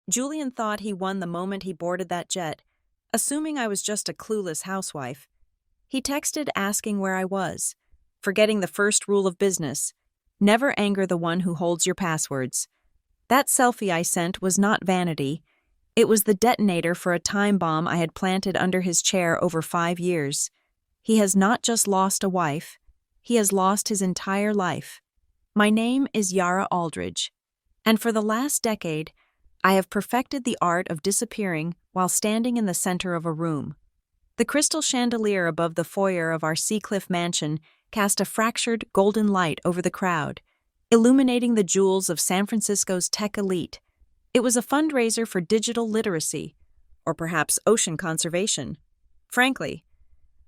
Julian thought he won the moment he boarded that jet, assuming I was just a clueless housewife. He texted asking where I was, forgetting the first rule of business: never anger the one who holds your passwords. That selfie I sent was not vanity. It was the detonator for a time bomb I had planted under his chair over 5 years. He has not just lost a wife, he has lost his entire life. My name is Yara Aldridge, and for the last decade, I have perfected the art of disappearing while standing in the center of a room. The crystal chandelier above the foyer of our Seacliff mansion cast a fractured golden light over the crowd, illuminating the jewels of San Francisco's tech elite. It was a fundraiser for digital literacy, or perhaps ocean conservation. Frankly,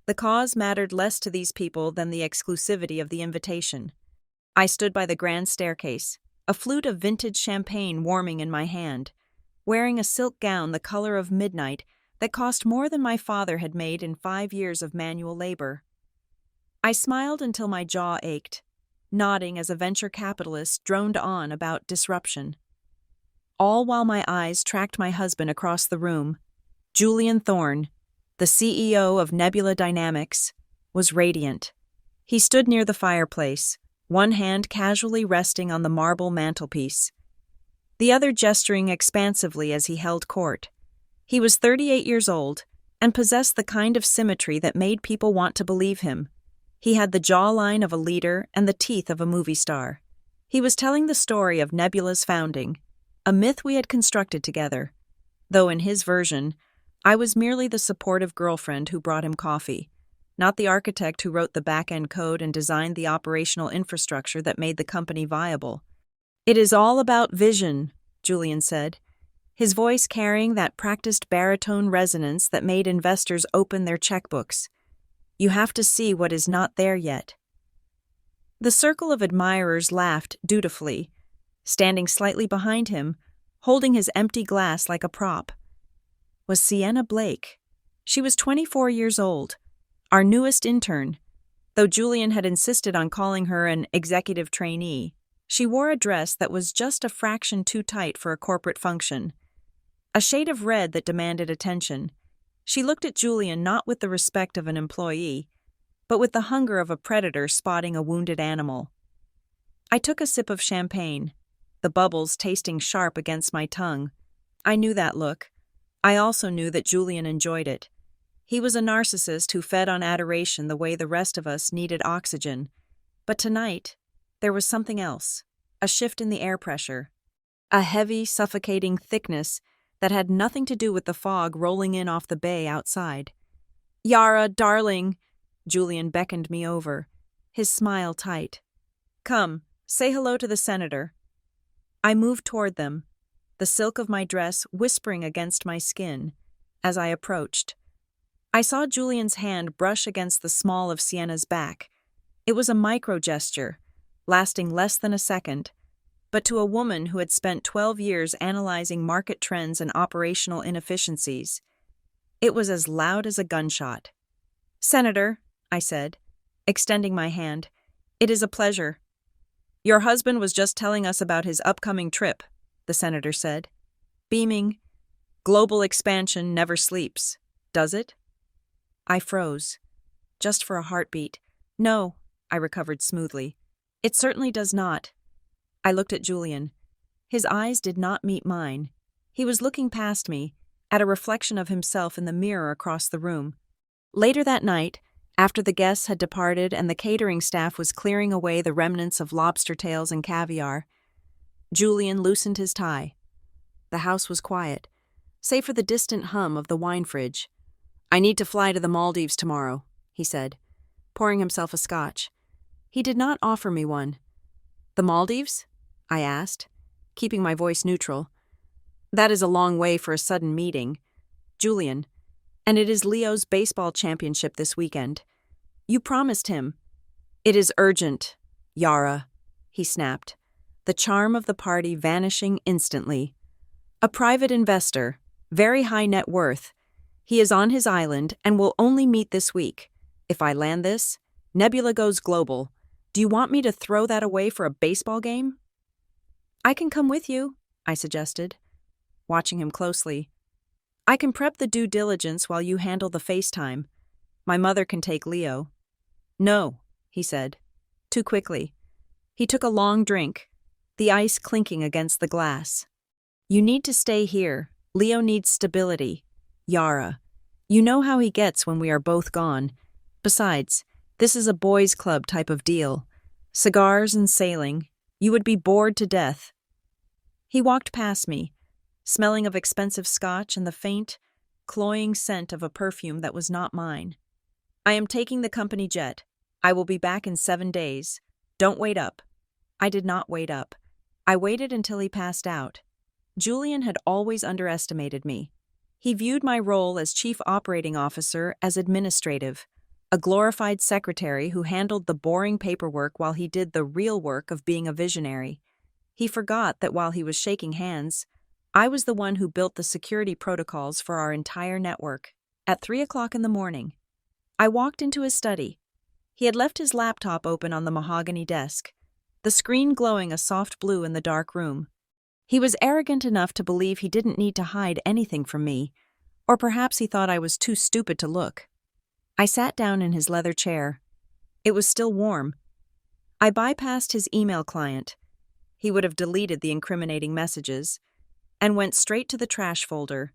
the cause mattered less to these people than the exclusivity of the invitation. I stood by the grand staircase, a flute of vintage champagne warming in my hand, wearing a silk gown the color of midnight that cost more than my father had made in 5 years of manual labor. I smiled until my jaw ached, nodding as a venture capitalist droned on about disruption. All while my eyes tracked my husband across the room. Julian Thorne, the CEO of Nebula Dynamics, was radiant. He stood near the fireplace, one hand casually resting on the marble mantelpiece, the other gesturing expansively as he held court. He was 38 years old and possessed the kind of symmetry that made people want to believe him. He had the jawline of a leader and the teeth of a movie star. He was telling the story of Nebula's founding, a myth we had constructed together, though in his version, I was merely the supportive girlfriend who brought him coffee, not the architect who wrote the back-end code and designed the operational infrastructure that made the company viable. "It is all about vision," Julian said, his voice carrying that practiced baritone resonance that made investors open their checkbooks. "You have to see what is not there yet." The circle of admirers laughed dutifully, standing slightly behind him, holding his empty glass like a prop, was Sienna Blake. She was 24 years old, our newest intern. Though Julian had insisted on calling her an executive trainee, she wore a dress that was just a fraction too tight for a corporate function, a shade of red that demanded attention. She looked at Julian not with the respect of an employee, but with the hunger of a predator spotting a wounded animal. I took a sip of champagne, the bubbles tasting sharp against my tongue. I knew that look. I also knew that Julian enjoyed it. He was a narcissist who fed on adoration the way the rest of us needed oxygen. But tonight, there was something else, a shift in the air pressure, a heavy, suffocating thickness that had nothing to do with the fog rolling in off the bay outside. "Yara, darling," Julian beckoned me over, his smile tight. "Come, say hello to the senator." I moved toward them, the silk of my dress whispering against my skin. As I approached, I saw Julian's hand brush against the small of Sienna's back. It was a micro gesture, lasting less than a second, but to a woman who had spent 12 years analyzing market trends and operational inefficiencies, it was as loud as a gunshot. "Senator," I said, extending my hand, "it is a pleasure." "Your husband was just telling us about his upcoming trip," the senator said, beaming. "Global expansion never sleeps, does it?" I froze, just for a heartbeat. "No," I recovered smoothly. "It certainly does not." I looked at Julian. His eyes did not meet mine. He was looking past me, at a reflection of himself in the mirror across the room. Later that night, after the guests had departed and the catering staff was clearing away the remnants of lobster tails and caviar, Julian loosened his tie. The house was quiet, save for the distant hum of the wine fridge. "I need to fly to the Maldives tomorrow," he said, pouring himself a scotch. He did not offer me one. "The Maldives?" I asked, keeping my voice neutral. "That is a long way for a sudden meeting, Julian, and it is Leo's baseball championship this weekend. You promised him." "It is urgent, Yara," he snapped, the charm of the party vanishing instantly. "A private investor, very high net worth. He is on his island and will only meet this week. If I land this, Nebula goes global. Do you want me to throw that away for a baseball game?" "I can come with you," I suggested. watching him closely. I can prep the due diligence while you handle the FaceTime. My mother can take Leo. No, he said. Too quickly. He took a long drink, the ice clinking against the glass. You need to stay here. Leo needs stability. Yara. You know how he gets when we are both gone. Besides, this is a boys' club type of deal. Cigars and sailing. You would be bored to death. He walked past me, smelling of expensive scotch and the faint, cloying scent of a perfume that was not mine. I am taking the company jet. I will be back in 7 days. Don't wait up. I did not wait up. I waited until he passed out. Julian had always underestimated me. He viewed my role as chief operating officer as administrative, a glorified secretary who handled the boring paperwork while he did the real work of being a visionary. He forgot that while he was shaking hands, I was the one who built the security protocols for our entire network. At 3 o'clock in the morning, I walked into his study. He had left his laptop open on the mahogany desk, the screen glowing a soft blue in the dark room. He was arrogant enough to believe he didn't need to hide anything from me, or perhaps he thought I was too stupid to look. I sat down in his leather chair. It was still warm. I bypassed his email client. He would have deleted the incriminating messages, and went straight to the trash folder,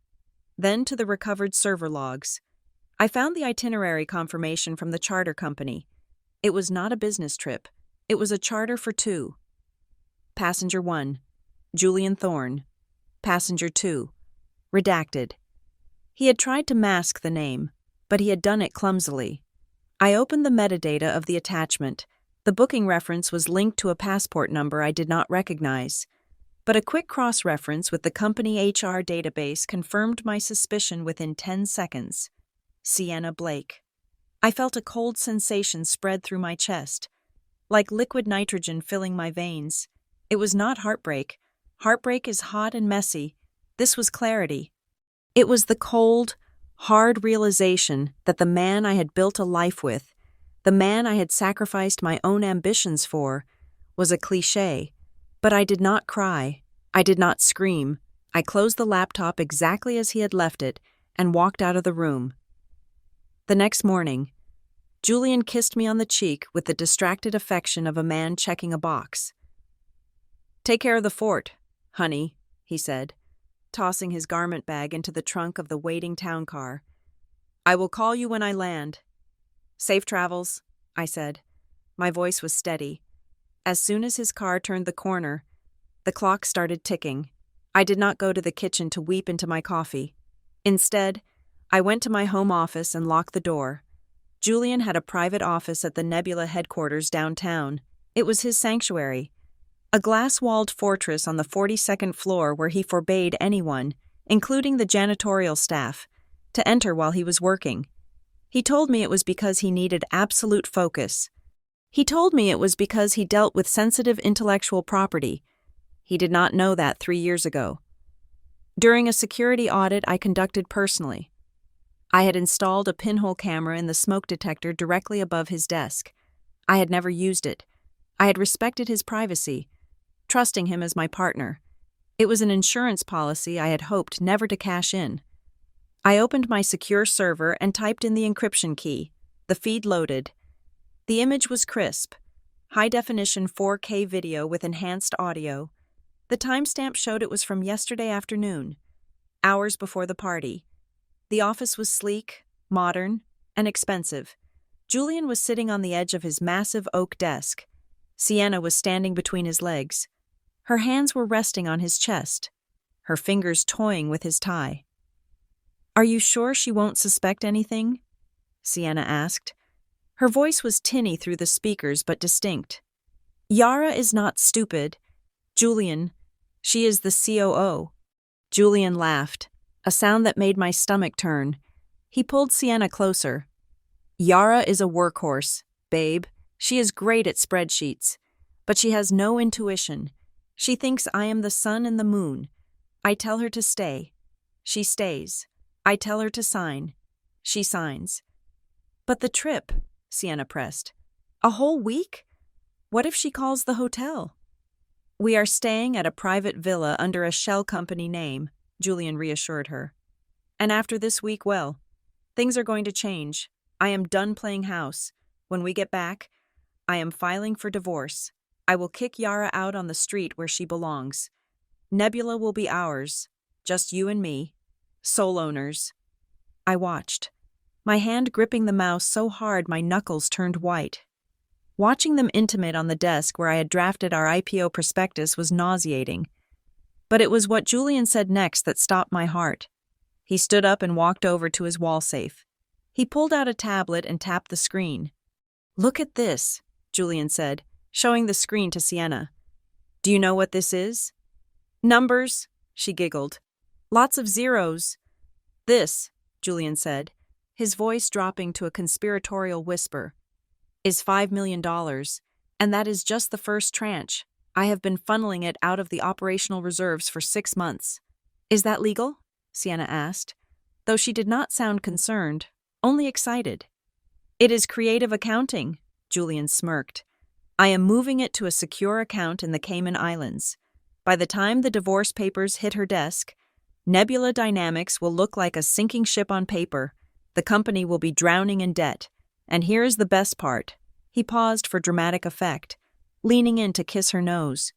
then to the recovered server logs. I found the itinerary confirmation from the charter company. It was not a business trip. It was a charter for 2. Passenger 1. Julian Thorne. Passenger 2. Redacted. He had tried to mask the name, but he had done it clumsily. I opened the metadata of the attachment. The booking reference was linked to a passport number I did not recognize, but a quick cross-reference with the company HR database confirmed my suspicion within 10 seconds. Sienna Blake. I felt a cold sensation spread through my chest, like liquid nitrogen filling my veins. It was not heartbreak. Heartbreak is hot and messy. This was clarity. It was the cold, hard realization that the man I had built a life with, the man I had sacrificed my own ambitions for, was a cliché. But I did not cry. I did not scream. I closed the laptop exactly as he had left it and walked out of the room. The next morning, Julian kissed me on the cheek with the distracted affection of a man checking a box. "Take care of the fort, honey," he said, tossing his garment bag into the trunk of the waiting town car. "I will call you when I land." "Safe travels," I said. My voice was steady. As soon as his car turned the corner, the clock started ticking. I did not go to the kitchen to weep into my coffee. Instead, I went to my home office and locked the door. Julian had a private office at the Nebula headquarters downtown. It was his sanctuary, a glass-walled fortress on the 42nd floor where he forbade anyone, including the janitorial staff, to enter while he was working. He told me it was because he needed absolute focus. He told me it was because he dealt with sensitive intellectual property. He did not know that 3 years ago. During a security audit I conducted personally, I had installed a pinhole camera in the smoke detector directly above his desk. I had never used it. I had respected his privacy, trusting him as my partner. It was an insurance policy I had hoped never to cash in. I opened my secure server and typed in the encryption key. The feed loaded. The image was crisp, high-definition 4K video with enhanced audio. The timestamp showed it was from yesterday afternoon, hours before the party. The office was sleek, modern, and expensive. Julian was sitting on the edge of his massive oak desk. Sienna was standing between his legs. Her hands were resting on his chest, her fingers toying with his tie. "Are you sure she won't suspect anything?" Sienna asked. Her voice was tinny through the speakers but distinct. "Yara is not stupid. Julian, she is the COO." Julian laughed, a sound that made my stomach turn. He pulled Sienna closer. "Yara is a workhorse, babe. She is great at spreadsheets, but she has no intuition. She thinks I am the sun and the moon. I tell her to stay. She stays. I tell her to sign. She signs." "But the trip," Sienna pressed. "A whole week? What if she calls the hotel?" "We are staying at a private villa under a shell company name. Julian reassured her. And after this week, well, things are going to change. I am done playing house. When we get back, I am filing for divorce. I will kick Yara out on the street where she belongs. Nebula will be ours, just you and me, sole owners. I watched, my hand gripping the mouse so hard my knuckles turned white. Watching them intimate on the desk where I had drafted our IPO prospectus was nauseating. But it was what Julian said next that stopped my heart. He stood up and walked over to his wall safe. He pulled out a tablet and tapped the screen. "Look at this," Julian said, showing the screen to Sienna. "Do you know what this is?" "Numbers," she giggled. "Lots of zeros." "This," Julian said, his voice dropping to a conspiratorial whisper, "is $5 million, and that is just the first tranche. I have been funneling it out of the operational reserves for 6 months." "Is that legal?" Sienna asked, though she did not sound concerned, only excited. "It is creative accounting," Julian smirked. "I am moving it to a secure account in the Cayman Islands. By the time the divorce papers hit her desk, Nebula Dynamics will look like a sinking ship on paper. The company will be drowning in debt. And here is the best part." He paused for dramatic effect, leaning in to kiss her nose.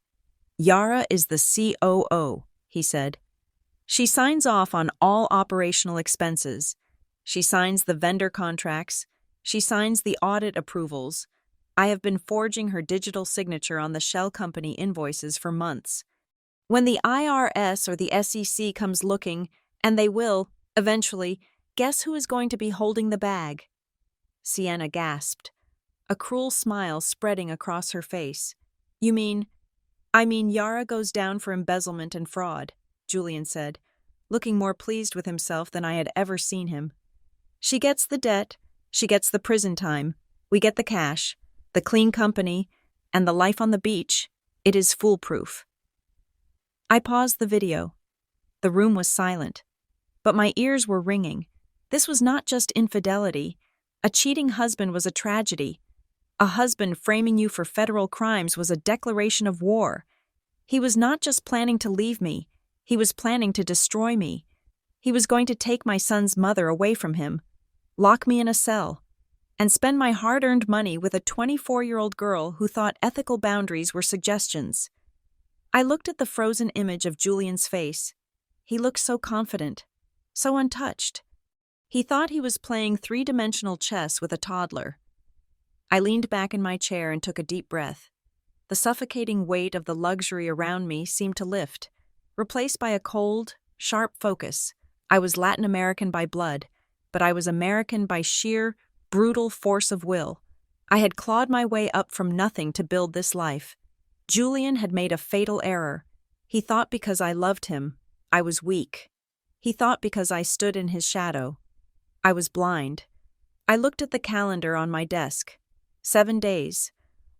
"Yara is the COO," he said. "She signs off on all operational expenses. She signs the vendor contracts. She signs the audit approvals. I have been forging her digital signature on the shell company invoices for months. When the IRS or the SEC comes looking, and they will, eventually, guess who is going to be holding the bag?" Sienna gasped, a cruel smile spreading across her face. I mean Yara goes down for embezzlement and fraud," Julian said, looking more pleased with himself than I had ever seen him. "She gets the debt, she gets the prison time, we get the cash, the clean company, and the life on the beach. It is foolproof." I paused the video. The room was silent, but my ears were ringing. This was not just infidelity. A cheating husband was a tragedy. A husband framing you for federal crimes was a declaration of war. He was not just planning to leave me, he was planning to destroy me. He was going to take my son's mother away from him, lock me in a cell, and spend my hard-earned money with a 24-year-old girl who thought ethical boundaries were suggestions. I looked at the frozen image of Julian's face. He looked so confident, so untouched. He thought he was playing three-dimensional chess with a toddler. I leaned back in my chair and took a deep breath. The suffocating weight of the luxury around me seemed to lift, replaced by a cold, sharp focus. I was Latin American by blood, but I was American by sheer, brutal force of will. I had clawed my way up from nothing to build this life. Julian had made a fatal error. He thought because I loved him, I was weak. He thought because I stood in his shadow, I was blind. I looked at the calendar on my desk. 7 days,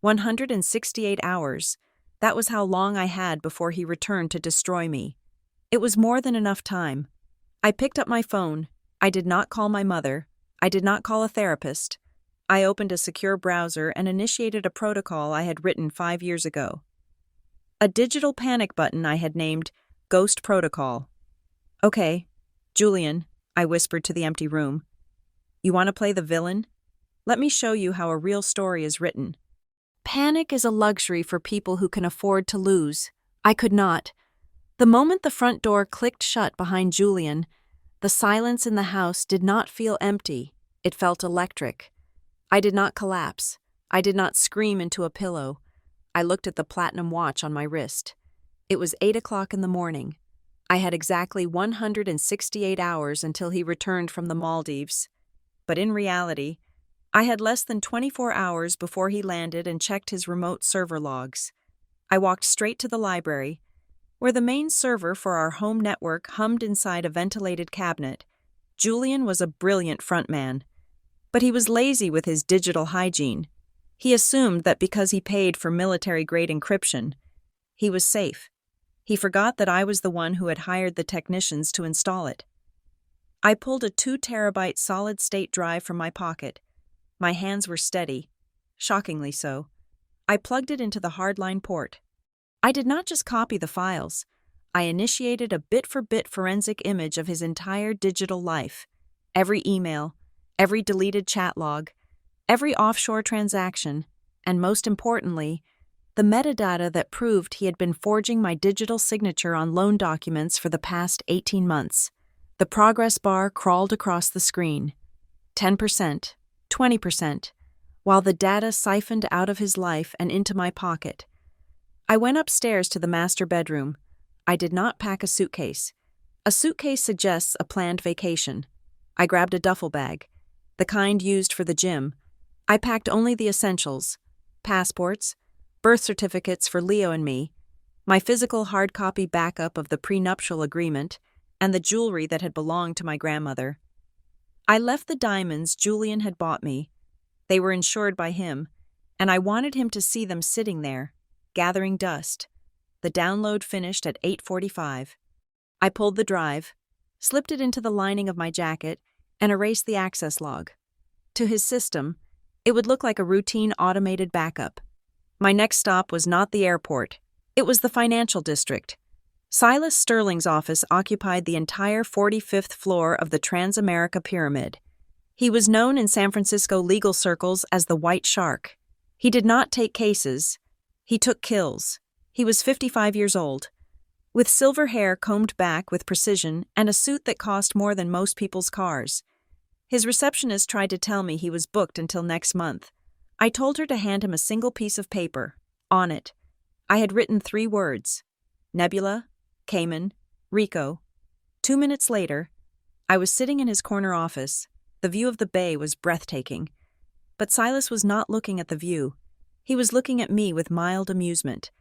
168 hours. That was how long I had before he returned to destroy me. It was more than enough time. I picked up my phone. I did not call my mother. I did not call a therapist. I opened a secure browser and initiated a protocol I had written 5 years ago. A digital panic button I had named Ghost Protocol. "Okay, Julian," I whispered to the empty room. "You want to play the villain? Let me show you how a real story is written." Panic is a luxury for people who can afford to lose. I could not. The moment the front door clicked shut behind Julian, the silence in the house did not feel empty. It felt electric. I did not collapse. I did not scream into a pillow. I looked at the platinum watch on my wrist. It was 8 o'clock in the morning. I had exactly 168 hours until he returned from the Maldives. But in reality, I had less than 24 hours before he landed and checked his remote server logs. I walked straight to the library, where the main server for our home network hummed inside a ventilated cabinet. Julian was a brilliant frontman, but he was lazy with his digital hygiene. He assumed that because he paid for military-grade encryption, he was safe. He forgot that I was the one who had hired the technicians to install it. I pulled a 2-terabyte solid-state drive from my pocket. My hands were steady, shockingly so. I plugged it into the hardline port. I did not just copy the files. I initiated a bit-for-bit forensic image of his entire digital life. Every email, every deleted chat log, every offshore transaction, and most importantly, the metadata that proved he had been forging my digital signature on loan documents for the past 18 months. The progress bar crawled across the screen. 10%, 20%, while the data siphoned out of his life and into my pocket. I went upstairs to the master bedroom. I did not pack a suitcase. A suitcase suggests a planned vacation. I grabbed a duffel bag, the kind used for the gym. I packed only the essentials: passports, birth certificates for Leo and me, my physical hard copy backup of the prenuptial agreement, and the jewelry that had belonged to my grandmother. I left the diamonds Julian had bought me. They were insured by him, and I wanted him to see them sitting there, gathering dust. The download finished at 8:45. I pulled the drive, slipped it into the lining of my jacket, and erased the access log. To his system, it would look like a routine automated backup. My next stop was not the airport. It was the financial district. Silas Sterling's office occupied the entire 45th floor of the Transamerica Pyramid. He was known in San Francisco legal circles as the White Shark. He did not take cases. He took kills. He was 55 years old, with silver hair combed back with precision and a suit that cost more than most people's cars. His receptionist tried to tell me he was booked until next month. I told her to hand him a single piece of paper. On it, I had written 3 words: Nebula, Cayman, Rico. 2 minutes later, I was sitting in his corner office. The view of the bay was breathtaking. But Silas was not looking at the view. He was looking at me with mild amusement,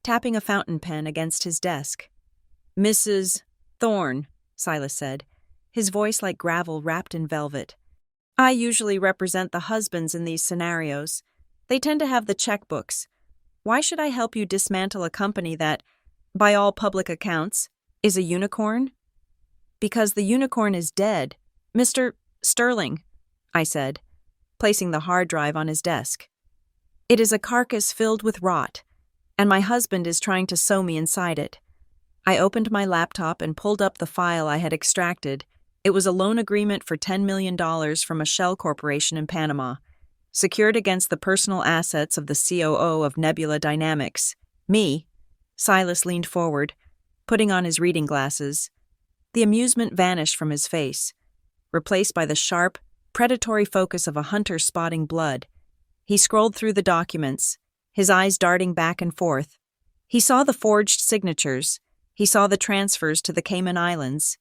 tapping a fountain pen against his desk. "Mrs. Thorne," Silas said, his voice like gravel wrapped in velvet. "I usually represent the husbands in these scenarios. They tend to have the checkbooks. Why should I help you dismantle a company that, by all public accounts, is a unicorn?" "Because the unicorn is dead, Mr. Sterling," I said, placing the hard drive on his desk. "It is a carcass filled with rot, and my husband is trying to sew me inside it." I opened my laptop and pulled up the file I had extracted. It was a loan agreement for $10 million from a shell corporation in Panama, secured against the personal assets of the COO of Nebula Dynamics. Me. Silas leaned forward, putting on his reading glasses. The amusement vanished from his face, replaced by the sharp, predatory focus of a hunter spotting blood. He scrolled through the documents, his eyes darting back and forth. He saw the forged signatures. He saw the transfers to the Cayman Islands.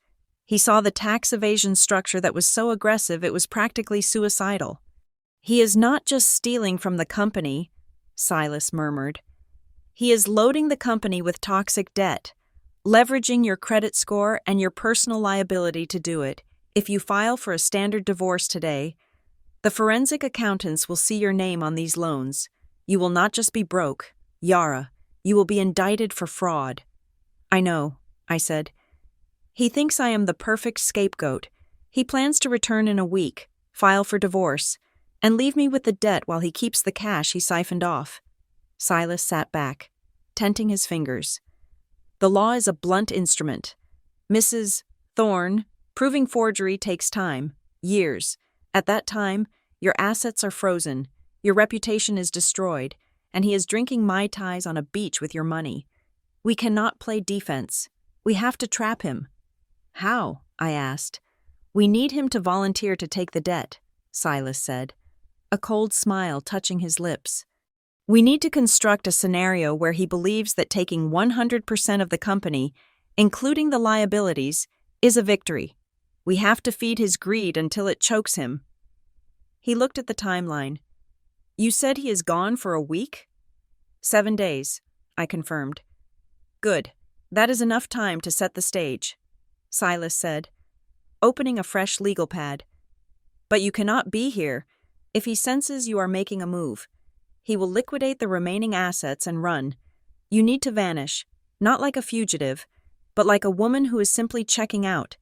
He saw the tax evasion structure that was so aggressive it was practically suicidal. "He is not just stealing from the company," Silas murmured. "He is loading the company with toxic debt, leveraging your credit score and your personal liability to do it. If you file for a standard divorce today, the forensic accountants will see your name on these loans. You will not just be broke, Yara, you will be indicted for fraud." "I know," I said. "He thinks I am the perfect scapegoat. He plans to return in a week, file for divorce, and leave me with the debt while he keeps the cash he siphoned off." Silas sat back, tenting his fingers. "The law is a blunt instrument. Mrs. Thorne, proving forgery takes time, years. At that time, your assets are frozen, your reputation is destroyed, and he is drinking Mai Tais on a beach with your money. We cannot play defense. We have to trap him." "How?" I asked. "We need him to volunteer to take the debt," Silas said, a cold smile touching his lips. "We need to construct a scenario where he believes that taking 100% of the company, including the liabilities, is a victory. We have to feed his greed until it chokes him." He looked at the timeline. "You said he is gone for a week?" 7 days, I confirmed. "Good. That is enough time to set the stage," Silas said, opening a fresh legal pad. "But you cannot be here. If he senses you are making a move, he will liquidate the remaining assets and run. You need to vanish, not like a fugitive, but like a woman who is simply checking out.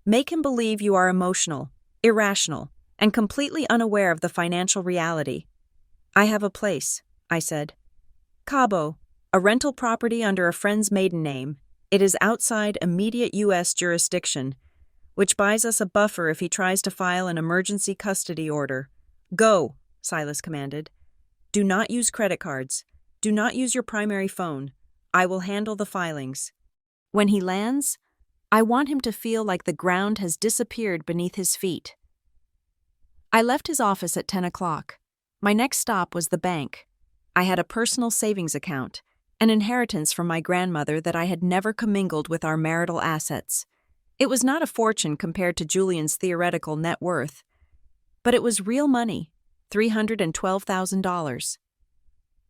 Make him believe you are emotional, irrational, and completely unaware of the financial reality." "I have a place," I said. "Cabo, a rental property under a friend's maiden name. It is outside immediate U.S. jurisdiction, which buys us a buffer if he tries to file an emergency custody order. Go, Silas commanded. Do not use credit cards. Do not use your primary phone. I will handle the filings. When he lands, I want him to feel like the ground has disappeared beneath his feet. I left his office at 10 o'clock. My next stop was the bank. I had a personal savings account, an inheritance from my grandmother that I had never commingled with our marital assets. It was not a fortune compared to Julian's theoretical net worth, but it was real money, $312,000.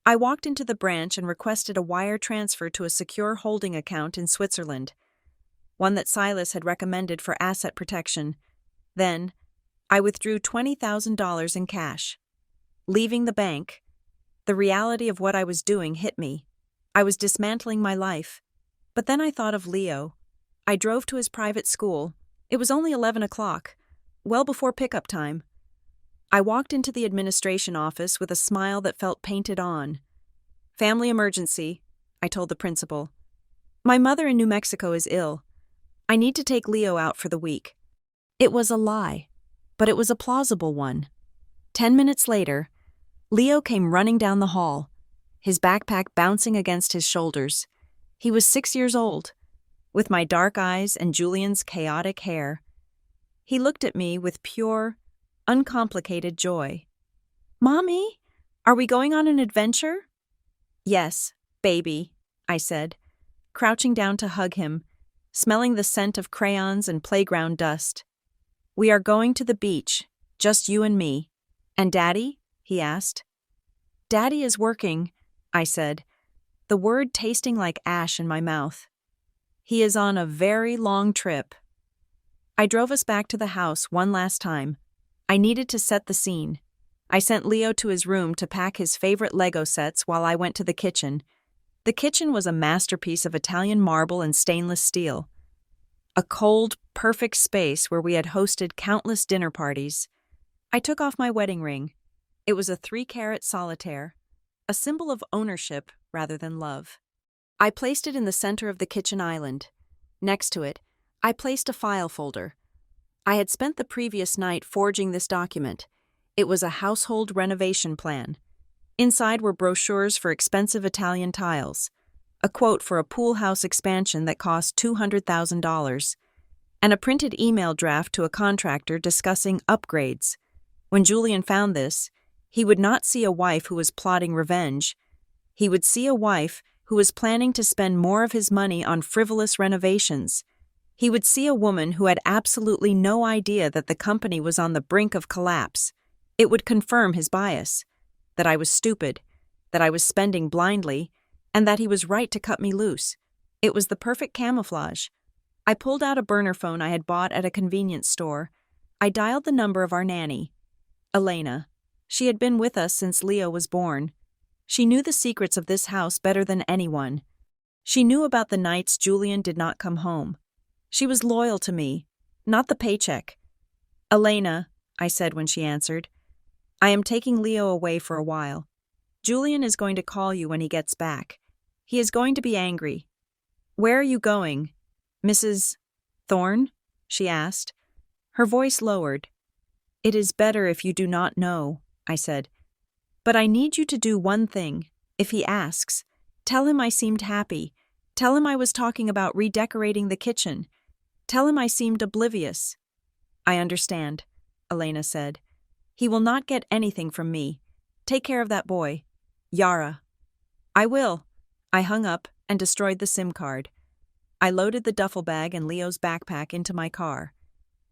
I walked into the branch and requested a wire transfer to a secure holding account in Switzerland, one that Silas had recommended for asset protection. Then, I withdrew $20,000 in cash. Leaving the bank, the reality of what I was doing hit me. I was dismantling my life. But then I thought of Leo. I drove to his private school. It was only 11 o'clock, well before pickup time. I walked into the administration office with a smile that felt painted on. Family emergency, I told the principal. My mother in New Mexico is ill. I need to take Leo out for the week. It was a lie, but it was a plausible one. 10 minutes later, Leo came running down the hall, his backpack bouncing against his shoulders. He was 6 years old, with my dark eyes and Julian's chaotic hair. He looked at me with pure, uncomplicated joy. Mommy, are we going on an adventure? Yes, baby, I said, crouching down to hug him, smelling the scent of crayons and playground dust. We are going to the beach, just you and me. And Daddy? He asked. Daddy is working, I said, the word tasting like ash in my mouth. He is on a very long trip. I drove us back to the house one last time. I needed to set the scene. I sent Leo to his room to pack his favorite Lego sets while I went to the kitchen. The kitchen was a masterpiece of Italian marble and stainless steel. A cold, perfect space where we had hosted countless dinner parties. I took off my wedding ring. It was a 3-carat solitaire, a symbol of ownership rather than love. I placed it in the center of the kitchen island. Next to it, I placed a file folder. I had spent the previous night forging this document. It was a household renovation plan. Inside were brochures for expensive Italian tiles, a quote for a pool house expansion that cost $200,000, and a printed email draft to a contractor discussing upgrades. When Julian found this, he would not see a wife who was plotting revenge. He would see a wife who was planning to spend more of his money on frivolous renovations. He would see a woman who had absolutely no idea that the company was on the brink of collapse. It would confirm his bias, that I was stupid, that I was spending blindly, and that he was right to cut me loose. It was the perfect camouflage. I pulled out a burner phone I had bought at a convenience store. I dialed the number of our nanny, Elena. She had been with us since Leo was born. She knew the secrets of this house better than anyone. She knew about the nights Julian did not come home. She was loyal to me, not the paycheck. Elena, I said when she answered, I am taking Leo away for a while. Julian is going to call you when he gets back. He is going to be angry. Where are you going? Mrs. Thorne? She asked. Her voice lowered. It is better if you do not know, I said. But I need you to do one thing. If he asks, tell him I seemed happy. Tell him I was talking about redecorating the kitchen. Tell him I seemed oblivious. I understand, Elena said. He will not get anything from me. Take care of that boy. Yara. I will. I hung up and destroyed the SIM card. I loaded the duffel bag and Leo's backpack into my car.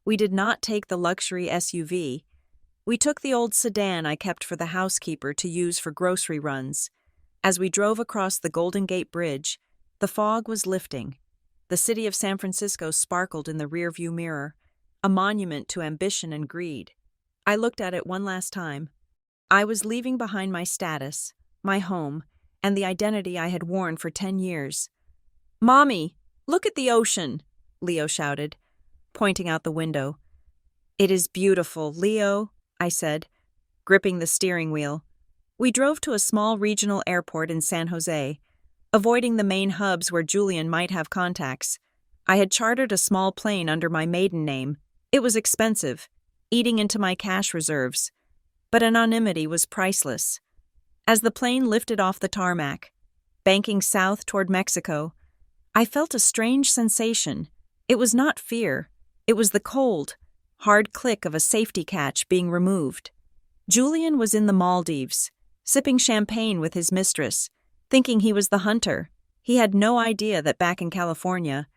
We did not take the luxury SUV. We took the old sedan I kept for the housekeeper to use for grocery runs. As we drove across the Golden Gate Bridge, the fog was lifting. The city of San Francisco sparkled in the rearview mirror, a monument to ambition and greed. I looked at it one last time. I was leaving behind my status, my home, and the identity I had worn for 10 years. Mommy, look at the ocean, Leo shouted, pointing out the window. It is beautiful, Leo, I said, gripping the steering wheel. We drove to a small regional airport in San Jose, avoiding the main hubs where Julian might have contacts. I had chartered a small plane under my maiden name. It was expensive, eating into my cash reserves, but anonymity was priceless. As the plane lifted off the tarmac, banking south toward Mexico, I felt a strange sensation. It was not fear. It was the cold, hard click of a safety catch being removed. Julian was in the Maldives, sipping champagne with his mistress, thinking he was the hunter. He had no idea that back in California,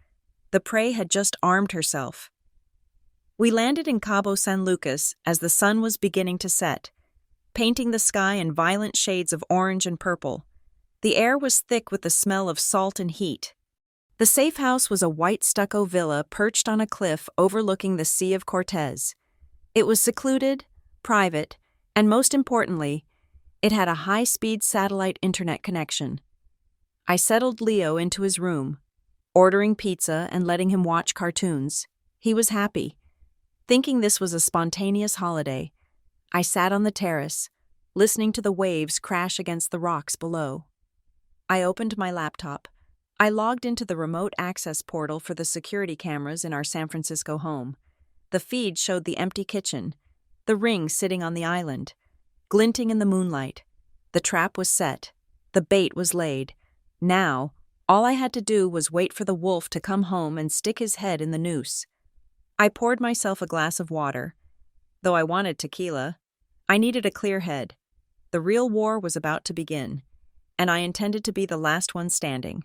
the prey had just armed herself. We landed in Cabo San Lucas as the sun was beginning to set, painting the sky in violent shades of orange and purple. The air was thick with the smell of salt and heat. The safe house was a white stucco villa perched on a cliff overlooking the Sea of Cortez. It was secluded, private, and most importantly, it had a high-speed satellite internet connection. I settled Leo into his room, ordering pizza and letting him watch cartoons. He was happy. Thinking this was a spontaneous holiday, I sat on the terrace, listening to the waves crash against the rocks below. I opened my laptop. I logged into the remote access portal for the security cameras in our San Francisco home. The feed showed the empty kitchen, the ring sitting on the island, glinting in the moonlight. The trap was set. The bait was laid. Now, all I had to do was wait for the wolf to come home and stick his head in the noose. I poured myself a glass of water. Though I wanted tequila, I needed a clear head. The real war was about to begin, and I intended to be the last one standing.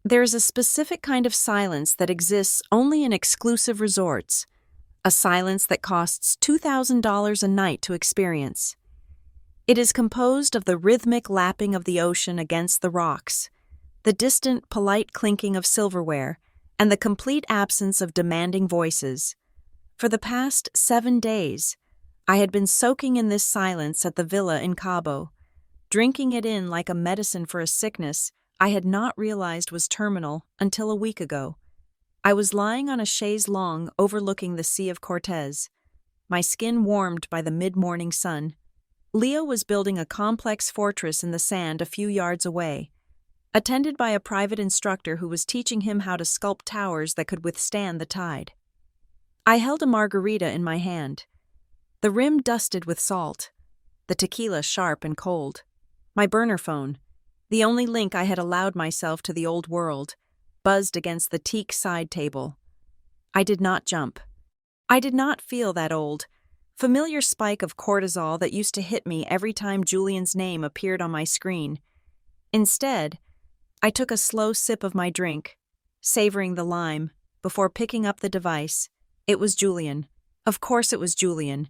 There is a specific kind of silence that exists only in exclusive resorts, a silence that costs $2,000 a night to experience. It is composed of the rhythmic lapping of the ocean against the rocks, the distant, polite clinking of silverware, and the complete absence of demanding voices. For the past 7 days, I had been soaking in this silence at the villa in Cabo, drinking it in like a medicine for a sickness I had not realized was terminal until a week ago. I was lying on a chaise longue overlooking the Sea of Cortez, my skin warmed by the mid-morning sun. Leo was building a complex fortress in the sand a few yards away, attended by a private instructor who was teaching him how to sculpt towers that could withstand the tide. I held a margarita in my hand, the rim dusted with salt, the tequila sharp and cold. My burner phone, the only link I had allowed myself to the old world, buzzed against the teak side table. I did not jump. I did not feel that old, familiar spike of cortisol that used to hit me every time Julian's name appeared on my screen. Instead, I took a slow sip of my drink, savoring the lime, before picking up the device. It was Julian. Of course it was Julian.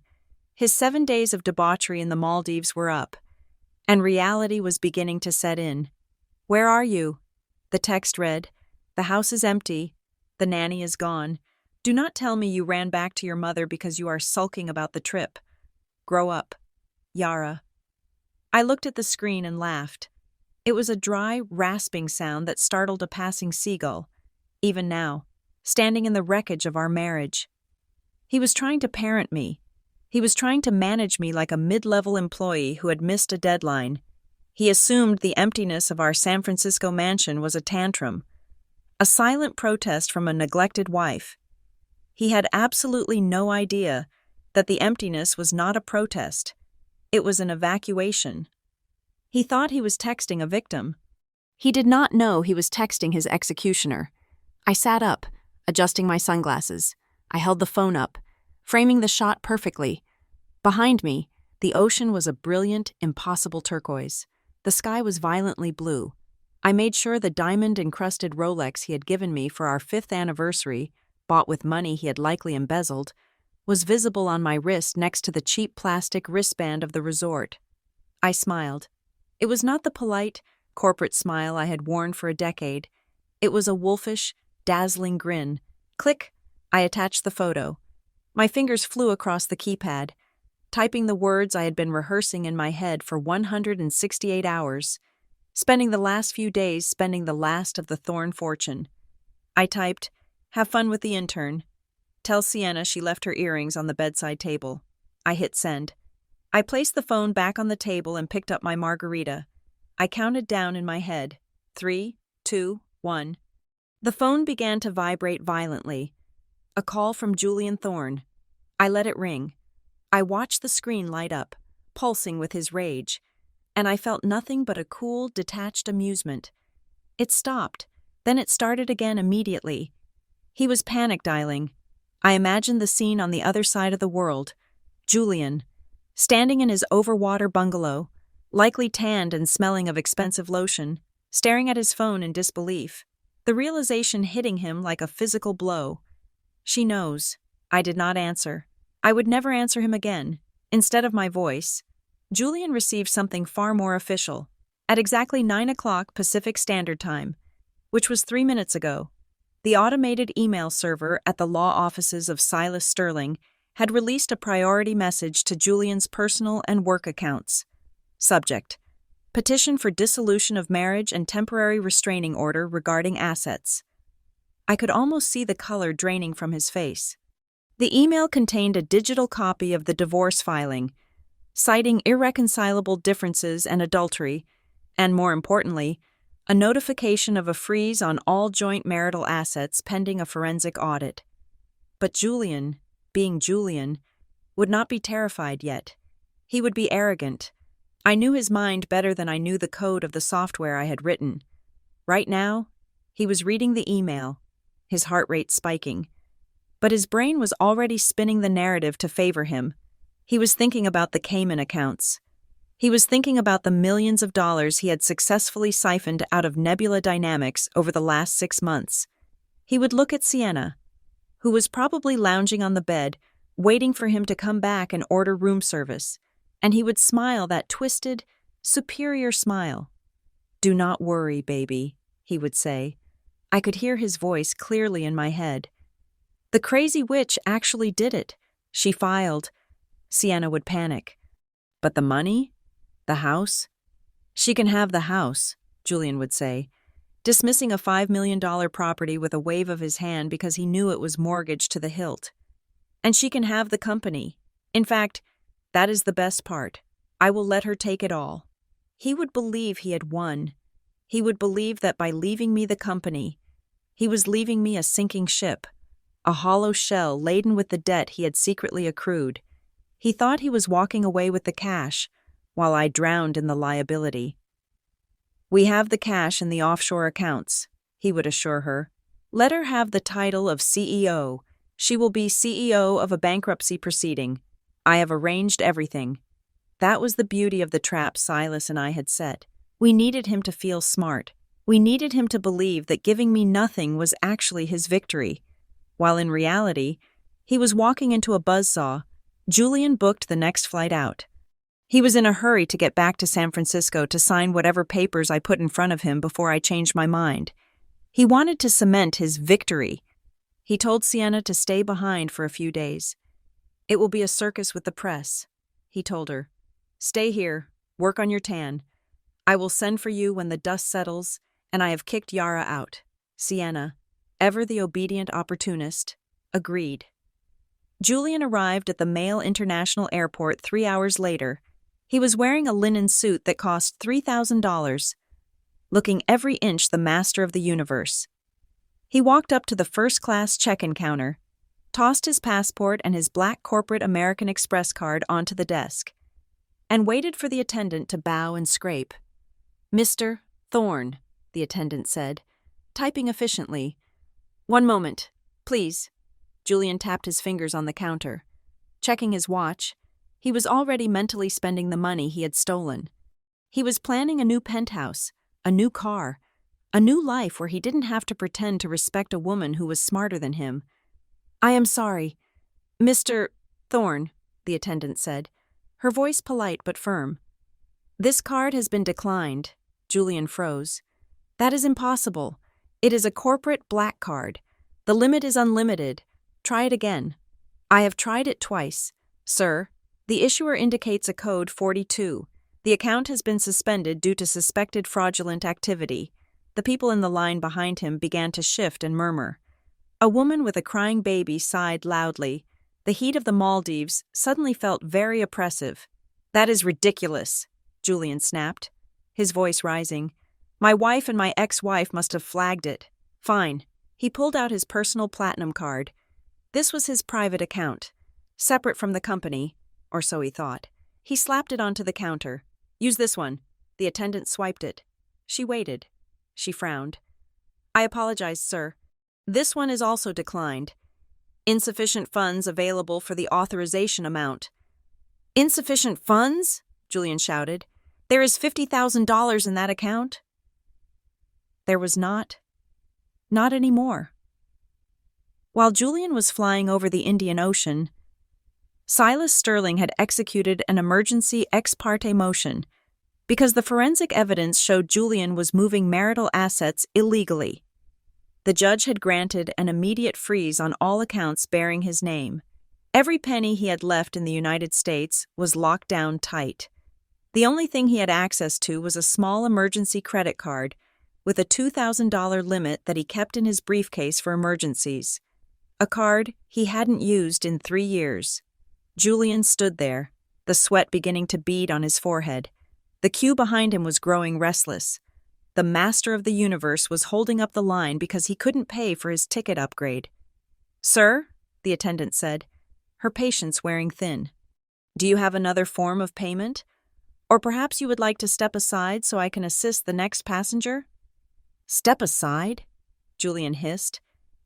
His 7 days of debauchery in the Maldives were up, and reality was beginning to set in. "Where are you?" The text read, "The house is empty. The nanny is gone. Do not tell me you ran back to your mother because you are sulking about the trip. Grow up. Yara." I looked at the screen and laughed. It was a dry, rasping sound that startled a passing seagull, even now, standing in the wreckage of our marriage. He was trying to parent me. He was trying to manage me like a mid-level employee who had missed a deadline. He assumed the emptiness of our San Francisco mansion was a tantrum, a silent protest from a neglected wife. He had absolutely no idea that the emptiness was not a protest. It was an evacuation. He thought he was texting a victim. He did not know he was texting his executioner. I sat up, adjusting my sunglasses. I held the phone up, framing the shot perfectly. Behind me, the ocean was a brilliant, impossible turquoise. The sky was violently blue. I made sure the diamond-encrusted Rolex he had given me for our 5th anniversary, bought with money he had likely embezzled, was visible on my wrist next to the cheap plastic wristband of the resort. I smiled. It was not the polite, corporate smile I had worn for a decade. It was a wolfish, dazzling grin. Click! I attached the photo. My fingers flew across the keypad, typing the words I had been rehearsing in my head for 168 hours, spending the last few days spending the last of the Thorn fortune. I typed, "Have fun with the intern. Tell Sienna she left her earrings on the bedside table." I hit send. I placed the phone back on the table and picked up my margarita. I counted down in my head. 3, 2, 1. The phone began to vibrate violently. A call from Julian Thorne. I let it ring. I watched the screen light up, pulsing with his rage, and I felt nothing but a cool, detached amusement. It stopped, then it started again immediately. He was panic dialing. I imagined the scene on the other side of the world. Julian, standing in his overwater bungalow, likely tanned and smelling of expensive lotion, staring at his phone in disbelief, the realization hitting him like a physical blow. She knows. I did not answer. I would never answer him again. Instead of my voice, Julian received something far more official. At exactly 9 o'clock Pacific Standard Time, which was 3 minutes ago, the automated email server at the law offices of Silas Sterling had released a priority message to Julian's personal and work accounts. Subject: Petition for dissolution of marriage and temporary restraining order regarding assets. I could almost see the color draining from his face. The email contained a digital copy of the divorce filing, citing irreconcilable differences and adultery, and more importantly, a notification of a freeze on all joint marital assets pending a forensic audit. But Julian, being Julian, would not be terrified yet. He would be arrogant. I knew his mind better than I knew the code of the software I had written. Right now, he was reading the email, his heart rate spiking. But his brain was already spinning the narrative to favor him. He was thinking about the Cayman accounts. He was thinking about the millions of dollars he had successfully siphoned out of Nebula Dynamics over the last 6 months. He would look at Sienna, who was probably lounging on the bed, waiting for him to come back and order room service, and he would smile that twisted, superior smile. "Do not worry, baby," he would say. I could hear his voice clearly in my head. The crazy witch actually did it. She filed. Sienna would panic. But the money? The house? "She can have the house," Julian would say, dismissing a $5 million property with a wave of his hand because he knew it was mortgaged to the hilt. "And she can have the company. In fact, that is the best part. I will let her take it all." He would believe he had won. He would believe that by leaving me the company, he was leaving me a sinking ship, a hollow shell laden with the debt he had secretly accrued. He thought he was walking away with the cash, while I drowned in the liability. "We have the cash in the offshore accounts," he would assure her. "Let her have the title of CEO. She will be CEO of a bankruptcy proceeding. I have arranged everything." That was the beauty of the trap Silas and I had set. We needed him to feel smart. We needed him to believe that giving me nothing was actually his victory. While in reality, he was walking into a buzzsaw. Julian booked the next flight out. He was in a hurry to get back to San Francisco to sign whatever papers I put in front of him before I changed my mind. He wanted to cement his victory. He told Sienna to stay behind for a few days. "It will be a circus with the press," he told her. "Stay here, work on your tan. I will send for you when the dust settles, and I have kicked Yara out." Sienna, ever the obedient opportunist, agreed. Julian arrived at the Mail International Airport 3 hours later. He was wearing a linen suit that cost $3,000, looking every inch the master of the universe. He walked up to the first-class check-in counter, tossed his passport and his black corporate American Express card onto the desk, and waited for the attendant to bow and scrape. "Mr. Thorne," the attendant said, typing efficiently. "One moment, please." Julian tapped his fingers on the counter. Checking his watch, he was already mentally spending the money he had stolen. He was planning a new penthouse, a new car, a new life where he didn't have to pretend to respect a woman who was smarter than him. "I am sorry. Mr. Thorne," the attendant said, her voice polite but firm. "This card has been declined." Julian froze. "That is impossible. It is a corporate black card. The limit is unlimited. Try it again." "I have tried it twice. Sir, the issuer indicates a code 42. The account has been suspended due to suspected fraudulent activity." The people in the line behind him began to shift and murmur. A woman with a crying baby sighed loudly. The heat of the Maldives suddenly felt very oppressive. "That is ridiculous," Julian snapped, his voice rising. My wife and my ex-wife must have flagged it. Fine. He pulled out his personal platinum card. This was his private account, separate from the company, or so he thought. He slapped it onto the counter. Use this one. The attendant swiped it. She waited. She frowned. I apologize, sir. This one is also declined. Insufficient funds available for the authorization amount. Insufficient funds? Julian shouted. There is $50,000 in that account. There was not. Not anymore. While Julian was flying over the Indian Ocean, Silas Sterling had executed an emergency ex parte motion because the forensic evidence showed Julian was moving marital assets illegally. The judge had granted an immediate freeze on all accounts bearing his name. Every penny he had left in the United States was locked down tight. The only thing he had access to was a small emergency credit card with a $2,000 limit that he kept in his briefcase for emergencies. A card he hadn't used in 3 years. Julian stood there, the sweat beginning to bead on his forehead. The queue behind him was growing restless. The master of the universe was holding up the line because he couldn't pay for his ticket upgrade. Sir, the attendant said, her patience wearing thin. Do you have another form of payment? Or perhaps you would like to step aside so I can assist the next passenger? Step aside? Julian hissed.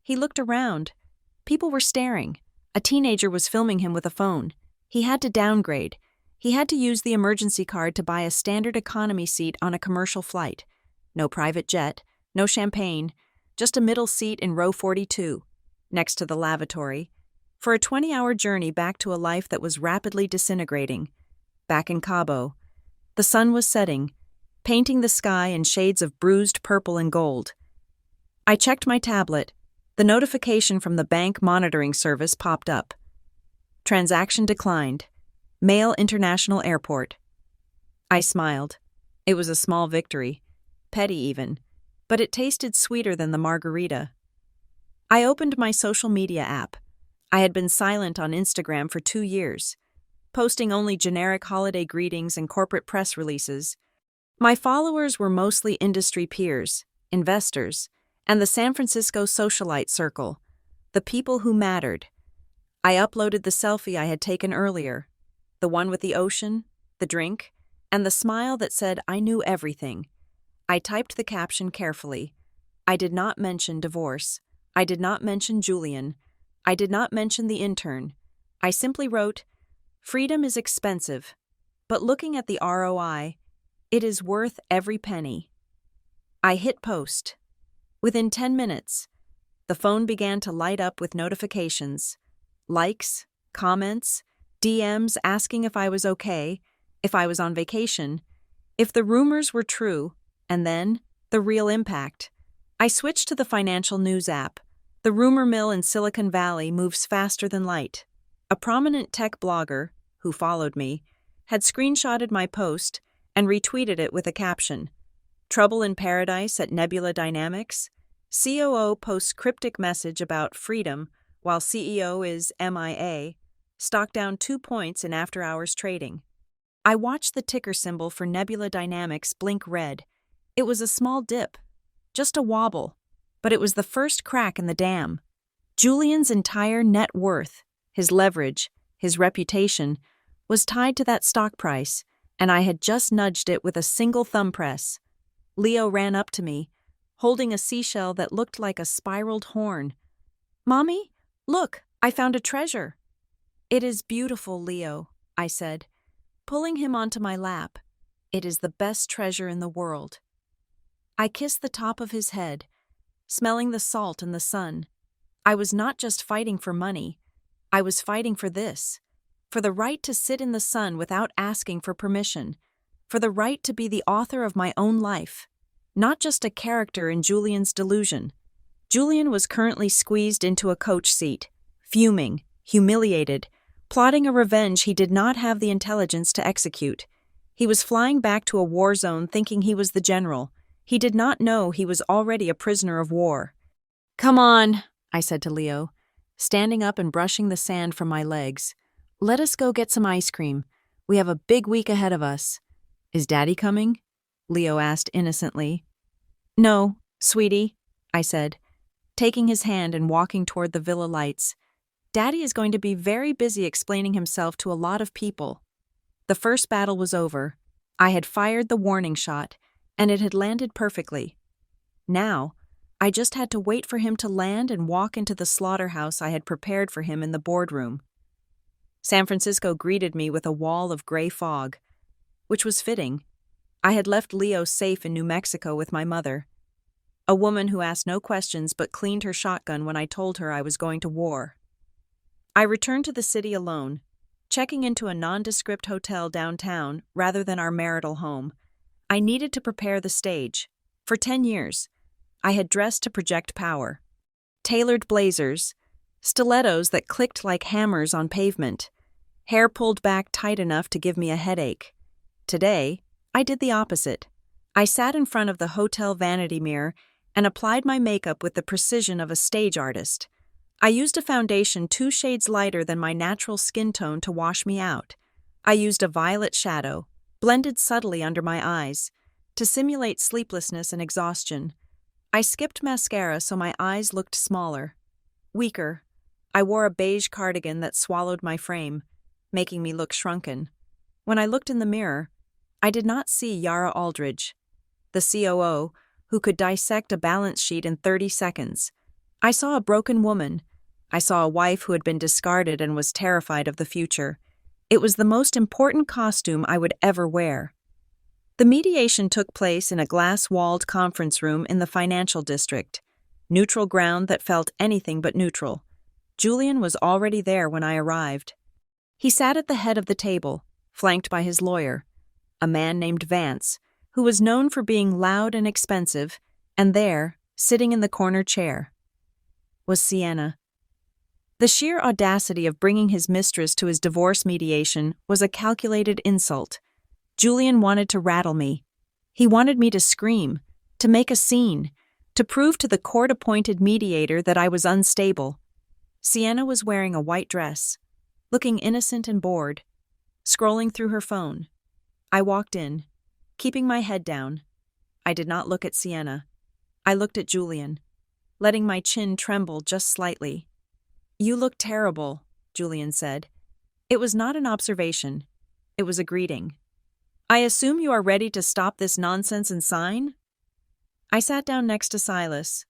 He looked around. People were staring. A teenager was filming him with a phone. He had to downgrade. He had to use the emergency card to buy a standard economy seat on a commercial flight. No private jet, no champagne, just a middle seat in row 42, next to the lavatory, for a 20-hour journey back to a life that was rapidly disintegrating. Back in Cabo, the sun was setting, painting the sky in shades of bruised purple and gold. I checked my tablet. The notification from the bank monitoring service popped up. Transaction declined. Mail International Airport. I smiled. It was a small victory. Petty even, but it tasted sweeter than the margarita. I opened my social media app. I had been silent on Instagram for 2 years, posting only generic holiday greetings and corporate press releases. My followers were mostly industry peers, investors, and the San Francisco socialite circle, the people who mattered. I uploaded the selfie I had taken earlier, the one with the ocean, the drink, and the smile that said I knew everything. I typed the caption carefully. I did not mention divorce. I did not mention Julian. I did not mention the intern. I simply wrote, freedom is expensive, but looking at the ROI, it is worth every penny. I hit post. Within 10 minutes, the phone began to light up with notifications, likes, comments, DMs asking if I was okay, if I was on vacation, if the rumors were true, and then, the real impact. I switched to the financial news app. The rumor mill in Silicon Valley moves faster than light. A prominent tech blogger, who followed me, had screenshotted my post and retweeted it with a caption. Trouble in Paradise at Nebula Dynamics? COO posts cryptic message about freedom while CEO is MIA. Stock down 2 points in after-hours trading. I watched the ticker symbol for Nebula Dynamics blink red. It was a small dip, just a wobble, but it was the first crack in the dam. Julian's entire net worth, his leverage, his reputation, was tied to that stock price, and I had just nudged it with a single thumb press. Leo ran up to me, holding a seashell that looked like a spiraled horn. Mommy, look, I found a treasure. It is beautiful, Leo, I said, pulling him onto my lap. It is the best treasure in the world. I kissed the top of his head, smelling the salt and the sun. I was not just fighting for money. I was fighting for this, for the right to sit in the sun without asking for permission, for the right to be the author of my own life, not just a character in Julian's delusion. Julian was currently squeezed into a coach seat, fuming, humiliated, plotting a revenge he did not have the intelligence to execute. He was flying back to a war zone thinking he was the general. He did not know he was already a prisoner of war. Come on, I said to Leo, standing up and brushing the sand from my legs. Let us go get some ice cream. We have a big week ahead of us. Is Daddy coming? Leo asked innocently. No, sweetie, I said, taking his hand and walking toward the villa lights. Daddy is going to be very busy explaining himself to a lot of people. The first battle was over. I had fired the warning shot, and it had landed perfectly. Now, I just had to wait for him to land and walk into the slaughterhouse I had prepared for him in the boardroom. San Francisco greeted me with a wall of gray fog, which was fitting. I had left Leo safe in New Mexico with my mother, a woman who asked no questions but cleaned her shotgun when I told her I was going to war. I returned to the city alone, checking into a nondescript hotel downtown rather than our marital home. I needed to prepare the stage. For 10 years, I had dressed to project power. Tailored blazers, stilettos that clicked like hammers on pavement, hair pulled back tight enough to give me a headache. Today, I did the opposite. I sat in front of the hotel vanity mirror and applied my makeup with the precision of a stage artist. I used a foundation 2 shades lighter than my natural skin tone to wash me out. I used a violet shadow, blended subtly under my eyes, to simulate sleeplessness and exhaustion. I skipped mascara so my eyes looked smaller, weaker. I wore a beige cardigan that swallowed my frame, making me look shrunken. When I looked in the mirror, I did not see Yara Aldridge, the COO, who could dissect a balance sheet in 30 seconds. I saw a broken woman. I saw a wife who had been discarded and was terrified of the future. It was the most important costume I would ever wear. The mediation took place in a glass-walled conference room in the financial district, neutral ground that felt anything but neutral. Julian was already there when I arrived. He sat at the head of the table, flanked by his lawyer, a man named Vance, who was known for being loud and expensive, and there, sitting in the corner chair, was Sienna. The sheer audacity of bringing his mistress to his divorce mediation was a calculated insult. Julian wanted to rattle me. He wanted me to scream, to make a scene, to prove to the court-appointed mediator that I was unstable. Sienna was wearing a white dress, looking innocent and bored, scrolling through her phone. I walked in, keeping my head down. I did not look at Sienna. I looked at Julian, letting my chin tremble just slightly. "You look terrible," Julian said. It was not an observation. It was a greeting. "I assume you are ready to stop this nonsense and sign?" I sat down next to Silas.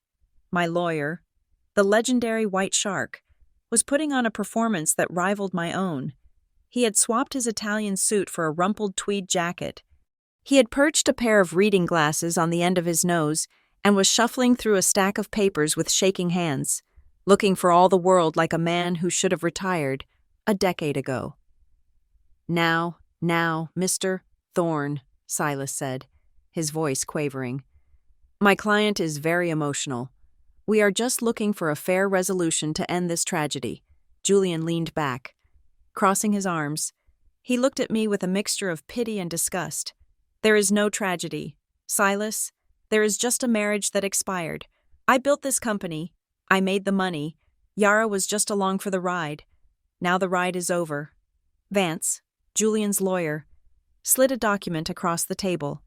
My lawyer, the legendary White Shark, was putting on a performance that rivaled my own. He had swapped his Italian suit for a rumpled tweed jacket. He had perched a pair of reading glasses on the end of his nose and was shuffling through a stack of papers with shaking hands, looking for all the world like a man who should have retired a decade ago. Now, Mr. Thorne," Silas said, his voice quavering. "My client is very emotional. We are just looking for a fair resolution to end this tragedy." Julian leaned back, crossing his arms. He looked at me with a mixture of pity and disgust. "There is no tragedy, Silas. There is just a marriage that expired. I built this company. I made the money. Yara was just along for the ride. Now the ride is over." Vance, Julian's lawyer, slid a document across the table.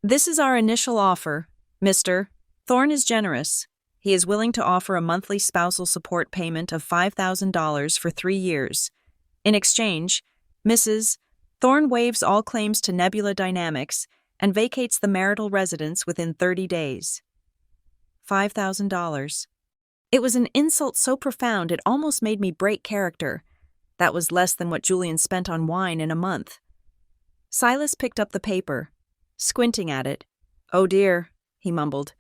"This is our initial offer, Mr. Thorne is generous. He is willing to offer a monthly spousal support payment of $5,000 for 3 years. In exchange, Mrs. Thorne waives all claims to Nebula Dynamics and vacates the marital residence within 30 days. $5,000. It was an insult so profound it almost made me break character. That was less than what Julian spent on wine in a month. Silas picked up the paper, squinting at it. "Oh dear," he mumbled.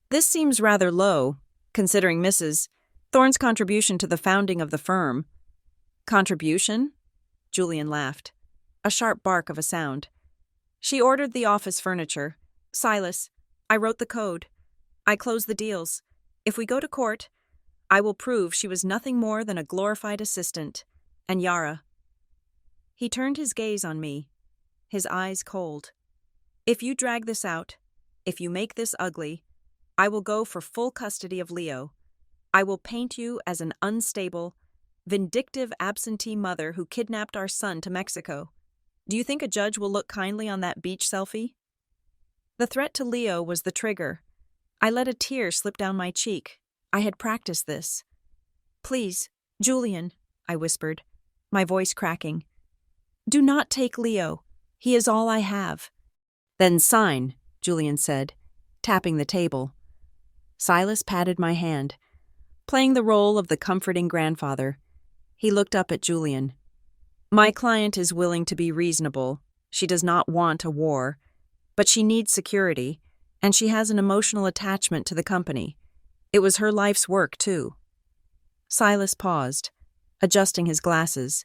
"This seems rather low, considering Mrs. Thorne's contribution to the founding of the firm." "Contribution?" Julian laughed. A sharp bark of a sound. "She ordered the office furniture. Silas, I wrote the code. I closed the deals. If we go to court, I will prove she was nothing more than a glorified assistant. And Yara." He turned his gaze on me, his eyes cold. "If you drag this out, if you make this ugly, I will go for full custody of Leo. I will paint you as an unstable, vindictive absentee mother who kidnapped our son to Mexico. Do you think a judge will look kindly on that beach selfie?" The threat to Leo was the trigger. I let a tear slip down my cheek. I had practiced this. "Please, Julian," I whispered, my voice cracking. "Do not take Leo. He is all I have." "Then sign," Julian said, tapping the table. Silas patted my hand, playing the role of the comforting grandfather. He looked up at Julian. "My client is willing to be reasonable. She does not want a war, but she needs security, and she has an emotional attachment to the company. It was her life's work, too." Silas paused, adjusting his glasses.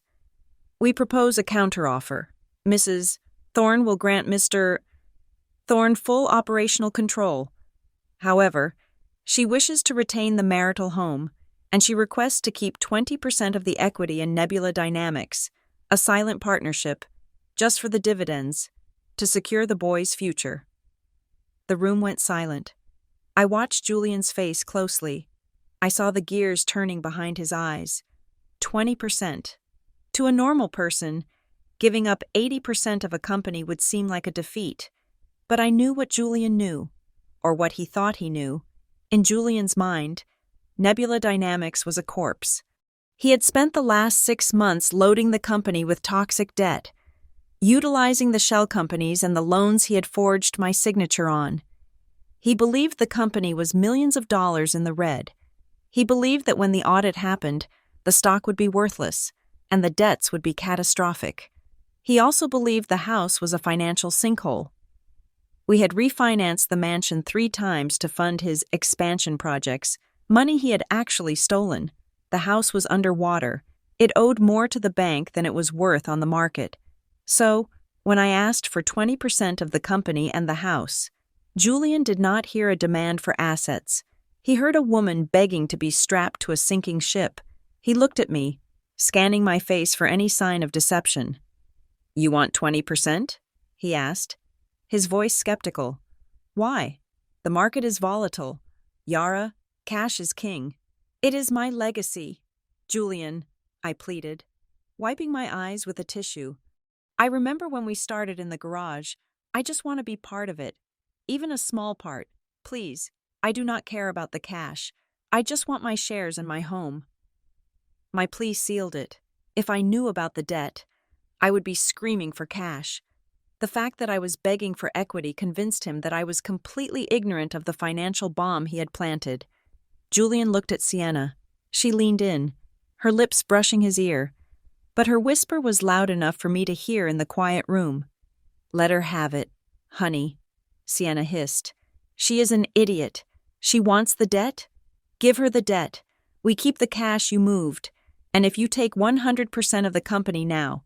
"We propose a counteroffer. Mrs. Thorne will grant Mr. Thorne full operational control. However, she wishes to retain the marital home, and she requests to keep 20% of the equity in Nebula Dynamics, a silent partnership, just for the dividends, to secure the boy's future." The room went silent. I watched Julian's face closely. I saw the gears turning behind his eyes. 20%. To a normal person, giving up 80% of a company would seem like a defeat. But I knew what Julian knew, or what he thought he knew. In Julian's mind, Nebula Dynamics was a corpse. He had spent the last 6 months loading the company with toxic debt, utilizing the shell companies and the loans he had forged my signature on. He believed the company was millions of dollars in the red. He believed that when the audit happened, the stock would be worthless, and the debts would be catastrophic. He also believed the house was a financial sinkhole. We had refinanced the mansion 3 times to fund his expansion projects, money he had actually stolen. The house was underwater. It owed more to the bank than it was worth on the market. So, when I asked for 20% of the company and the house, Julian did not hear a demand for assets. He heard a woman begging to be strapped to a sinking ship. He looked at me, scanning my face for any sign of deception. "You want 20%? He asked, his voice skeptical. "Why? The market is volatile. Yara, cash is king." "It is my legacy, Julian," I pleaded, wiping my eyes with a tissue. "I remember when we started in the garage. I just want to be part of it, even a small part. Please, I do not care about the cash. I just want my shares in my home." My plea sealed it. If I knew about the debt, I would be screaming for cash. The fact that I was begging for equity convinced him that I was completely ignorant of the financial bomb he had planted. Julian looked at Sienna. She leaned in, her lips brushing his ear, but her whisper was loud enough for me to hear in the quiet room. "Let her have it, honey," Sienna hissed. "She is an idiot. She wants the debt? Give her the debt. We keep the cash you moved, and if you take 100% of the company now,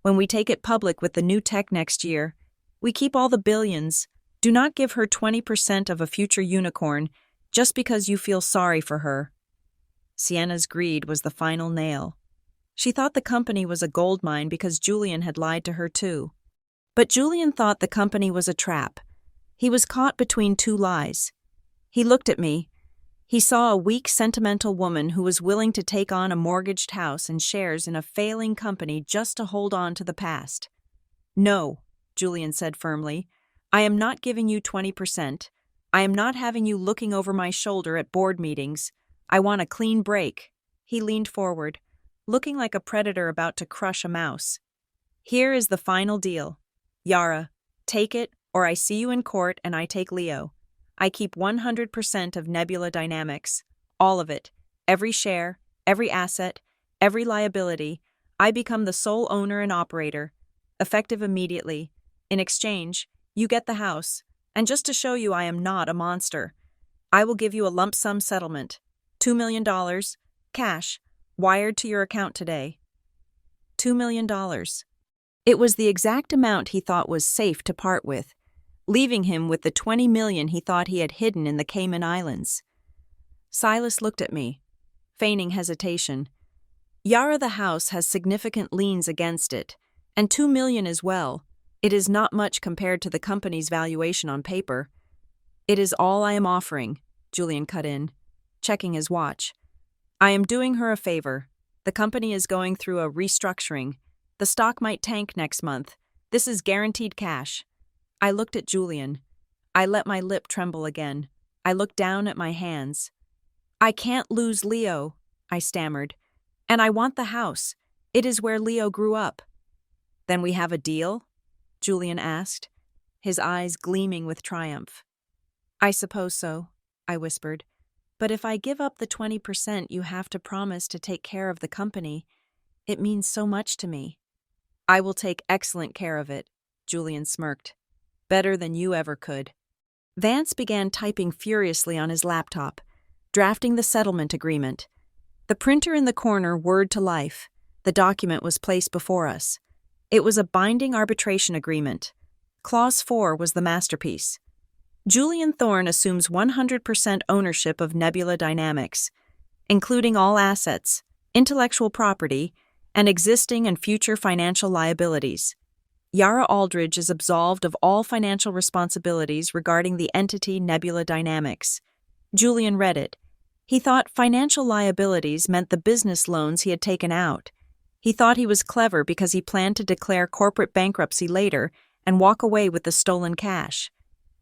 when we take it public with the new tech next year, we keep all the billions. Do not give her 20% of a future unicorn just because you feel sorry for her." Sienna's greed was the final nail. She thought the company was a gold mine because Julian had lied to her too. But Julian thought the company was a trap. He was caught between 2 lies. He looked at me. He saw a weak, sentimental woman who was willing to take on a mortgaged house and shares in a failing company just to hold on to the past. "No," Julian said firmly. "I am not giving you 20%. I am not having you looking over my shoulder at board meetings. I want a clean break." He leaned forward, looking like a predator about to crush a mouse. "Here is the final deal. Yara, take it, or I see you in court and I take Leo. I keep 100% of Nebula Dynamics. All of it. Every share, every asset, every liability. I become the sole owner and operator. Effective immediately. In exchange, you get the house. And just to show you I am not a monster, I will give you a lump sum settlement. $2 million, cash, wired to your account today." $2 million. It was the exact amount he thought was safe to part with, leaving him with the $20 million he thought he had hidden in the Cayman Islands. Silas looked at me, feigning hesitation. "Yara the house has significant liens against it, and $2 million as well. It is not much compared to the company's valuation on paper." "It is all I am offering," Julian cut in, checking his watch. "I am doing her a favor. The company is going through a restructuring. The stock might tank next month. This is guaranteed cash." I looked at Julian. I let my lip tremble again. I looked down at my hands. I can't lose Leo, I stammered. And I want the house. It is where Leo grew up. Then we have a deal? Julian asked, his eyes gleaming with triumph. I suppose so, I whispered. But if I give up the 20% you have to promise to take care of the company, it means so much to me. I will take excellent care of it, Julian smirked. Better than you ever could. Vance began typing furiously on his laptop, drafting the settlement agreement. The printer in the corner whirred to life. The document was placed before us. It was a binding arbitration agreement. Clause 4 was the masterpiece. Julian Thorne assumes 100% ownership of Nebula Dynamics, including all assets, intellectual property, and existing and future financial liabilities. Yara Aldridge is absolved of all financial responsibilities regarding the entity Nebula Dynamics. Julian read it. He thought financial liabilities meant the business loans he had taken out. He thought he was clever because he planned to declare corporate bankruptcy later and walk away with the stolen cash.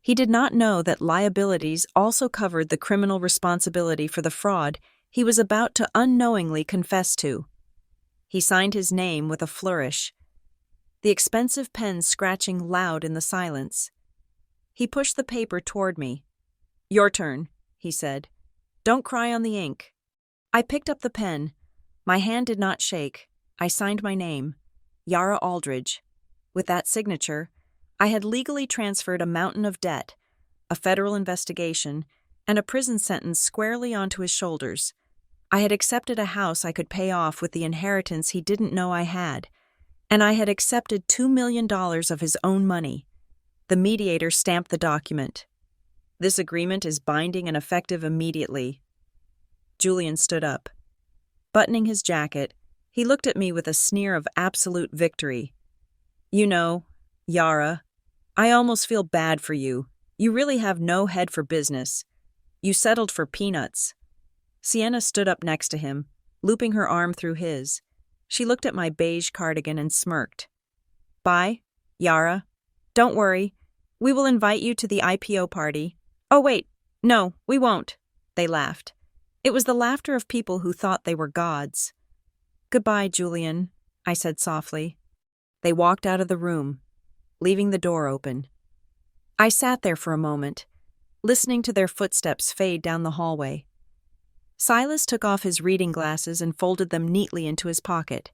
He did not know that liabilities also covered the criminal responsibility for the fraud he was about to unknowingly confess to. He signed his name with a flourish, the expensive pen scratching loud in the silence. He pushed the paper toward me. Your turn, he said. Don't cry on the ink. I picked up the pen. My hand did not shake. I signed my name, Yara Aldridge. With that signature, I had legally transferred a mountain of debt, a federal investigation, and a prison sentence squarely onto his shoulders. I had accepted a house I could pay off with the inheritance he didn't know I had, and I had accepted $2 million of his own money. The mediator stamped the document. This agreement is binding and effective immediately. Julian stood up. Buttoning his jacket, he looked at me with a sneer of absolute victory. You know, Yara, I almost feel bad for you. You really have no head for business. You settled for peanuts. Sienna stood up next to him, looping her arm through his. She looked at my beige cardigan and smirked. Bye, Yara. Don't worry. We will invite you to the IPO party. Oh, wait. No, we won't. They laughed. It was the laughter of people who thought they were gods. Goodbye, Julian, I said softly. They walked out of the room, leaving the door open. I sat there for a moment, listening to their footsteps fade down the hallway. Silas took off his reading glasses and folded them neatly into his pocket.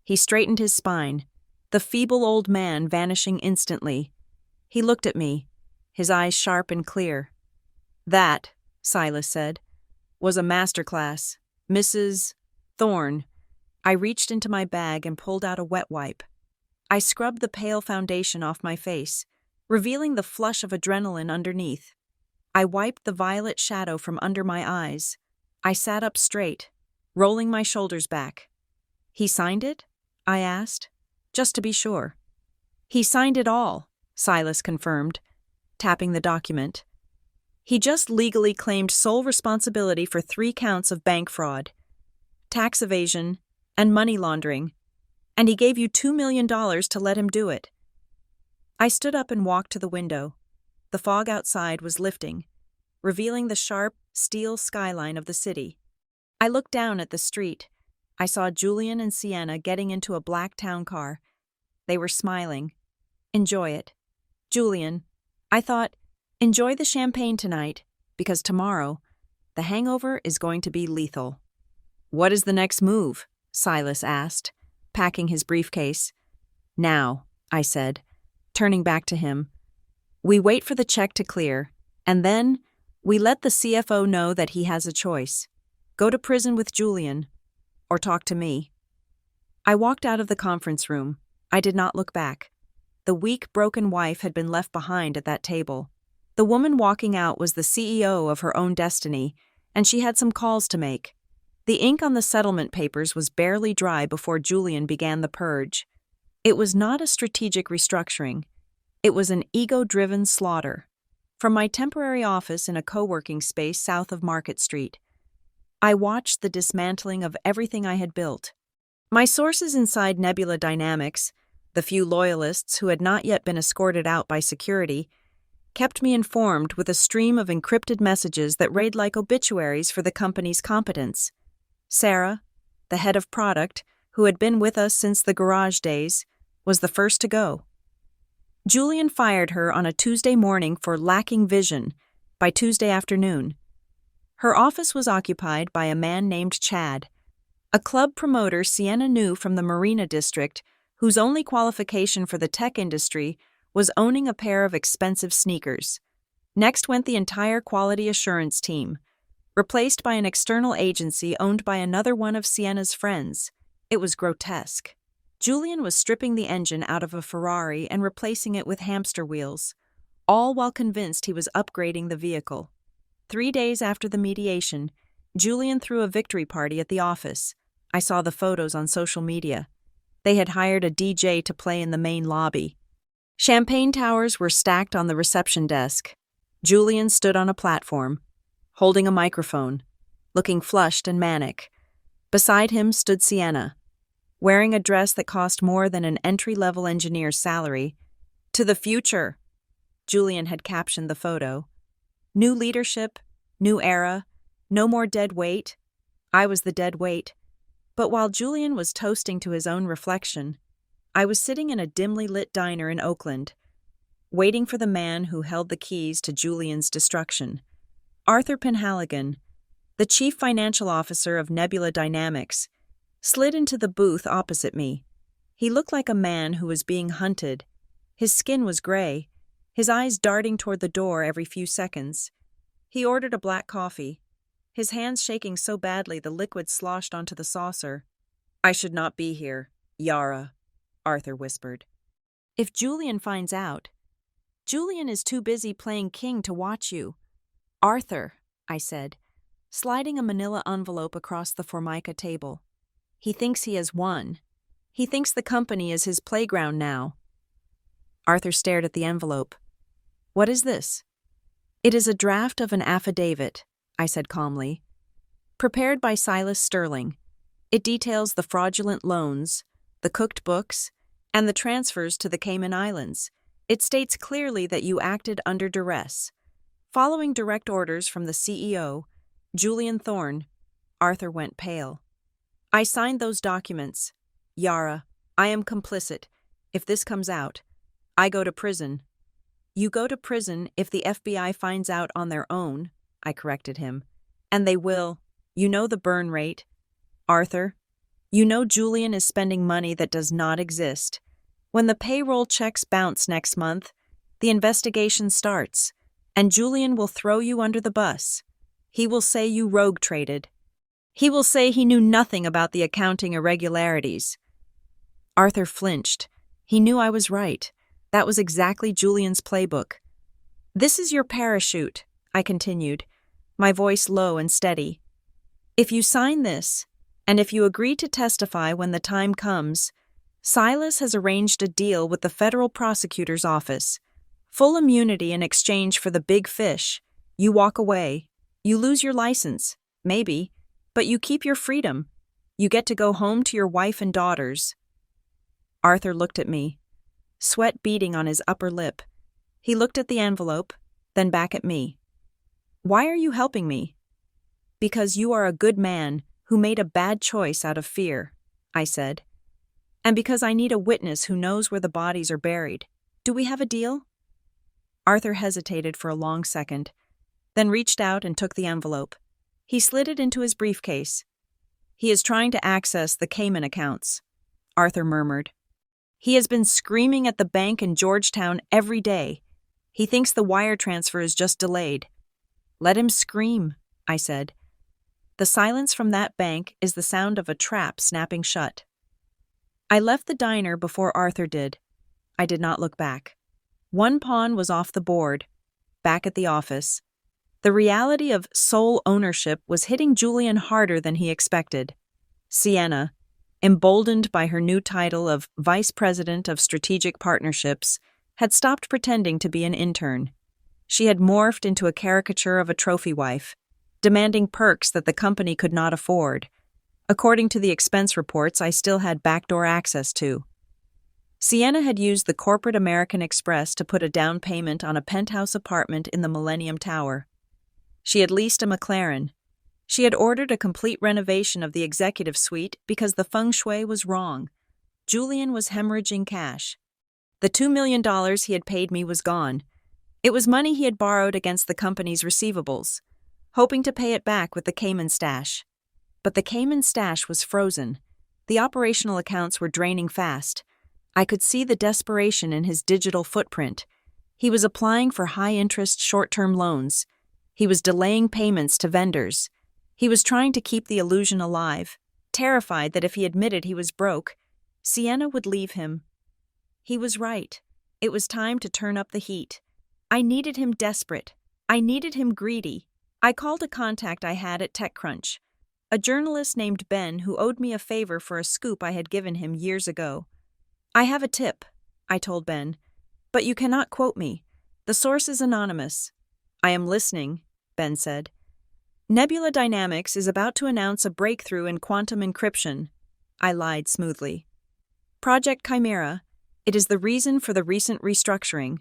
He straightened his spine, the feeble old man vanishing instantly. He looked at me, his eyes sharp and clear. That, Silas said, was a masterclass. Mrs. Thorne. I reached into my bag and pulled out a wet wipe. I scrubbed the pale foundation off my face, revealing the flush of adrenaline underneath. I wiped the violet shadow from under my eyes. I sat up straight, rolling my shoulders back. He signed it? I asked, just to be sure. He signed it all, Silas confirmed, tapping the document. He just legally claimed sole responsibility for 3 counts of bank fraud, tax evasion, and money laundering, and he gave you $2 million to let him do it. I stood up and walked to the window. The fog outside was lifting, revealing the sharp, steel skyline of the city. I looked down at the street. I saw Julian and Sienna getting into a black town car. They were smiling. Enjoy it. Julian, I thought, enjoy the champagne tonight, because tomorrow, the hangover is going to be lethal. What is the next move? Silas asked, packing his briefcase. Now, I said, turning back to him. We wait for the check to clear, and then we let the CFO know that he has a choice. Go to prison with Julian, or talk to me. I walked out of the conference room. I did not look back. The weak, broken wife had been left behind at that table. The woman walking out was the CEO of her own destiny, and she had some calls to make. The ink on the settlement papers was barely dry before Julian began the purge. It was not a strategic restructuring. It was an ego-driven slaughter. From my temporary office in a co-working space south of Market Street, I watched the dismantling of everything I had built. My sources inside Nebula Dynamics, the few loyalists who had not yet been escorted out by security, kept me informed with a stream of encrypted messages that read like obituaries for the company's competence. Sarah, the head of product, who had been with us since the garage days, was the first to go. Julian fired her on a Tuesday morning for lacking vision by Tuesday afternoon. Her office was occupied by a man named Chad, a club promoter Sienna knew from the Marina District, whose only qualification for the tech industry was owning a pair of expensive sneakers. Next went the entire quality assurance team, replaced by an external agency owned by another one of Sienna's friends. It was grotesque. Julian was stripping the engine out of a Ferrari and replacing it with hamster wheels, all while convinced he was upgrading the vehicle. 3 days after the mediation, Julian threw a victory party at the office. I saw the photos on social media. They had hired a DJ to play in the main lobby. Champagne towers were stacked on the reception desk. Julian stood on a platform, holding a microphone, looking flushed and manic. Beside him stood Sienna, wearing a dress that cost more than an entry-level engineer's salary. "To the future," Julian had captioned the photo. "New leadership, new era, no more dead weight." I was the dead weight. But while Julian was toasting to his own reflection, I was sitting in a dimly lit diner in Oakland, waiting for the man who held the keys to Julian's destruction. Arthur Penhaligon, the chief financial officer of Nebula Dynamics, slid into the booth opposite me. He looked like a man who was being hunted. His skin was gray, his eyes darting toward the door every few seconds. He ordered a black coffee, his hands shaking so badly the liquid sloshed onto the saucer. "I should not be here, Yara," Arthur whispered. "If Julian finds out..." "Julian is too busy playing king to watch you." "Arthur," I said, sliding a manila envelope across the Formica table. "He thinks he has won. He thinks the company is his playground now." Arthur stared at the envelope. "What is this?" "It is a draft of an affidavit," I said calmly. "Prepared by Silas Sterling. It details the fraudulent loans, the cooked books, and the transfers to the Cayman Islands. It states clearly that you acted under duress, following direct orders from the CEO, Julian Thorne." Arthur went pale. "I signed those documents. Yara, I am complicit. If this comes out, I go to prison." "You go to prison if the FBI finds out on their own," I corrected him. "And they will. You know the burn rate. Arthur, you know Julian is spending money that does not exist. When the payroll checks bounce next month, the investigation starts, and Julian will throw you under the bus. He will say you rogue traded. He will say he knew nothing about the accounting irregularities." Arthur flinched. He knew I was right. That was exactly Julian's playbook. "This is your parachute," I continued, my voice low and steady. "If you sign this, and if you agree to testify when the time comes, Silas has arranged a deal with the federal prosecutor's office. Full immunity in exchange for the big fish. You walk away. You lose your license, maybe, but you keep your freedom. You get to go home to your wife and daughters." Arthur looked at me, sweat beading on his upper lip. He looked at the envelope, then back at me. "Why are you helping me?" "Because you are a good man who made a bad choice out of fear," I said. "And because I need a witness who knows where the bodies are buried. Do we have a deal?" Arthur hesitated for a long second, then reached out and took the envelope. He slid it into his briefcase. "He is trying to access the Cayman accounts," Arthur murmured. "He has been screaming at the bank in Georgetown every day. He thinks the wire transfer is just delayed." "Let him scream," I said. "The silence from that bank is the sound of a trap snapping shut." I left the diner before Arthur did. I did not look back. One pawn was off the board, back at the office. The reality of sole ownership was hitting Julian harder than he expected. Sienna, emboldened by her new title of Vice President of Strategic Partnerships, had stopped pretending to be an intern. She had morphed into a caricature of a trophy wife, demanding perks that the company could not afford. According to the expense reports I still had backdoor access to. Sienna had used the corporate American Express to put a down payment on a penthouse apartment in the Millennium Tower. She had leased a McLaren. She had ordered a complete renovation of the executive suite because the feng shui was wrong. Julian was hemorrhaging cash. The $2 million he had paid me was gone. It was money he had borrowed against the company's receivables, hoping to pay it back with the Cayman stash. But the Cayman stash was frozen. The operational accounts were draining fast. I could see the desperation in his digital footprint. He was applying for high-interest short-term loans. He was delaying payments to vendors. He was trying to keep the illusion alive, terrified that if he admitted he was broke, Sienna would leave him. He was right. It was time to turn up the heat. I needed him desperate. I needed him greedy. I called a contact I had at TechCrunch, a journalist named Ben who owed me a favor for a scoop I had given him years ago. "I have a tip," I told Ben, "but you cannot quote me. The source is anonymous." "I am listening," Ben said. "Nebula Dynamics is about to announce a breakthrough in quantum encryption." I lied smoothly. "Project Chimera. It is the reason for the recent restructuring.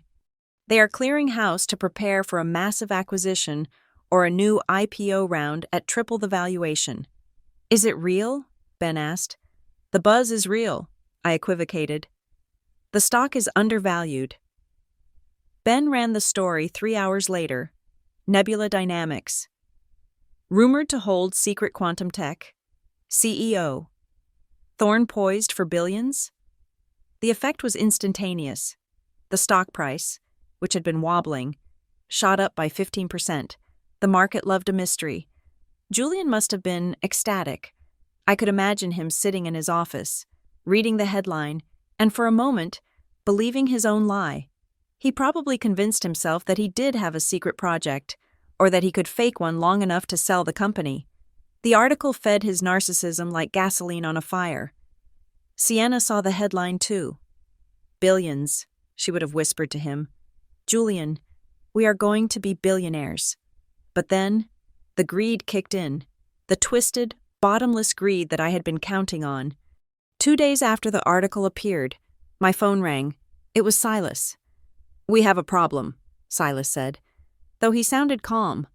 They are clearing house to prepare for a massive acquisition or a new IPO round at triple the valuation." "Is it real?" Ben asked. "The buzz is real," I equivocated. "The stock is undervalued." Ben ran the story 3 hours later. Nebula Dynamics. Rumored to hold secret quantum tech. CEO. Thorn poised for billions? The effect was instantaneous. The stock price, which had been wobbling, shot up by 15%. The market loved a mystery. Julian must have been ecstatic. I could imagine him sitting in his office, reading the headline, and for a moment, believing his own lie. He probably convinced himself that he did have a secret project, or that he could fake one long enough to sell the company. The article fed his narcissism like gasoline on a fire. Sienna saw the headline too. "Billions," she would have whispered to him. "Julian, we are going to be billionaires." But then, the greed kicked in, the twisted, bottomless greed that I had been counting on. 2 days after the article appeared, my phone rang. It was Silas. "We have a problem," Silas said, though he sounded calm.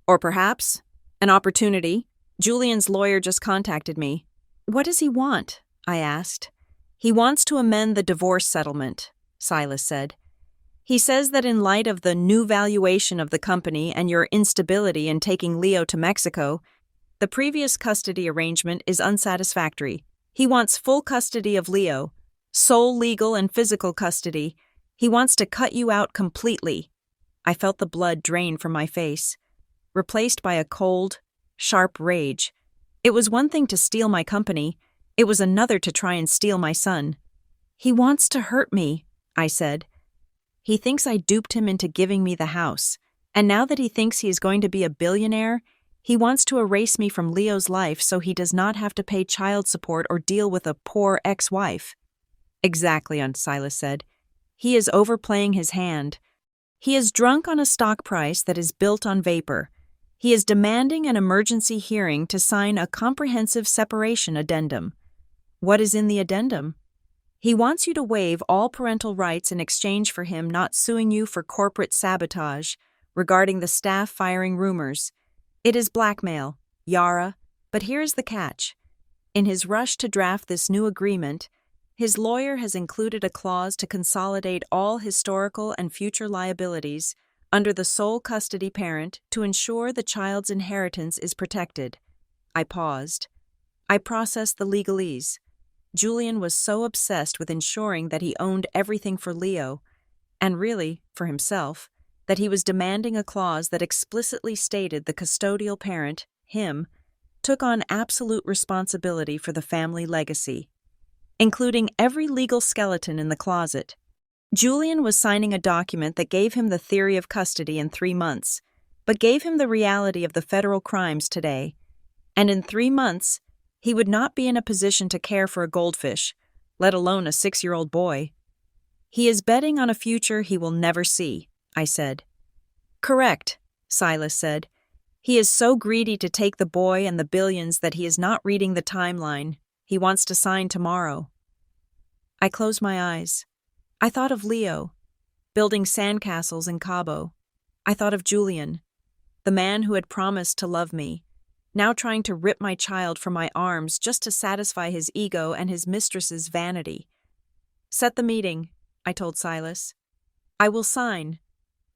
"Or perhaps an opportunity. Julian's lawyer just contacted me." "What does he want?" I asked. "He wants to amend the divorce settlement," Silas said. "He says that in light of the new valuation of the company and your instability in taking Leo to Mexico, the previous custody arrangement is unsatisfactory. He wants full custody of Leo, sole legal and physical custody. He wants to cut you out completely." I felt the blood drain from my face, replaced by a cold, sharp rage. It was one thing to steal my company, it was another to try and steal my son. "He wants to hurt me," I said. "He thinks I duped him into giving me the house, and now that he thinks he is going to be a billionaire, he wants to erase me from Leo's life so he does not have to pay child support or deal with a poor ex-wife." "Exactly," Silas said. "He is overplaying his hand. He is drunk on a stock price that is built on vapor. He is demanding an emergency hearing to sign a comprehensive separation addendum." "What is in the addendum?" "He wants you to waive all parental rights in exchange for him not suing you for corporate sabotage regarding the staff firing rumors. It is blackmail, Yara, but here is the catch. In his rush to draft this new agreement, his lawyer has included a clause to consolidate all historical and future liabilities under the sole custody parent to ensure the child's inheritance is protected." I paused. I processed the legalese. Julian was so obsessed with ensuring that he owned everything for Leo, and really, for himself, that he was demanding a clause that explicitly stated the custodial parent, him, took on absolute responsibility for the family legacy, including every legal skeleton in the closet. Julian was signing a document that gave him the theory of custody in 3 months, but gave him the reality of the federal crimes today, and in 3 months, he would not be in a position to care for a goldfish, let alone a 6-year-old boy. "He is betting on a future he will never see," I said. "Correct," Silas said. "He is so greedy to take the boy and the billions that he is not reading the timeline. He wants to sign tomorrow." I closed my eyes. I thought of Leo, building sandcastles in Cabo. I thought of Julian, the man who had promised to love me, now trying to rip my child from my arms just to satisfy his ego and his mistress's vanity. "Set the meeting," I told Silas. "I will sign."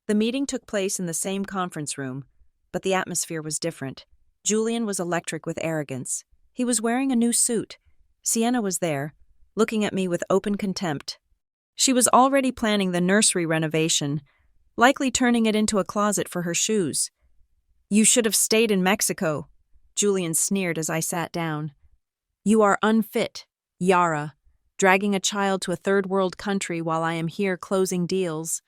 The meeting took place in the same conference room, but the atmosphere was different. Julian was electric with arrogance. He was wearing a new suit. Sienna was there, looking at me with open contempt. She was already planning the nursery renovation, likely turning it into a closet for her shoes. "You should have stayed in Mexico," Julian sneered as I sat down. "You are unfit, Yara, dragging a child to a third-world country while I am here closing deals."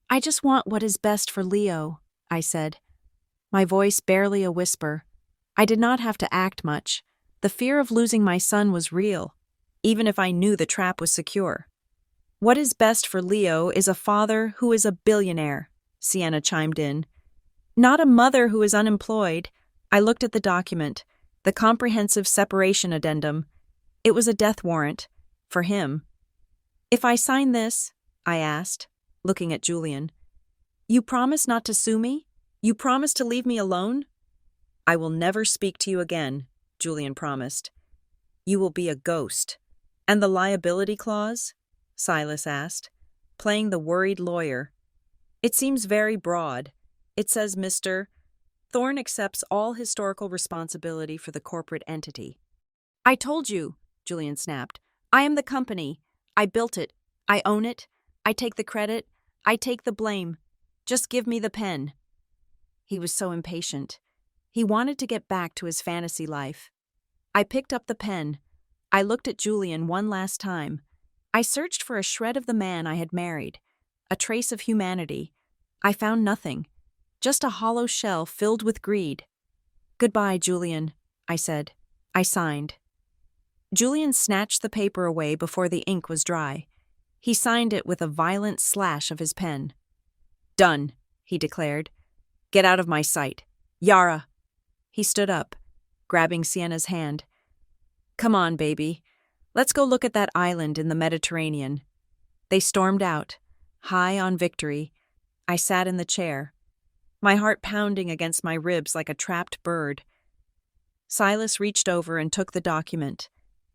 "I just want what is best for Leo," I said, my voice barely a whisper. I did not have to act much. The fear of losing my son was real, even if I knew the trap was secure. "What is best for Leo is a father who is a billionaire," Sienna chimed in. "Not a mother who is unemployed." I looked at the document, the comprehensive separation addendum. It was a death warrant, for him. "If I sign this," I asked, looking at Julian, "you promise not to sue me? You promise to leave me alone?" "I will never speak to you again," Julian promised. "You will be a ghost." "And the liability clause?" Silas asked, playing the worried lawyer. "It seems very broad. It says Mr. Thorne accepts all historical responsibility for the corporate entity." "I told you," Julian snapped. "I am the company. I built it. I own it. I take the credit. I take the blame. Just give me the pen." He was so impatient. He wanted to get back to his fantasy life. I picked up the pen. I looked at Julian one last time. I searched for a shred of the man I had married, a trace of humanity. I found nothing, just a hollow shell filled with greed. "Goodbye, Julian," I said. I signed. Julian snatched the paper away before the ink was dry. He signed it with a violent slash of his pen. "Done," he declared. "Get out of my sight. Yara." He stood up, grabbing Sienna's hand. "Come on, baby. Let's go look at that island in the Mediterranean." They stormed out, high on victory. I sat in the chair, my heart pounding against my ribs like a trapped bird. Silas reached over and took the document.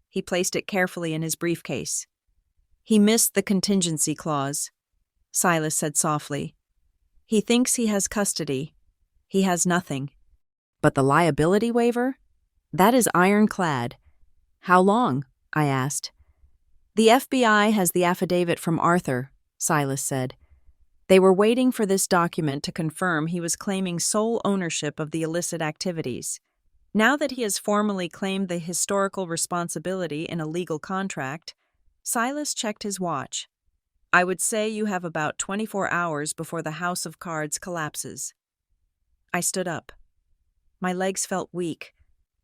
He placed it carefully in his briefcase. "He missed the contingency clause," Silas said softly. "He thinks he has custody. He has nothing. But the liability waiver? That is ironclad." "How long?" I asked. "The FBI has the affidavit from Arthur," Silas said. "They were waiting for this document to confirm he was claiming sole ownership of the illicit activities. Now that he has formally claimed the historical responsibility in a legal contract," Silas checked his watch. "I would say you have about 24 hours before the house of cards collapses." I stood up. My legs felt weak,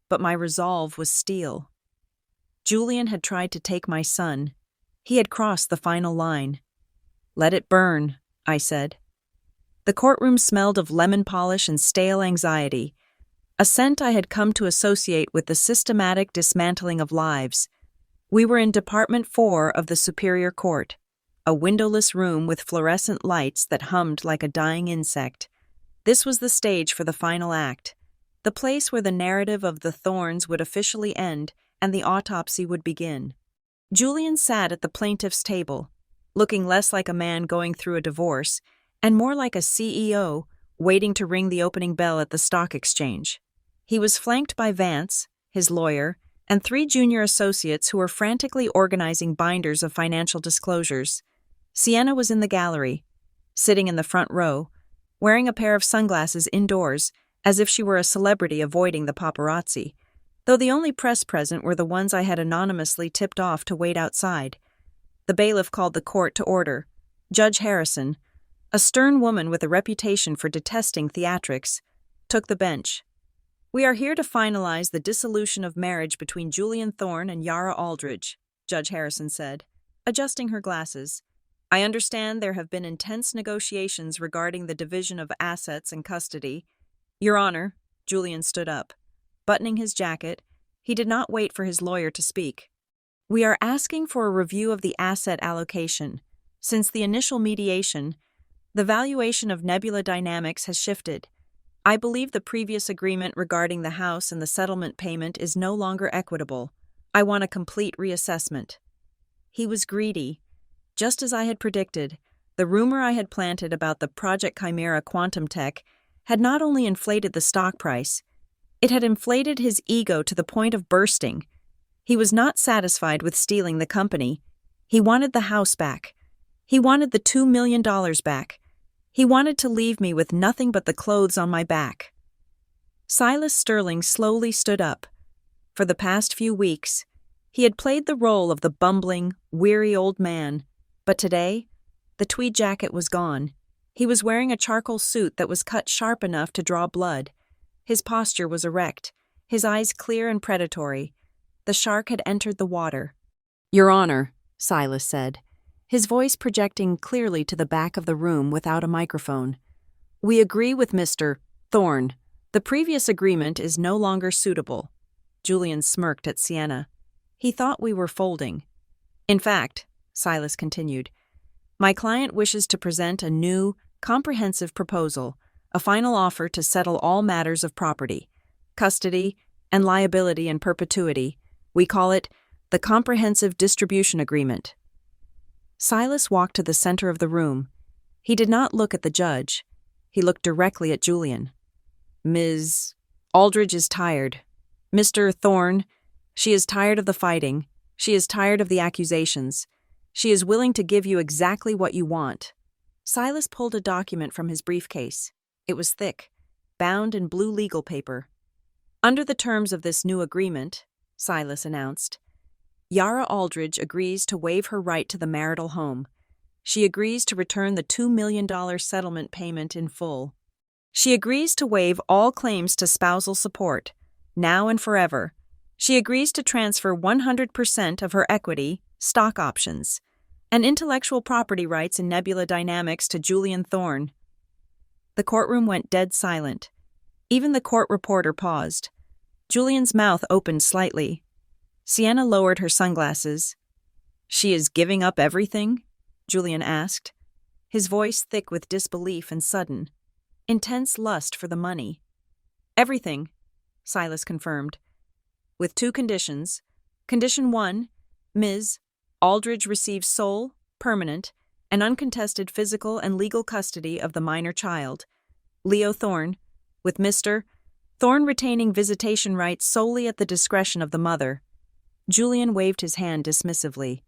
but my resolve was steel. Julian had tried to take my son. He had crossed the final line. "Let it burn," I said. The courtroom smelled of lemon polish and stale anxiety, a scent I had come to associate with the systematic dismantling of lives. We were in Department 4 of the Superior Court, a windowless room with fluorescent lights that hummed like a dying insect. This was the stage for the final act, the place where the narrative of the Thornes would officially end and the autopsy would begin. Julian sat at the plaintiff's table, looking less like a man going through a divorce and more like a CEO waiting to ring the opening bell at the stock exchange. He was flanked by Vance, his lawyer, and 3 junior associates who were frantically organizing binders of financial disclosures. Sienna was in the gallery, sitting in the front row, wearing a pair of sunglasses indoors, as if she were a celebrity avoiding the paparazzi, though the only press present were the ones I had anonymously tipped off to wait outside. The bailiff called the court to order. Judge Harrison, a stern woman with a reputation for detesting theatrics, took the bench. "We are here to finalize the dissolution of marriage between Julian Thorne and Yara Aldridge," Judge Harrison said, adjusting her glasses. "I understand there have been intense negotiations regarding the division of assets and custody." "Your Honor," Julian stood up. Buttoning his jacket, he did not wait for his lawyer to speak. We are asking for a review of the asset allocation. Since the initial mediation, the valuation of Nebula Dynamics has shifted. I believe the previous agreement regarding the house and the settlement payment is no longer equitable. I want a complete reassessment. He was greedy. Just as I had predicted, the rumor I had planted about the Project Chimera quantum tech had not only inflated the stock price, it had inflated his ego to the point of bursting. He was not satisfied with stealing the company. He wanted the house back. He wanted the $2 million back. He wanted to leave me with nothing but the clothes on my back. Silas Sterling slowly stood up. For the past few weeks, he had played the role of the bumbling, weary old man, but today, the tweed jacket was gone. He was wearing a charcoal suit that was cut sharp enough to draw blood. His posture was erect, his eyes clear and predatory. The shark had entered the water. "Your Honor," Silas said, his voice projecting clearly to the back of the room without a microphone. "We agree with Mr. Thorne. The previous agreement is no longer suitable." Julian smirked at Sienna. He thought we were folding. "In fact," Silas continued, "my client wishes to present a new, comprehensive proposal, a final offer to settle all matters of property, custody, and liability in perpetuity. We call it the Comprehensive Distribution Agreement." Silas walked to the center of the room. He did not look at the judge. He looked directly at Julian. "Ms. Aldridge is tired. Mr. Thorne, she is tired of the fighting. She is tired of the accusations. She is willing to give you exactly what you want." Silas pulled a document from his briefcase. It was thick, bound in blue legal paper. "Under the terms of this new agreement," Silas announced, "Yara Aldridge agrees to waive her right to the marital home. She agrees to return the $2 million settlement payment in full. She agrees to waive all claims to spousal support, now and forever. She agrees to transfer 100% of her equity, stock options, and intellectual property rights in Nebula Dynamics to Julian Thorne." The courtroom went dead silent. Even the court reporter paused. Julian's mouth opened slightly. Sienna lowered her sunglasses. "She is giving up everything?" Julian asked, his voice thick with disbelief and sudden, intense lust for the money. "Everything," Silas confirmed, "with two conditions. Condition 1, Ms. Aldridge receives sole, permanent, and uncontested physical and legal custody of the minor child, Leo Thorne, with Mr. Thorne retaining visitation rights solely at the discretion of the mother." Julian waved his hand dismissively.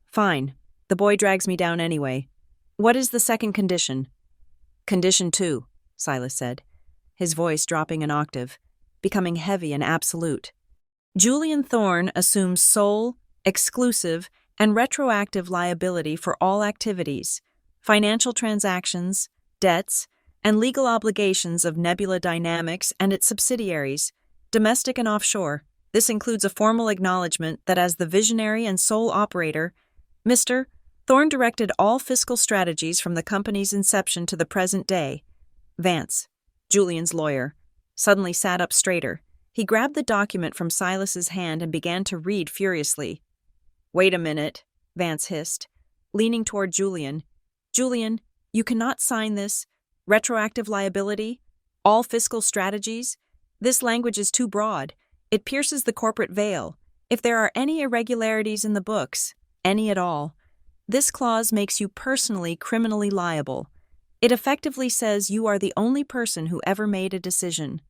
"Fine. The boy drags me down anyway. What is the second condition?" "Condition 2, Silas said, his voice dropping an octave, becoming heavy and absolute. "Julian Thorne assumes sole, exclusive, and retroactive liability for all activities, financial transactions, debts, and legal obligations of Nebula Dynamics and its subsidiaries, domestic and offshore. This includes a formal acknowledgement that as the visionary and sole operator, Mr. Thorne directed all fiscal strategies from the company's inception to the present day." Vance, Julian's lawyer, suddenly sat up straighter. He grabbed the document from Silas's hand and began to read furiously. "Wait a minute," Vance hissed, leaning toward Julian. "Julian, you cannot sign this. Retroactive liability? All fiscal strategies? This language is too broad. It pierces the corporate veil. If there are any irregularities in the books, any at all, this clause makes you personally criminally liable. It effectively says you are the only person who ever made a decision."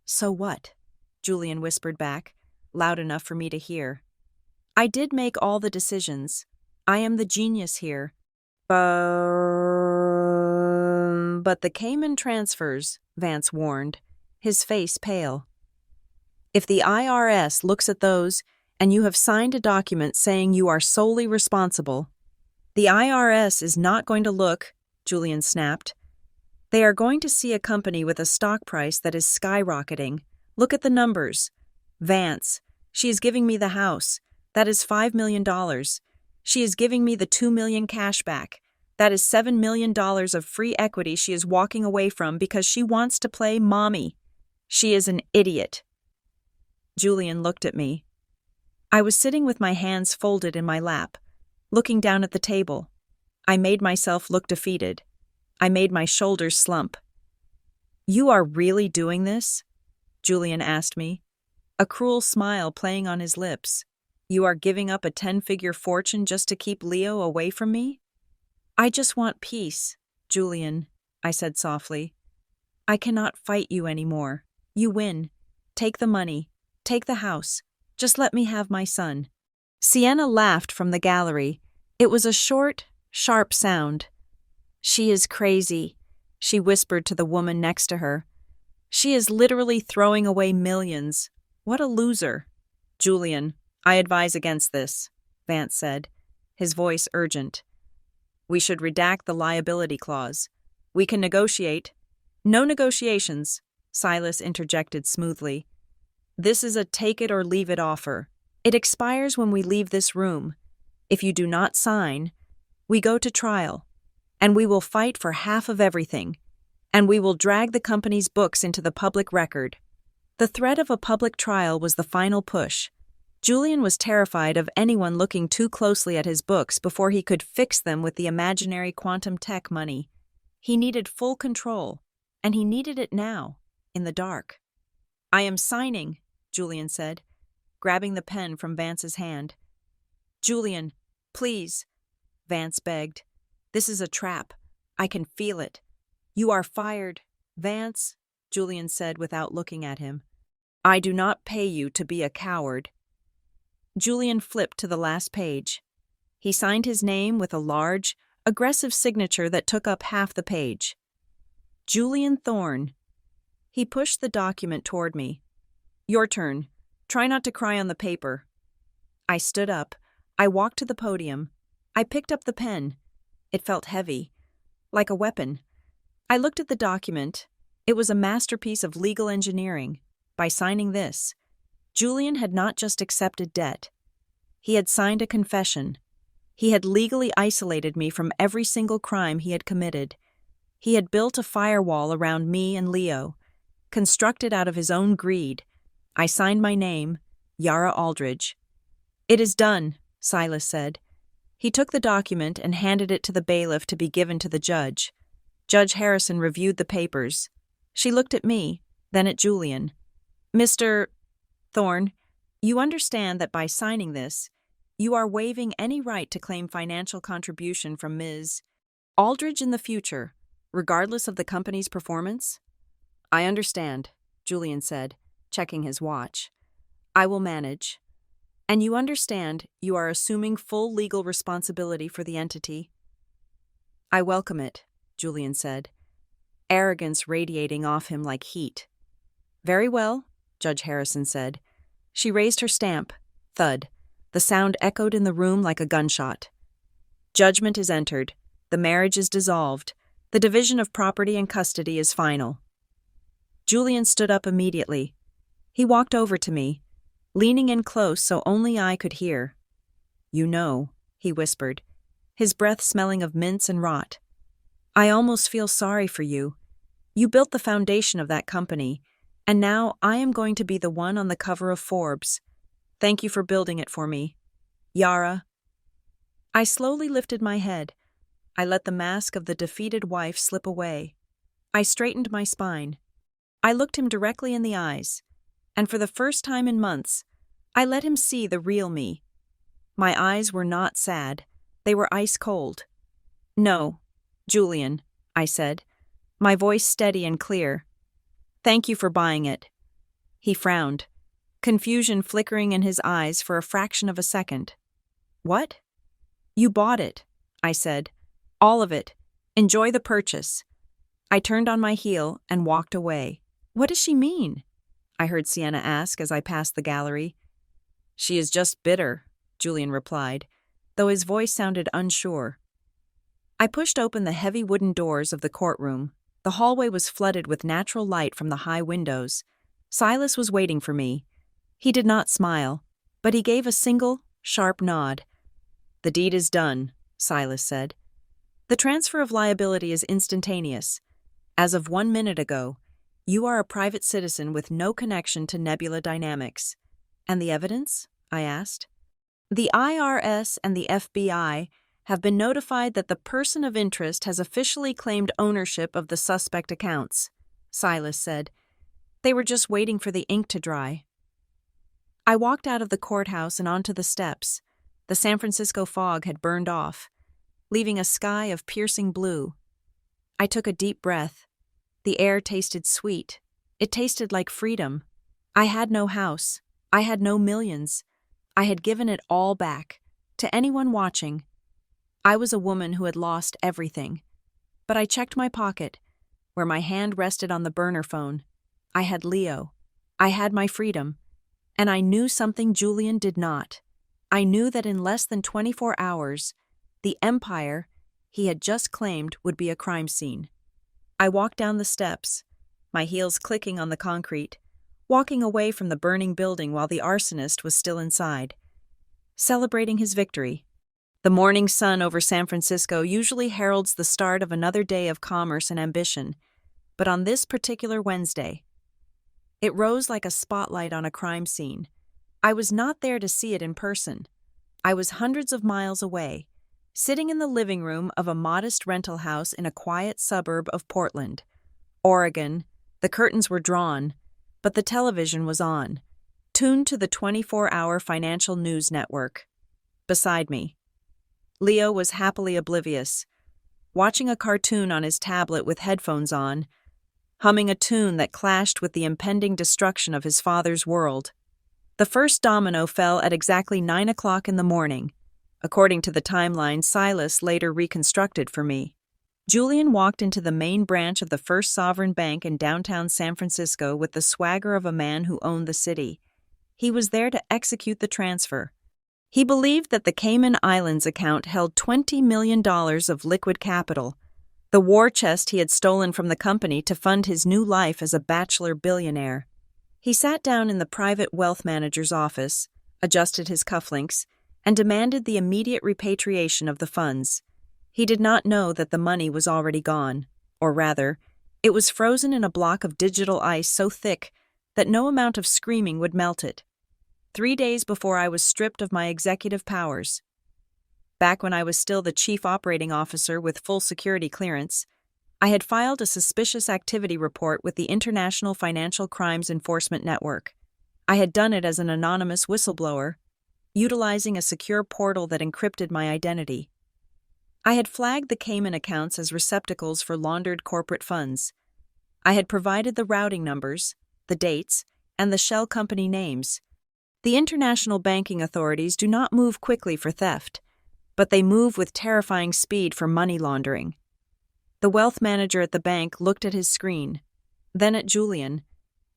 "So what?" Julian whispered back, loud enough for me to hear. "I did make all the decisions. I am the genius here. But the Cayman transfers," Vance warned, his face pale. "If the IRS looks at those and you have signed a document saying you are solely responsible, the IRS is not going to look," Julian snapped. "They are going to see a company with a stock price that is skyrocketing. Look at the numbers. Vance, she is giving me the house. That is $5 million. She is giving me the $2 million cash back. That is $7 million of free equity she is walking away from because she wants to play mommy. She is an idiot." Julian looked at me. I was sitting with my hands folded in my lap, looking down at the table. I made myself look defeated. I made my shoulders slump. "You are really doing this?" Julian asked me, a cruel smile playing on his lips. "You are giving up a 10-figure fortune just to keep Leo away from me?" "I just want peace, Julian," I said softly. "I cannot fight you anymore. You win. Take the money. Take the house. Just let me have my son." Sienna laughed from the gallery. It was a short, sharp sound. "She is crazy," she whispered to the woman next to her. "She is literally throwing away millions. What a loser." "Julian, I advise against this," Vance said, his voice urgent. "We should redact the liability clause. We can negotiate." "No negotiations," Silas interjected smoothly. "This is a take-it-or-leave-it offer. It expires when we leave this room. If you do not sign, we go to trial, and we will fight for half of everything, and we will drag the company's books into the public record." The threat of a public trial was the final push. Julian was terrified of anyone looking too closely at his books before he could fix them with the imaginary quantum tech money. He needed full control, and he needed it now, in the dark. "I am signing," Julian said, grabbing the pen from Vance's hand. "Julian, please," Vance begged. "This is a trap. I can feel it." "You are fired, Vance," Julian said without looking at him. "I do not pay you to be a coward." Julian flipped to the last page. He signed his name with a large, aggressive signature that took up half the page. "Julian Thorne." He pushed the document toward me. "Your turn. Try not to cry on the paper." I stood up. I walked to the podium. I picked up the pen. It felt heavy, like a weapon. I looked at the document. It was a masterpiece of legal engineering. By signing this, Julian had not just accepted debt. He had signed a confession. He had legally isolated me from every single crime he had committed. He had built a firewall around me and Leo, constructed out of his own greed. I signed my name, Yara Aldridge. "It is done," Silas said. He took the document and handed it to the bailiff to be given to the judge. Judge Harrison reviewed the papers. She looked at me, then at Julian. "Mr. Thorne, you understand that by signing this, you are waiving any right to claim financial contribution from Ms. Aldridge in the future, regardless of the company's performance?" "I understand," Julian said, checking his watch. "I will manage." "And you understand you are assuming full legal responsibility for the entity?" "I welcome it," Julian said, arrogance radiating off him like heat. "Very well," Judge Harrison said. She raised her stamp. Thud. The sound echoed in the room like a gunshot. "Judgment is entered. The marriage is dissolved. The division of property and custody is final." Julian stood up immediately. He walked over to me, leaning in close so only I could hear. "You know," he whispered, his breath smelling of mints and rot. "I almost feel sorry for you. You built the foundation of that company, and now I am going to be the one on the cover of Forbes. Thank you for building it for me. Yara." I slowly lifted my head. I let the mask of the defeated wife slip away. I straightened my spine. I looked him directly in the eyes, and for the first time in months, I let him see the real me. My eyes were not sad. They were ice cold. "No, Julian," I said, my voice steady and clear. "Thank you for buying it." He frowned, confusion flickering in his eyes for a fraction of a second. "What?" "You bought it," I said. "All of it. Enjoy the purchase." I turned on my heel and walked away. "What does she mean?" I heard Sienna ask as I passed the gallery. "She is just bitter," Julian replied, though his voice sounded unsure. I pushed open the heavy wooden doors of the courtroom. The hallway was flooded with natural light from the high windows. Silas was waiting for me. He did not smile, but he gave a single, sharp nod. "The deed is done," Silas said. "The transfer of liability is instantaneous. As of 1 minute ago, you are a private citizen with no connection to Nebula Dynamics." "And the evidence?" I asked. The IRS and the FBI have been notified that the person of interest has officially claimed ownership of the suspect accounts, Silas said. They were just waiting for the ink to dry. I walked out of the courthouse and onto the steps. The San Francisco fog had burned off, leaving a sky of piercing blue. I took a deep breath. The air tasted sweet. It tasted like freedom. I had no house. I had no millions. I had given it all back, to anyone watching. I was a woman who had lost everything. But I checked my pocket, where my hand rested on the burner phone. I had Leo. I had my freedom. And I knew something Julian did not. I knew that in less than 24 hours, the empire he had just claimed would be a crime scene. I walked down the steps, my heels clicking on the concrete, walking away from the burning building while the arsonist was still inside, celebrating his victory. The morning sun over San Francisco usually heralds the start of another day of commerce and ambition, but on this particular Wednesday, it rose like a spotlight on a crime scene. I was not there to see it in person. I was hundreds of miles away, sitting in the living room of a modest rental house in a quiet suburb of Portland, Oregon. The curtains were drawn, but the television was on, tuned to the 24-hour financial news network. Beside me, Leo was happily oblivious, watching a cartoon on his tablet with headphones on, humming a tune that clashed with the impending destruction of his father's world. The first domino fell at exactly 9 o'clock in the morning, according to the timeline Silas later reconstructed for me. Julian walked into the main branch of the First Sovereign Bank in downtown San Francisco with the swagger of a man who owned the city. He was there to execute the transfer. He believed that the Cayman Islands account held $20 million of liquid capital, the war chest he had stolen from the company to fund his new life as a bachelor billionaire. He sat down in the private wealth manager's office, adjusted his cufflinks, and demanded the immediate repatriation of the funds. He did not know that the money was already gone, or rather, it was frozen in a block of digital ice so thick that no amount of screaming would melt it. 3 days before I was stripped of my executive powers. Back when I was still the chief operating officer with full security clearance, I had filed a suspicious activity report with the International Financial Crimes Enforcement Network. I had done it as an anonymous whistleblower, utilizing a secure portal that encrypted my identity. I had flagged the Cayman accounts as receptacles for laundered corporate funds. I had provided the routing numbers, the dates, and the shell company names. The international banking authorities do not move quickly for theft, but they move with terrifying speed for money laundering. The wealth manager at the bank looked at his screen, then at Julian,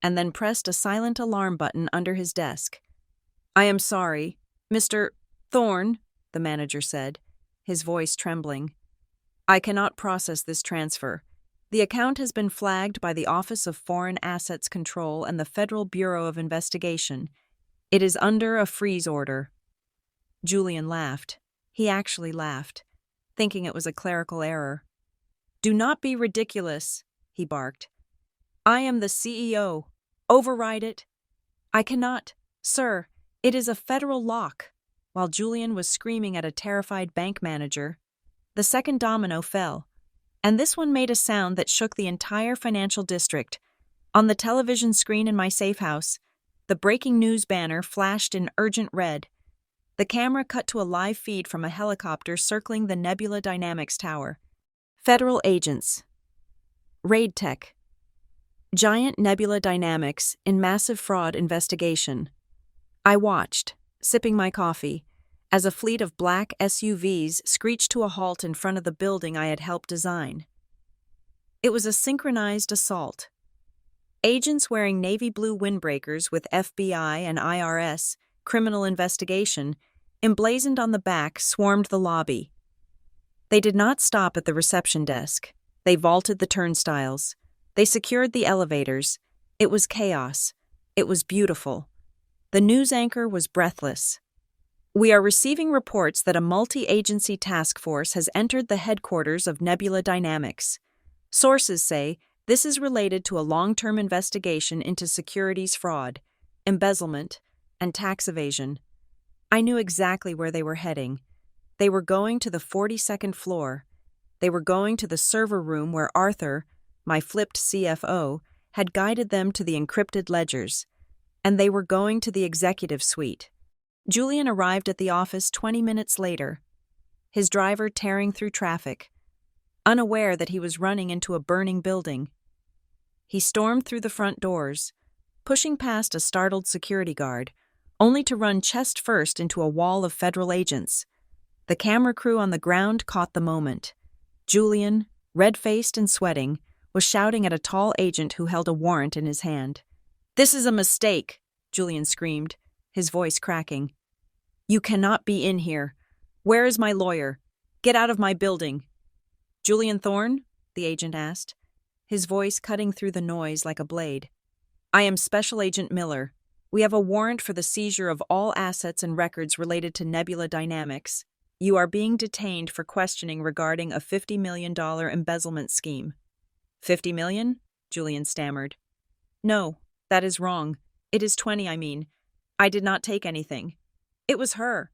and then pressed a silent alarm button under his desk. "I am sorry, Mr. Thorne," the manager said, his voice trembling. "I cannot process this transfer. The account has been flagged by the Office of Foreign Assets Control and the Federal Bureau of Investigation. It is under a freeze order." Julian laughed. He actually laughed, thinking it was a clerical error. "Do not be ridiculous," he barked. "I am the CEO. Override it." "I cannot, sir. It is a federal lock." While Julian was screaming at a terrified bank manager, the second domino fell, and this one made a sound that shook the entire financial district. On the television screen in my safe house, the breaking news banner flashed in urgent red. The camera cut to a live feed from a helicopter circling the Nebula Dynamics Tower. Federal agents. Raid Tech. Giant Nebula Dynamics in massive fraud investigation. I watched, sipping my coffee, as a fleet of black SUVs screeched to a halt in front of the building I had helped design. It was a synchronized assault. Agents wearing navy blue windbreakers with FBI and IRS criminal investigation emblazoned on the back swarmed the lobby. They did not stop at the reception desk. They vaulted the turnstiles. They secured the elevators. It was chaos. It was beautiful. The news anchor was breathless. "We are receiving reports that a multi-agency task force has entered the headquarters of Nebula Dynamics. Sources say this is related to a long-term investigation into securities fraud, embezzlement, and tax evasion. I knew exactly where they were heading. They were going to the 42nd floor. They were going to the server room where Arthur, my flipped CFO, had guided them to the encrypted ledgers. And they were going to the executive suite. Julian arrived at the office 20 minutes later, his driver tearing through traffic, unaware that he was running into a burning building. He stormed through the front doors, pushing past a startled security guard, only to run chest first into a wall of federal agents. The camera crew on the ground caught the moment. Julian, red-faced and sweating, was shouting at a tall agent who held a warrant in his hand. "This is a mistake," Julian screamed, his voice cracking. "You cannot be in here. Where is my lawyer? Get out of my building." "Julian Thorne?" the agent asked, his voice cutting through the noise like a blade. "I am Special Agent Miller. We have a warrant for the seizure of all assets and records related to Nebula Dynamics. You are being detained for questioning regarding a $50 million embezzlement scheme." "$50 million?" Julian stammered. "No, that is wrong. It is 20, I mean. I did not take anything. It was her."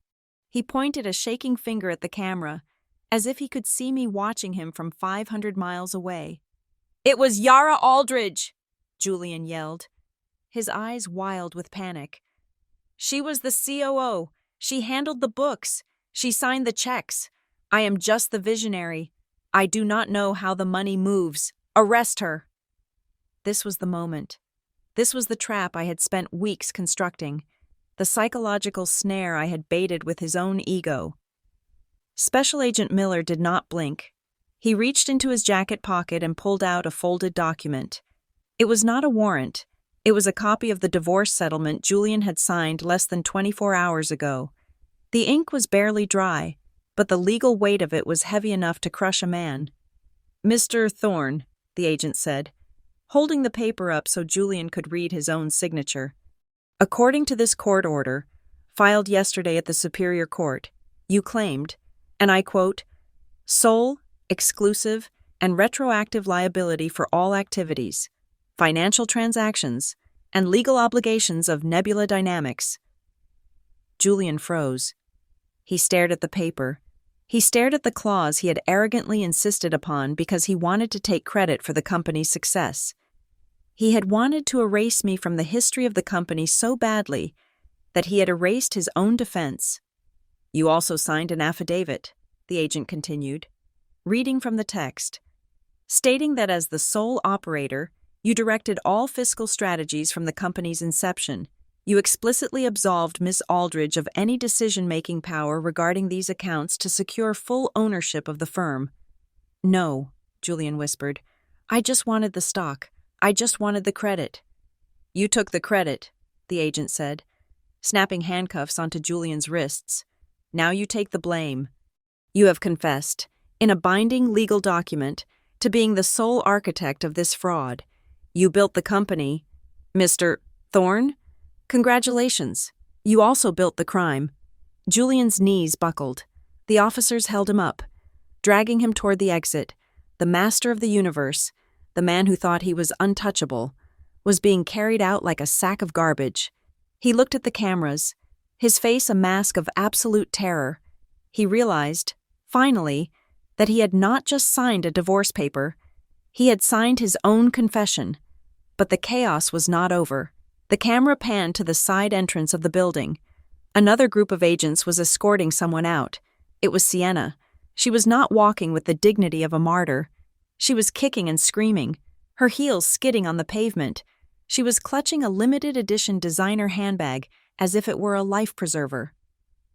He pointed a shaking finger at the camera, as if he could see me watching him from 500 miles away. "It was Yara Aldridge!" Julian yelled, his eyes wild with panic. "She was the COO. She handled the books. She signed the checks. I am just the visionary. I do not know how the money moves. Arrest her." This was the moment. This was the trap I had spent weeks constructing, the psychological snare I had baited with his own ego. Special Agent Miller did not blink. He reached into his jacket pocket and pulled out a folded document. It was not a warrant. It was a copy of the divorce settlement Julian had signed less than 24 hours ago. The ink was barely dry, but the legal weight of it was heavy enough to crush a man. "Mr. Thorne," the agent said, holding the paper up so Julian could read his own signature. "According to this court order, filed yesterday at the Superior Court, you claimed, and I quote, sole, exclusive, and retroactive liability for all activities, financial transactions, and legal obligations of Nebula Dynamics." Julian froze. He stared at the paper. He stared at the clause he had arrogantly insisted upon because he wanted to take credit for the company's success. He had wanted to erase me from the history of the company so badly that he had erased his own defense. "You also signed an affidavit," the agent continued, reading from the text, stating that as the sole operator, you directed all fiscal strategies from the company's inception. You explicitly absolved Miss Aldridge of any decision-making power regarding these accounts to secure full ownership of the firm. "No," Julian whispered. "I just wanted the stock. I just wanted the credit." "You took the credit," the agent said, snapping handcuffs onto Julian's wrists. "Now you take the blame. You have confessed, in a binding legal document, to being the sole architect of this fraud. You built the company. Mr. Thorne? Congratulations. You also built the crime." Julian's knees buckled. The officers held him up, dragging him toward the exit. The master of the universe, the man who thought he was untouchable, was being carried out like a sack of garbage. He looked at the cameras, his face a mask of absolute terror. He realized, finally, that he had not just signed a divorce paper. He had signed his own confession. But the chaos was not over. The camera panned to the side entrance of the building. Another group of agents was escorting someone out. It was Sienna. She was not walking with the dignity of a martyr. She was kicking and screaming, her heels skidding on the pavement. She was clutching a limited edition designer handbag as if it were a life preserver.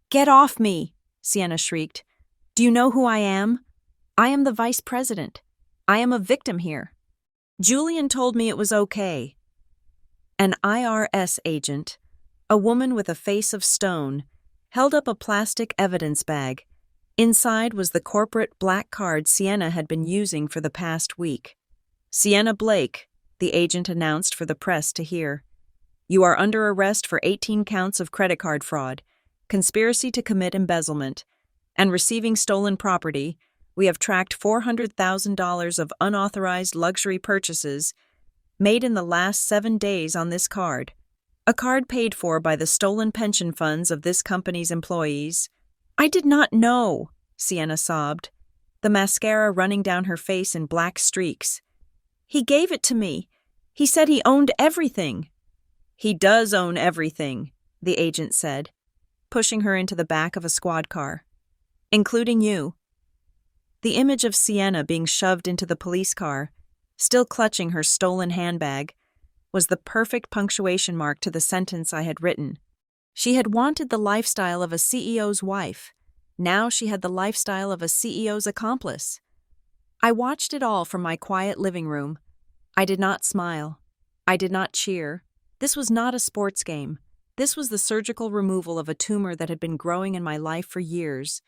"Get off me!" Sienna shrieked. "Do you know who I am? I am the vice president. I am a victim here. Julian told me it was okay." An IRS agent, a woman with a face of stone, held up a plastic evidence bag. Inside was the corporate black card Sienna had been using for the past week. "Sienna Blake," the agent announced for the press to hear. "You are under arrest for 18 counts of credit card fraud, conspiracy to commit embezzlement, and receiving stolen property. We have tracked $400,000 of unauthorized luxury purchases made in the last 7 days on this card." A card paid for by the stolen pension funds of this company's employees. I did not know, Sienna sobbed, the mascara running down her face in black streaks. He gave it to me. He said he owned everything. He does own everything, the agent said, pushing her into the back of a squad car. Including you. The image of Sienna being shoved into the police car, still clutching her stolen handbag, was the perfect punctuation mark to the sentence I had written. She had wanted the lifestyle of a CEO's wife. Now she had the lifestyle of a CEO's accomplice. I watched it all from my quiet living room. I did not smile. I did not cheer. This was not a sports game. This was the surgical removal of a tumor that had been growing in my life for years.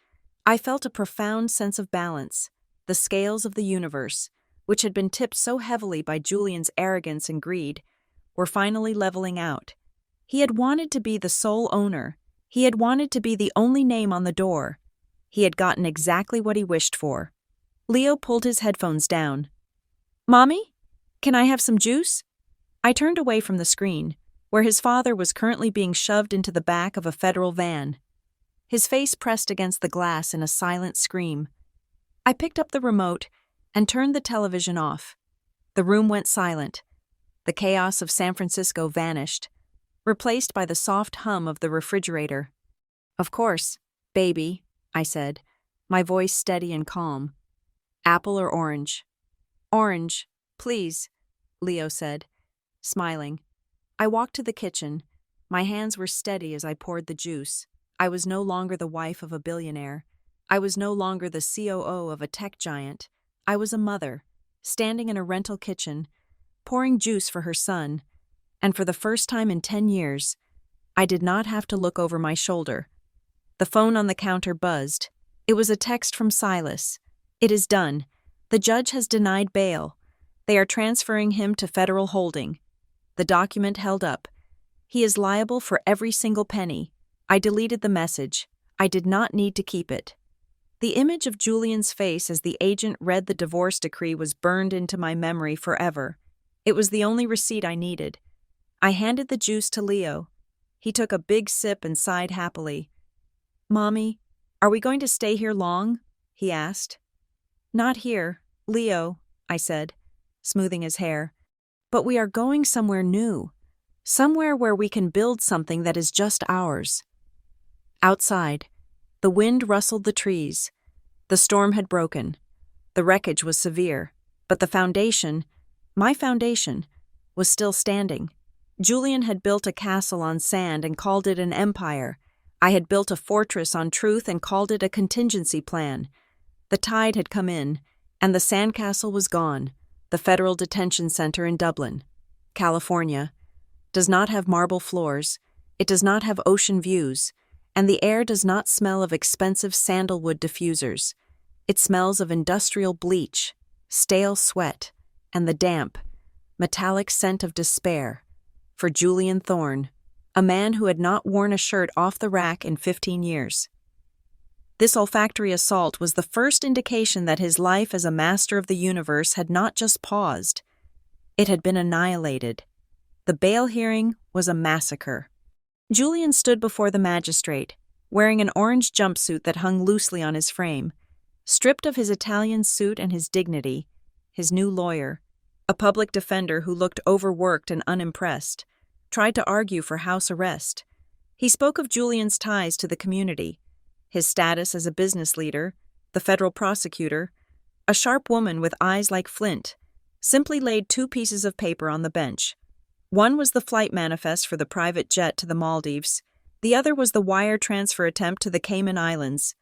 I felt a profound sense of balance. The scales of the universe, which had been tipped so heavily by Julian's arrogance and greed, were finally leveling out. He had wanted to be the sole owner. He had wanted to be the only name on the door. He had gotten exactly what he wished for. Leo pulled his headphones down. "Mommy, can I have some juice?" I turned away from the screen, where his father was currently being shoved into the back of a federal van. His face pressed against the glass in a silent scream. I picked up the remote and turned the television off. The room went silent. The chaos of San Francisco vanished, replaced by the soft hum of the refrigerator. "Of course, baby," I said, my voice steady and calm. "Apple or orange?" "Orange, please," Leo said, smiling. I walked to the kitchen. My hands were steady as I poured the juice. I was no longer the wife of a billionaire. I was no longer the COO of a tech giant. I was a mother, standing in a rental kitchen, pouring juice for her son, and for the first time in 10 years, I did not have to look over my shoulder. The phone on the counter buzzed. It was a text from Silas. "It is done. The judge has denied bail. They are transferring him to federal holding." The document held up. "He is liable for every single penny." I deleted the message. I did not need to keep it. The image of Julian's face as the agent read the divorce decree was burned into my memory forever. It was the only receipt I needed. I handed the juice to Leo. He took a big sip and sighed happily. "Mommy, are we going to stay here long?" he asked. "Not here, Leo," I said, smoothing his hair. "But we are going somewhere new. Somewhere where we can build something that is just ours." Outside, the wind rustled the trees. The storm had broken. The wreckage was severe, but the foundation, my foundation, was still standing. Julian had built a castle on sand and called it an empire. I had built a fortress on truth and called it a contingency plan. The tide had come in, and the sandcastle was gone. The federal detention center in Dublin, California, does not have marble floors, it does not have ocean views, and the air does not smell of expensive sandalwood diffusers. It smells of industrial bleach, stale sweat, and the damp, metallic scent of despair. For Julian Thorne, a man who had not worn a shirt off the rack in 15 years. This olfactory assault was the first indication that his life as a master of the universe had not just paused. It had been annihilated. The bail hearing was a massacre. Julian stood before the magistrate, wearing an orange jumpsuit that hung loosely on his frame. Stripped of his Italian suit and his dignity, his new lawyer, a public defender who looked overworked and unimpressed, tried to argue for house arrest. He spoke of Julian's ties to the community, his status as a business leader, the federal prosecutor. A sharp woman with eyes like flint simply laid 2 pieces of paper on the bench. One was the flight manifest for the private jet to the Maldives. The other was the wire transfer attempt to the Cayman Islands.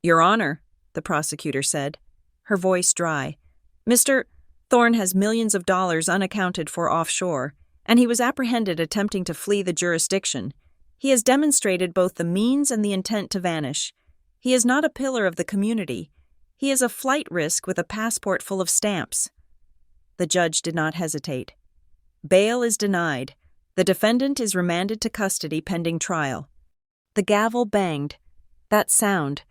"Your Honor," the prosecutor said, her voice dry, "Mr. Thorne has millions of dollars unaccounted for offshore, and he was apprehended attempting to flee the jurisdiction. He has demonstrated both the means and the intent to vanish. He is not a pillar of the community. He is a flight risk with a passport full of stamps." The judge did not hesitate. "Bail is denied. The defendant is remanded to custody pending trial." The gavel banged. That sound,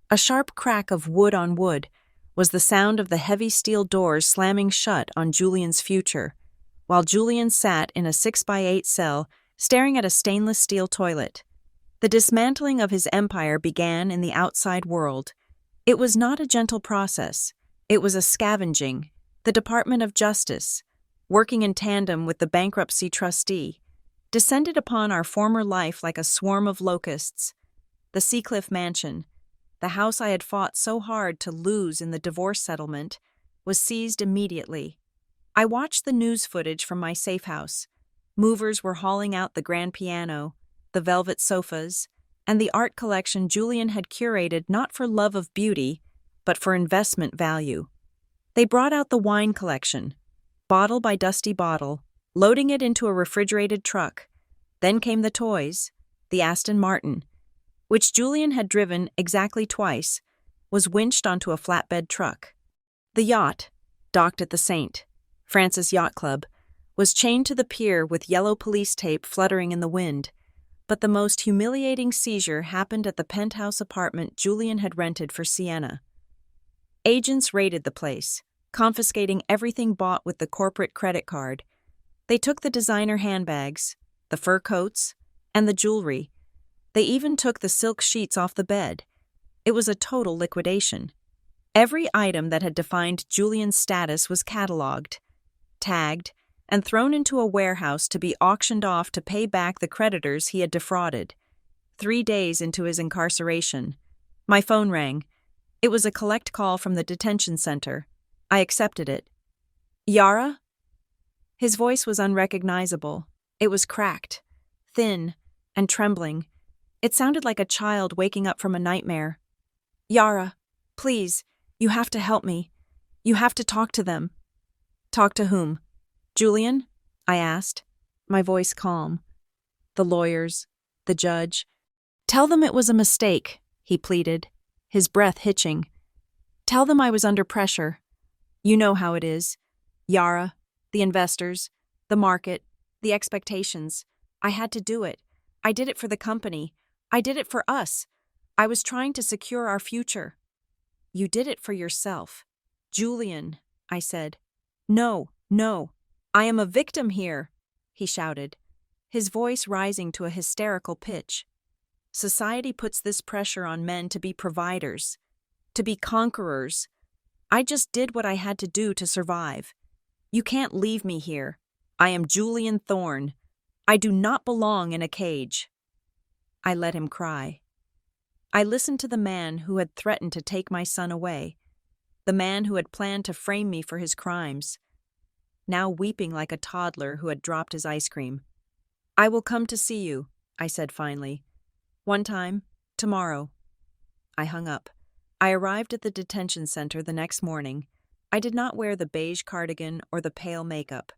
a sharp crack of wood on wood, was the sound of the heavy steel doors slamming shut on Julian's future, while Julian sat in a 6x8 cell staring at a stainless steel toilet. The dismantling of his empire began in the outside world. It was not a gentle process. It was a scavenging. The Department of Justice, working in tandem with the bankruptcy trustee, descended upon our former life like a swarm of locusts. The Seacliff Mansion, the house I had fought so hard to lose in the divorce settlement, was seized immediately. I watched the news footage from my safe house. Movers were hauling out the grand piano, the velvet sofas, and the art collection Julian had curated not for love of beauty, but for investment value. They brought out the wine collection, bottle by dusty bottle, loading it into a refrigerated truck. Then came the toys. The Aston Martin, which Julian had driven exactly twice, was winched onto a flatbed truck. The yacht, docked at the St. Francis Yacht Club, was chained to the pier with yellow police tape fluttering in the wind. But the most humiliating seizure happened at the penthouse apartment Julian had rented for Sienna. Agents raided the place, confiscating everything bought with the corporate credit card. They took the designer handbags, the fur coats, and the jewelry. They even took the silk sheets off the bed. It was a total liquidation. Every item that had defined Julian's status was catalogued, tagged, and thrown into a warehouse to be auctioned off to pay back the creditors he had defrauded. 3 days into his incarceration, my phone rang. It was a collect call from the detention center. I accepted it. Yara? His voice was unrecognizable. It was cracked, thin, and trembling. It sounded like a child waking up from a nightmare. Yara, please, you have to help me. You have to talk to them. Talk to whom? Julian? I asked, my voice calm. The lawyers, the judge. Tell them it was a mistake, he pleaded, his breath hitching. Tell them I was under pressure. You know how it is. Yara, the investors, the market, the expectations. I had to do it. I did it for the company. I did it for us. I was trying to secure our future. You did it for yourself. Julian, I said. No. I am a victim here, he shouted, his voice rising to a hysterical pitch. Society puts this pressure on men to be providers, to be conquerors. I just did what I had to do to survive. You can't leave me here. I am Julian Thorne. I do not belong in a cage. I let him cry. I listened to the man who had threatened to take my son away, the man who had planned to frame me for his crimes, now weeping like a toddler who had dropped his ice cream. I will come to see you, I said finally. One time, tomorrow. I hung up. I arrived at the detention center the next morning. I did not wear the beige cardigan or the pale makeup.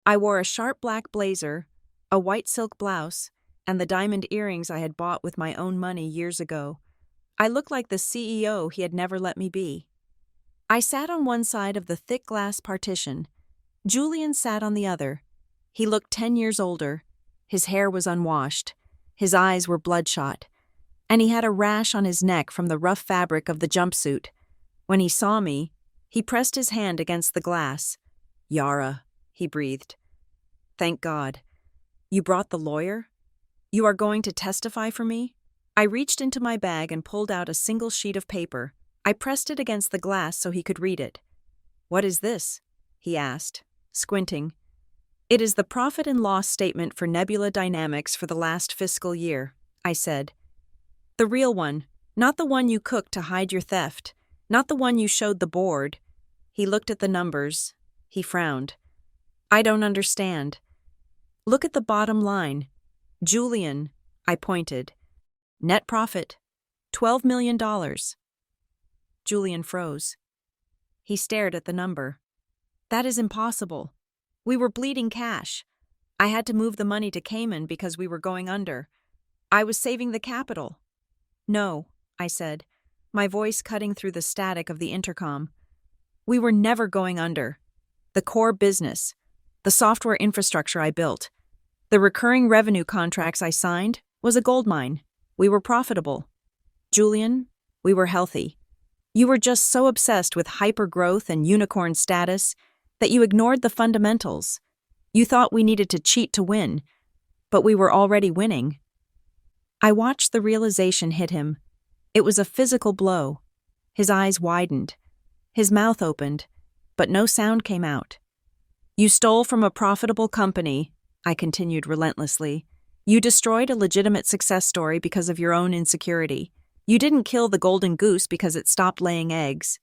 I wore a sharp black blazer, a white silk blouse, and the diamond earrings I had bought with my own money years ago. I looked like the CEO he had never let me be. I sat on one side of the thick glass partition. Julian sat on the other. He looked 10 years older. His hair was unwashed. His eyes were bloodshot. And he had a rash on his neck from the rough fabric of the jumpsuit. When he saw me, he pressed his hand against the glass. Yara, he breathed. Thank God. You brought the lawyer? You are going to testify for me? I reached into my bag and pulled out a single sheet of paper. I pressed it against the glass so he could read it. What is this? He asked, squinting. It is the profit and loss statement for Nebula Dynamics for the last fiscal year, I said. The real one, not the one you cooked to hide your theft, not the one you showed the board. He looked at the numbers. He frowned. I don't understand. Look at the bottom line. Julian, I pointed. Net profit, $12 million. Julian froze. He stared at the number. That is impossible. We were bleeding cash. I had to move the money to Cayman because we were going under. I was saving the capital. No, I said, my voice cutting through the static of the intercom. We were never going under. The core business, the software infrastructure I built, the recurring revenue contracts I signed was a goldmine. We were profitable. Julian, we were healthy. You were just so obsessed with hyper-growth and unicorn status that you ignored the fundamentals. You thought we needed to cheat to win. but we were already winning. I watched the realization hit him. It was a physical blow. His eyes widened. His mouth opened, but no sound came out. You stole from a profitable company, I continued relentlessly. You destroyed a legitimate success story because of your own insecurity. You didn't kill the golden goose because it stopped laying eggs.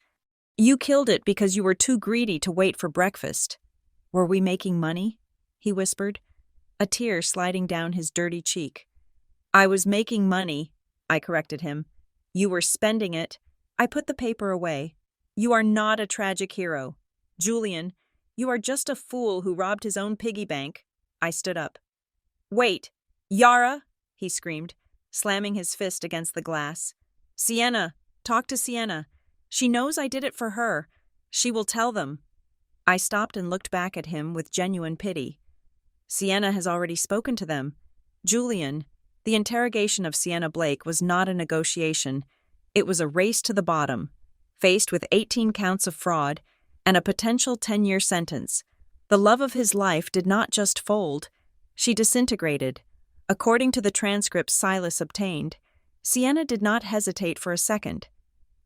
You killed it because you were too greedy to wait for breakfast. Were we making money? He whispered, a tear sliding down his dirty cheek. I was making money, I corrected him. You were spending it. I put the paper away. You are not a tragic hero. Julian, you are just a fool who robbed his own piggy bank. I stood up. Wait, Yara, he screamed, slamming his fist against the glass. Sienna, talk to Sienna. She knows I did it for her. She will tell them. I stopped and looked back at him with genuine pity. Sienna has already spoken to them. Julian, the interrogation of Sienna Blake was not a negotiation. It was a race to the bottom. Faced with 18 counts of fraud and a potential 10-year sentence, the love of his life did not just fold. She disintegrated. According to the transcripts Silas obtained, Sienna did not hesitate for a second.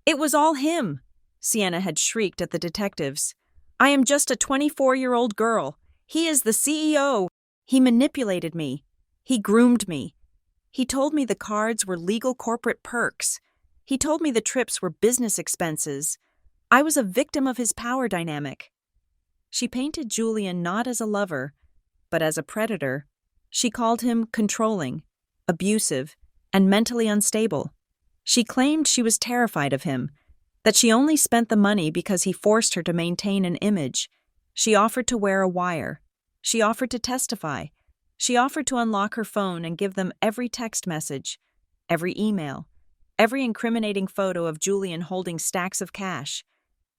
It was all him, Sienna had shrieked at the detectives. I am just a 24-year-old girl. He is the CEO. He manipulated me. He groomed me. He told me the cards were legal corporate perks. He told me the trips were business expenses. I was a victim of his power dynamic. She painted Julian not as a lover, but as a predator. She called him controlling, abusive, and mentally unstable. She claimed she was terrified of him, that she only spent the money because he forced her to maintain an image. She offered to wear a wire. She offered to testify. She offered to unlock her phone and give them every text message, every email, every incriminating photo of Julian holding stacks of cash.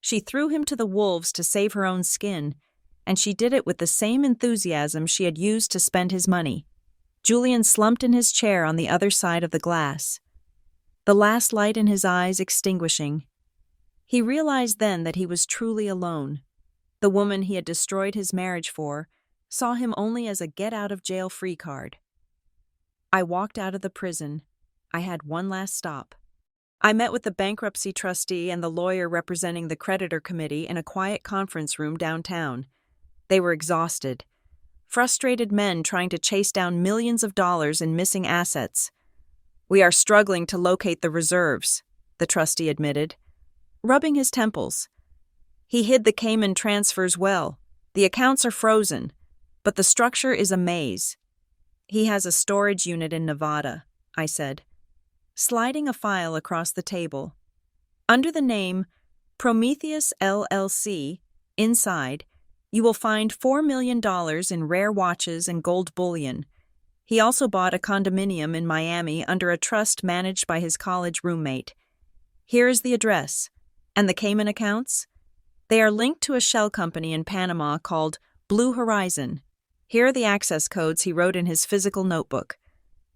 She threw him to the wolves to save her own skin, and she did it with the same enthusiasm she had used to spend his money. Julian slumped in his chair on the other side of the glass, the last light in his eyes extinguishing. He realized then that he was truly alone. The woman he had destroyed his marriage for saw him only as a get-out-of-jail-free card. I walked out of the prison. I had one last stop. I met with the bankruptcy trustee and the lawyer representing the creditor committee in a quiet conference room downtown. They were exhausted. Frustrated men trying to chase down millions of dollars in missing assets. We are struggling to locate the reserves, the trustee admitted, rubbing his temples. He hid the Cayman transfers well. The accounts are frozen, but the structure is a maze. He has a storage unit in Nevada, I said, sliding a file across the table. Under the name Prometheus LLC, inside, you will find $4 million in rare watches and gold bullion. He also bought a condominium in Miami under a trust managed by his college roommate. Here is the address. And the Cayman accounts? They are linked to a shell company in Panama called Blue Horizon. Here are the access codes he wrote in his physical notebook,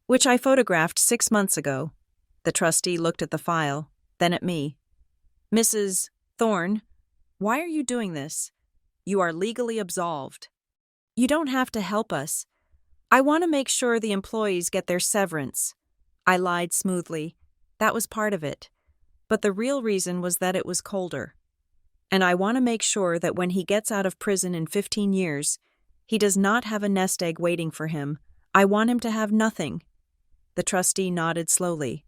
which I photographed 6 months ago. The trustee looked at the file, then at me. Mrs. Thorne, why are you doing this? You are legally absolved. You don't have to help us. I want to make sure the employees get their severance. I lied smoothly. That was part of it. But the real reason was that it was colder. And I want to make sure that when he gets out of prison in 15 years, he does not have a nest egg waiting for him. I want him to have nothing. The trustee nodded slowly.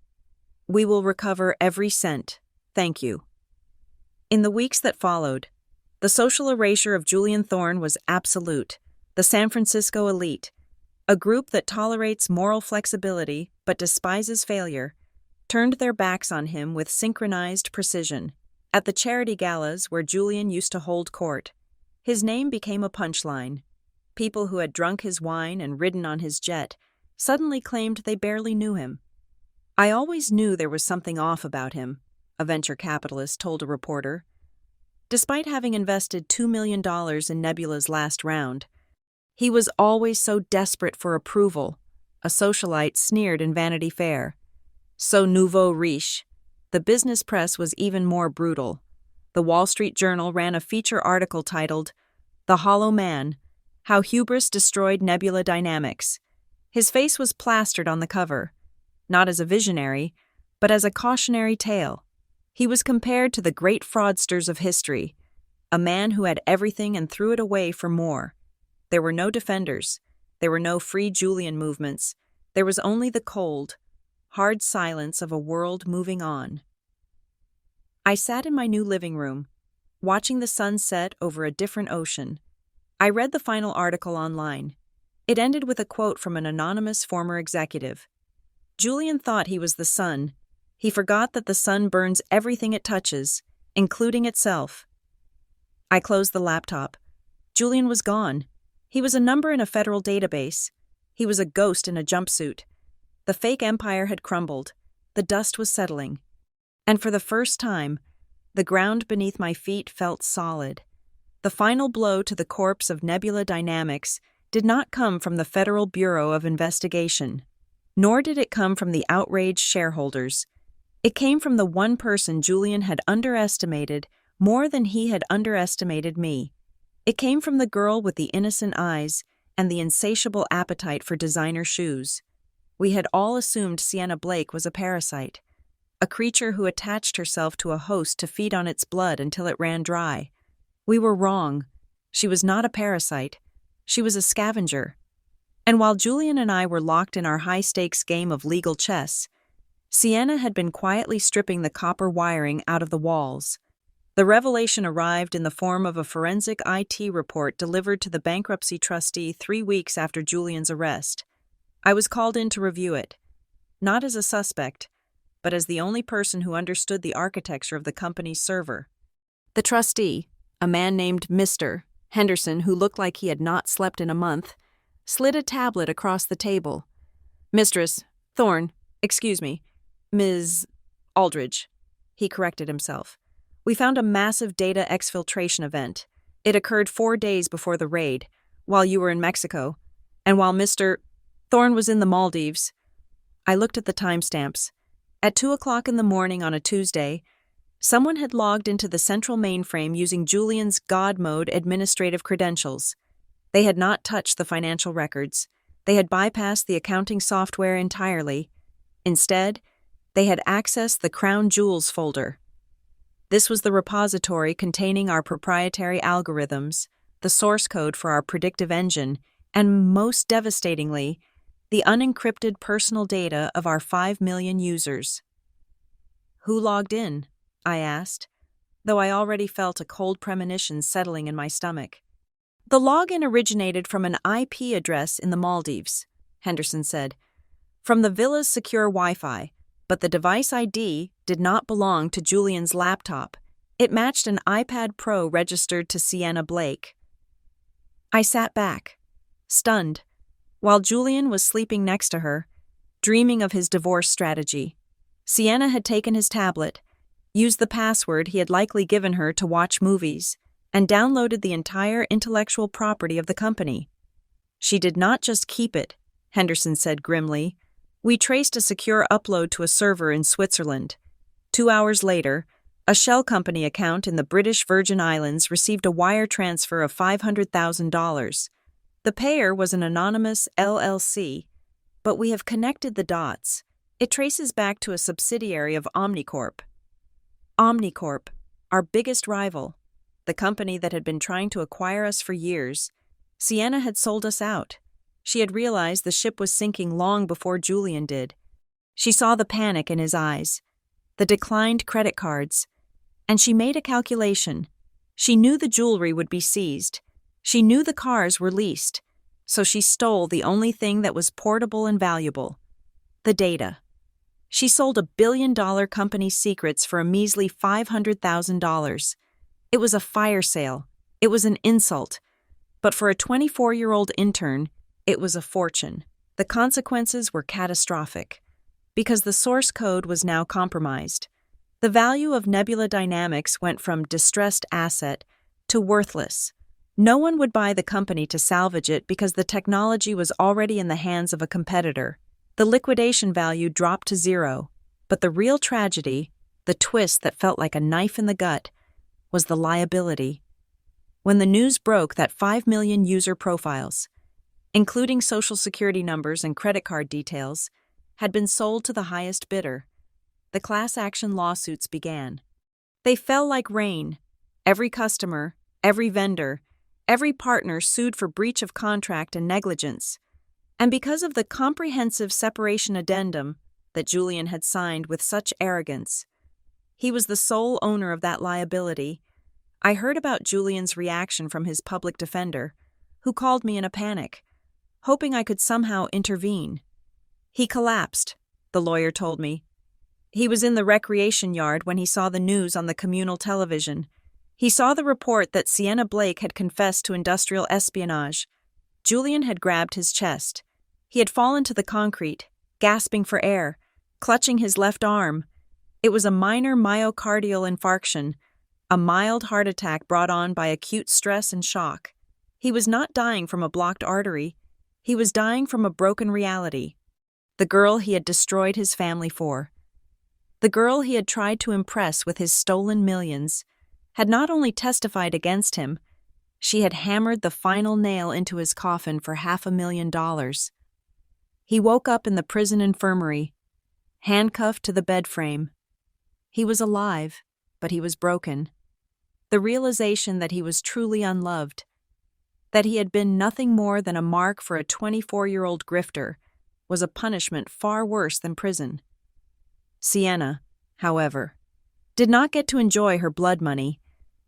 We will recover every cent. Thank you. In the weeks that followed, the social erasure of Julian Thorne was absolute. The San Francisco elite, a group that tolerates moral flexibility but despises failure, turned their backs on him with synchronized precision. At the charity galas where Julian used to hold court, his name became a punchline. People who had drunk his wine and ridden on his jet suddenly claimed they barely knew him. I always knew there was something off about him, a venture capitalist told a reporter. Despite having invested $2 million in Nebula's last round, he was always so desperate for approval, a socialite sneered in Vanity Fair. So nouveau riche. The business press was even more brutal. The Wall Street Journal ran a feature article titled, The Hollow Man, How Hubris Destroyed Nebula Dynamics. His face was plastered on the cover, not as a visionary, but as a cautionary tale. He was compared to the great fraudsters of history, a man who had everything and threw it away for more. There were no defenders. There were no free Julian movements. There was only the cold, hard silence of a world moving on. I sat in my new living room, watching the sun set over a different ocean. I read the final article online. It ended with a quote from an anonymous former executive. Julian thought he was the sun. He forgot that the sun burns everything it touches, including itself. I closed the laptop. Julian was gone. He was a number in a federal database. He was a ghost in a jumpsuit. The fake empire had crumbled. The dust was settling. And for the first time, the ground beneath my feet felt solid. The final blow to the corpse of Nebula Dynamics did not come from the Federal Bureau of Investigation, nor did it come from the outraged shareholders. It came from the one person Julian had underestimated more than he had underestimated me. It came from the girl with the innocent eyes and the insatiable appetite for designer shoes. We had all assumed Sienna Blake was a parasite, a creature who attached herself to a host to feed on its blood until it ran dry. We were wrong. She was not a parasite. She was a scavenger. And while Julian and I were locked in our high-stakes game of legal chess, Sienna had been quietly stripping the copper wiring out of the walls. The revelation arrived in the form of a forensic IT report delivered to the bankruptcy trustee 3 weeks after Julian's arrest. I was called in to review it, not as a suspect, but as the only person who understood the architecture of the company's server. The trustee, a man named Mr. Henderson, who looked like he had not slept in a month, slid a tablet across the table. Mistress Thorne, excuse me, Ms. Aldridge, he corrected himself. We found a massive data exfiltration event. It occurred 4 days before the raid, while you were in Mexico, and while Mr. Thorne was in the Maldives. I looked at the timestamps. At 2 o'clock in the morning on a Tuesday, someone had logged into the central mainframe using Julian's God mode administrative credentials. They had not touched the financial records. They had bypassed the accounting software entirely. Instead, they had accessed the Crown Jewels folder. This was the repository containing our proprietary algorithms, the source code for our predictive engine, and most devastatingly, the unencrypted personal data of our 5 million users. Who logged in? I asked, though I already felt a cold premonition settling in my stomach. The login originated from an IP address in the Maldives, Henderson said, from the villa's secure Wi-Fi, but the device ID did not belong to Julian's laptop. It matched an iPad Pro registered to Sienna Blake. I sat back, stunned, while Julian was sleeping next to her, dreaming of his divorce strategy. Sienna had taken his tablet, used the password he had likely given her to watch movies, and downloaded the entire intellectual property of the company. She did not just keep it, Henderson said grimly. We traced a secure upload to a server in Switzerland. 2 hours later, a shell company account in the British Virgin Islands received a wire transfer of $500,000. The payer was an anonymous LLC, but we have connected the dots. It traces back to a subsidiary of Omnicorp. Omnicorp, our biggest rival, the company that had been trying to acquire us for years. Sienna had sold us out. She had realized the ship was sinking long before Julian did. She saw the panic in his eyes, the declined credit cards, and she made a calculation. She knew the jewelry would be seized. She knew the cars were leased, so she stole the only thing that was portable and valuable, the data. She sold $1 billion company's secrets for a measly $500,000. It was a fire sale. It was an insult. But for a 24-year-old intern, it was a fortune. The consequences were catastrophic, because the source code was now compromised. The value of Nebula Dynamics went from distressed asset to worthless. No one would buy the company to salvage it because the technology was already in the hands of a competitor. The liquidation value dropped to zero, but the real tragedy, the twist that felt like a knife in the gut, was the liability. When the news broke that 5 million user profiles, including social security numbers and credit card details, had been sold to the highest bidder. The class action lawsuits began. They fell like rain. Every customer, every vendor, every partner sued for breach of contract and negligence. And because of the comprehensive separation addendum that Julian had signed with such arrogance, he was the sole owner of that liability. I heard about Julian's reaction from his public defender, who called me in a panic, hoping I could somehow intervene. He collapsed, the lawyer told me. He was in the recreation yard when he saw the news on the communal television. He saw the report that Sienna Blake had confessed to industrial espionage. Julian had grabbed his chest. He had fallen to the concrete, gasping for air, clutching his left arm. It was a minor myocardial infarction, a mild heart attack brought on by acute stress and shock. He was not dying from a blocked artery. He was dying from a broken reality. The girl he had destroyed his family for. The girl he had tried to impress with his stolen millions had not only testified against him, she had hammered the final nail into his coffin for $500,000. He woke up in the prison infirmary, handcuffed to the bed frame. He was alive, but he was broken. The realization that he was truly unloved, that he had been nothing more than a mark for a 24-year-old grifter, was a punishment far worse than prison. Sienna, however, did not get to enjoy her blood money.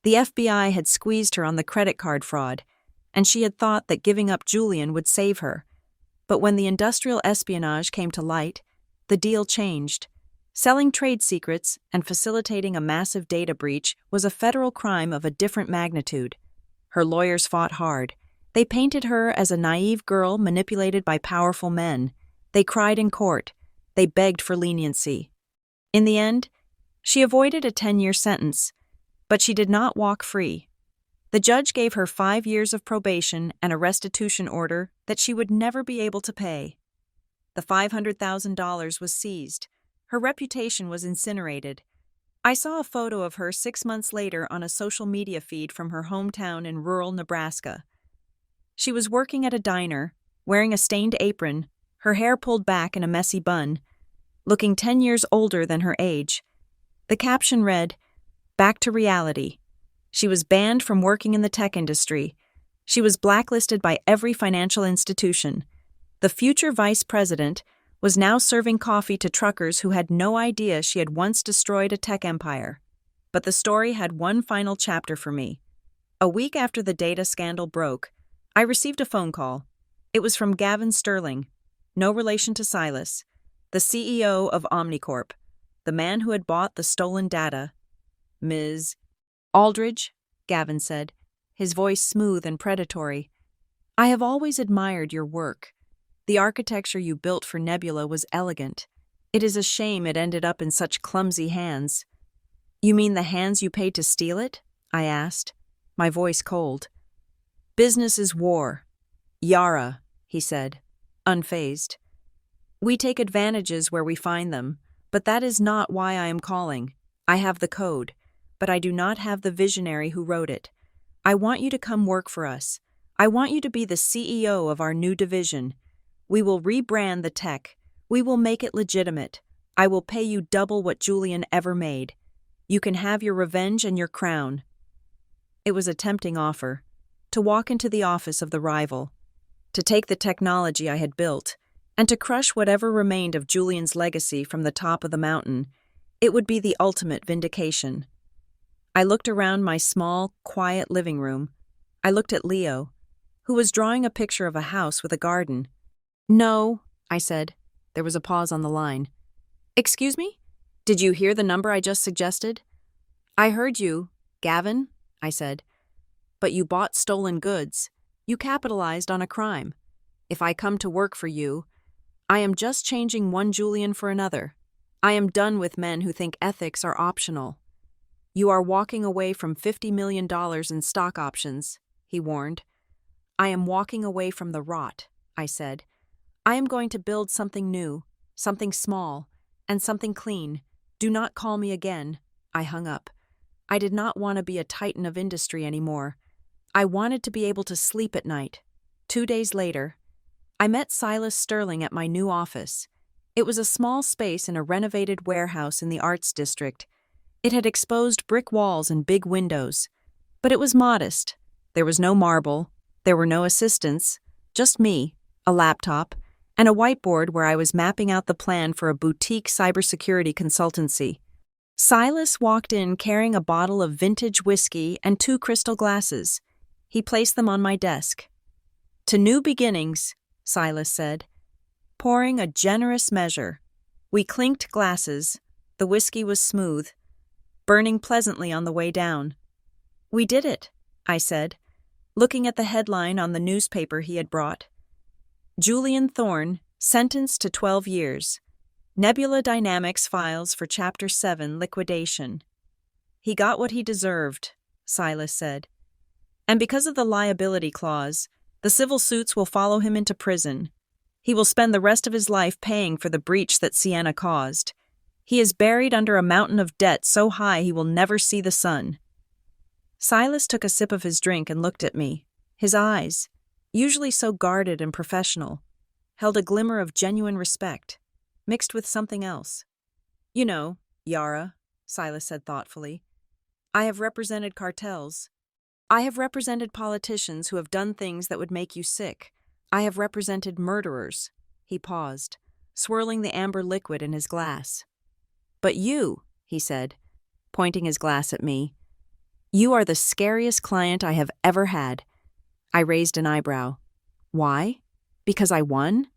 The FBI had squeezed her on the credit card fraud, and she had thought that giving up Julian would save her. But when the industrial espionage came to light, the deal changed. Selling trade secrets and facilitating a massive data breach was a federal crime of a different magnitude. Her lawyers fought hard. They painted her as a naive girl manipulated by powerful men. They cried in court. They begged for leniency. In the end, she avoided a 10-year sentence, but she did not walk free. The judge gave her 5 years of probation and a restitution order that she would never be able to pay. The $500,000 was seized. Her reputation was incinerated. I saw a photo of her 6 months later on a social media feed from her hometown in rural Nebraska. She was working at a diner, wearing a stained apron, her hair pulled back in a messy bun, looking 10 years older than her age. The caption read, "Back to reality." She was banned from working in the tech industry. She was blacklisted by every financial institution. The future vice president was now serving coffee to truckers who had no idea she had once destroyed a tech empire. But the story had one final chapter for me. A week after the data scandal broke, I received a phone call. It was from Gavin Sterling, no relation to Silas, the CEO of Omnicorp, the man who had bought the stolen data. "Ms. Aldridge," Gavin said, his voice smooth and predatory. "I have always admired your work. The architecture you built for Nebula was elegant. It is a shame it ended up in such clumsy hands." "You mean the hands you paid to steal it?" I asked, my voice cold. "Business is war. Yara," he said, unfazed. "We take advantages where we find them, but that is not why I am calling. I have the code, but I do not have the visionary who wrote it. I want you to come work for us. I want you to be the CEO of our new division. We will rebrand the tech. We will make it legitimate. I will pay you double what Julian ever made. You can have your revenge and your crown." It was a tempting offer, to walk into the office of the rival, to take the technology I had built, and to crush whatever remained of Julian's legacy from the top of the mountain. It would be the ultimate vindication. I looked around my small, quiet living room. I looked at Leo, who was drawing a picture of a house with a garden. "No," I said. There was a pause on the line. "Excuse me? Did you hear the number I just suggested?" "I heard you, Gavin," I said. "But you bought stolen goods. You capitalized on a crime. If I come to work for you, I am just changing one Julian for another. I am done with men who think ethics are optional." "You are walking away from $50 million in stock options," he warned. "I am walking away from the rot," I said. "I am going to build something new, something small, and something clean. Do not call me again." I hung up. I did not want to be a titan of industry anymore. I wanted to be able to sleep at night. 2 days later, I met Silas Sterling at my new office. It was a small space in a renovated warehouse in the Arts District. It had exposed brick walls and big windows. But it was modest. There was no marble. There were no assistants. Just me, a laptop, and a whiteboard where I was mapping out the plan for a boutique cybersecurity consultancy. Silas walked in carrying a bottle of vintage whiskey and 2 crystal glasses. He placed them on my desk. "To new beginnings," Silas said, pouring a generous measure. We clinked glasses. The whiskey was smooth, burning pleasantly on the way down. "We did it," I said, looking at the headline on the newspaper he had brought. "Julian Thorne, sentenced to 12 years. Nebula Dynamics files for Chapter 7 liquidation." "He got what he deserved," Silas said. "And because of the liability clause, the civil suits will follow him into prison. He will spend the rest of his life paying for the breach that Sienna caused. He is buried under a mountain of debt so high he will never see the sun." Silas took a sip of his drink and looked at me. His eyes, usually so guarded and professional, held a glimmer of genuine respect, mixed with something else. "You know, Yara," Silas said thoughtfully, "I have represented cartels. I have represented politicians who have done things that would make you sick. I have represented murderers." He paused, swirling the amber liquid in his glass. "But you," he said, pointing his glass at me, "you are the scariest client I have ever had." I raised an eyebrow. "Why? Because I won?"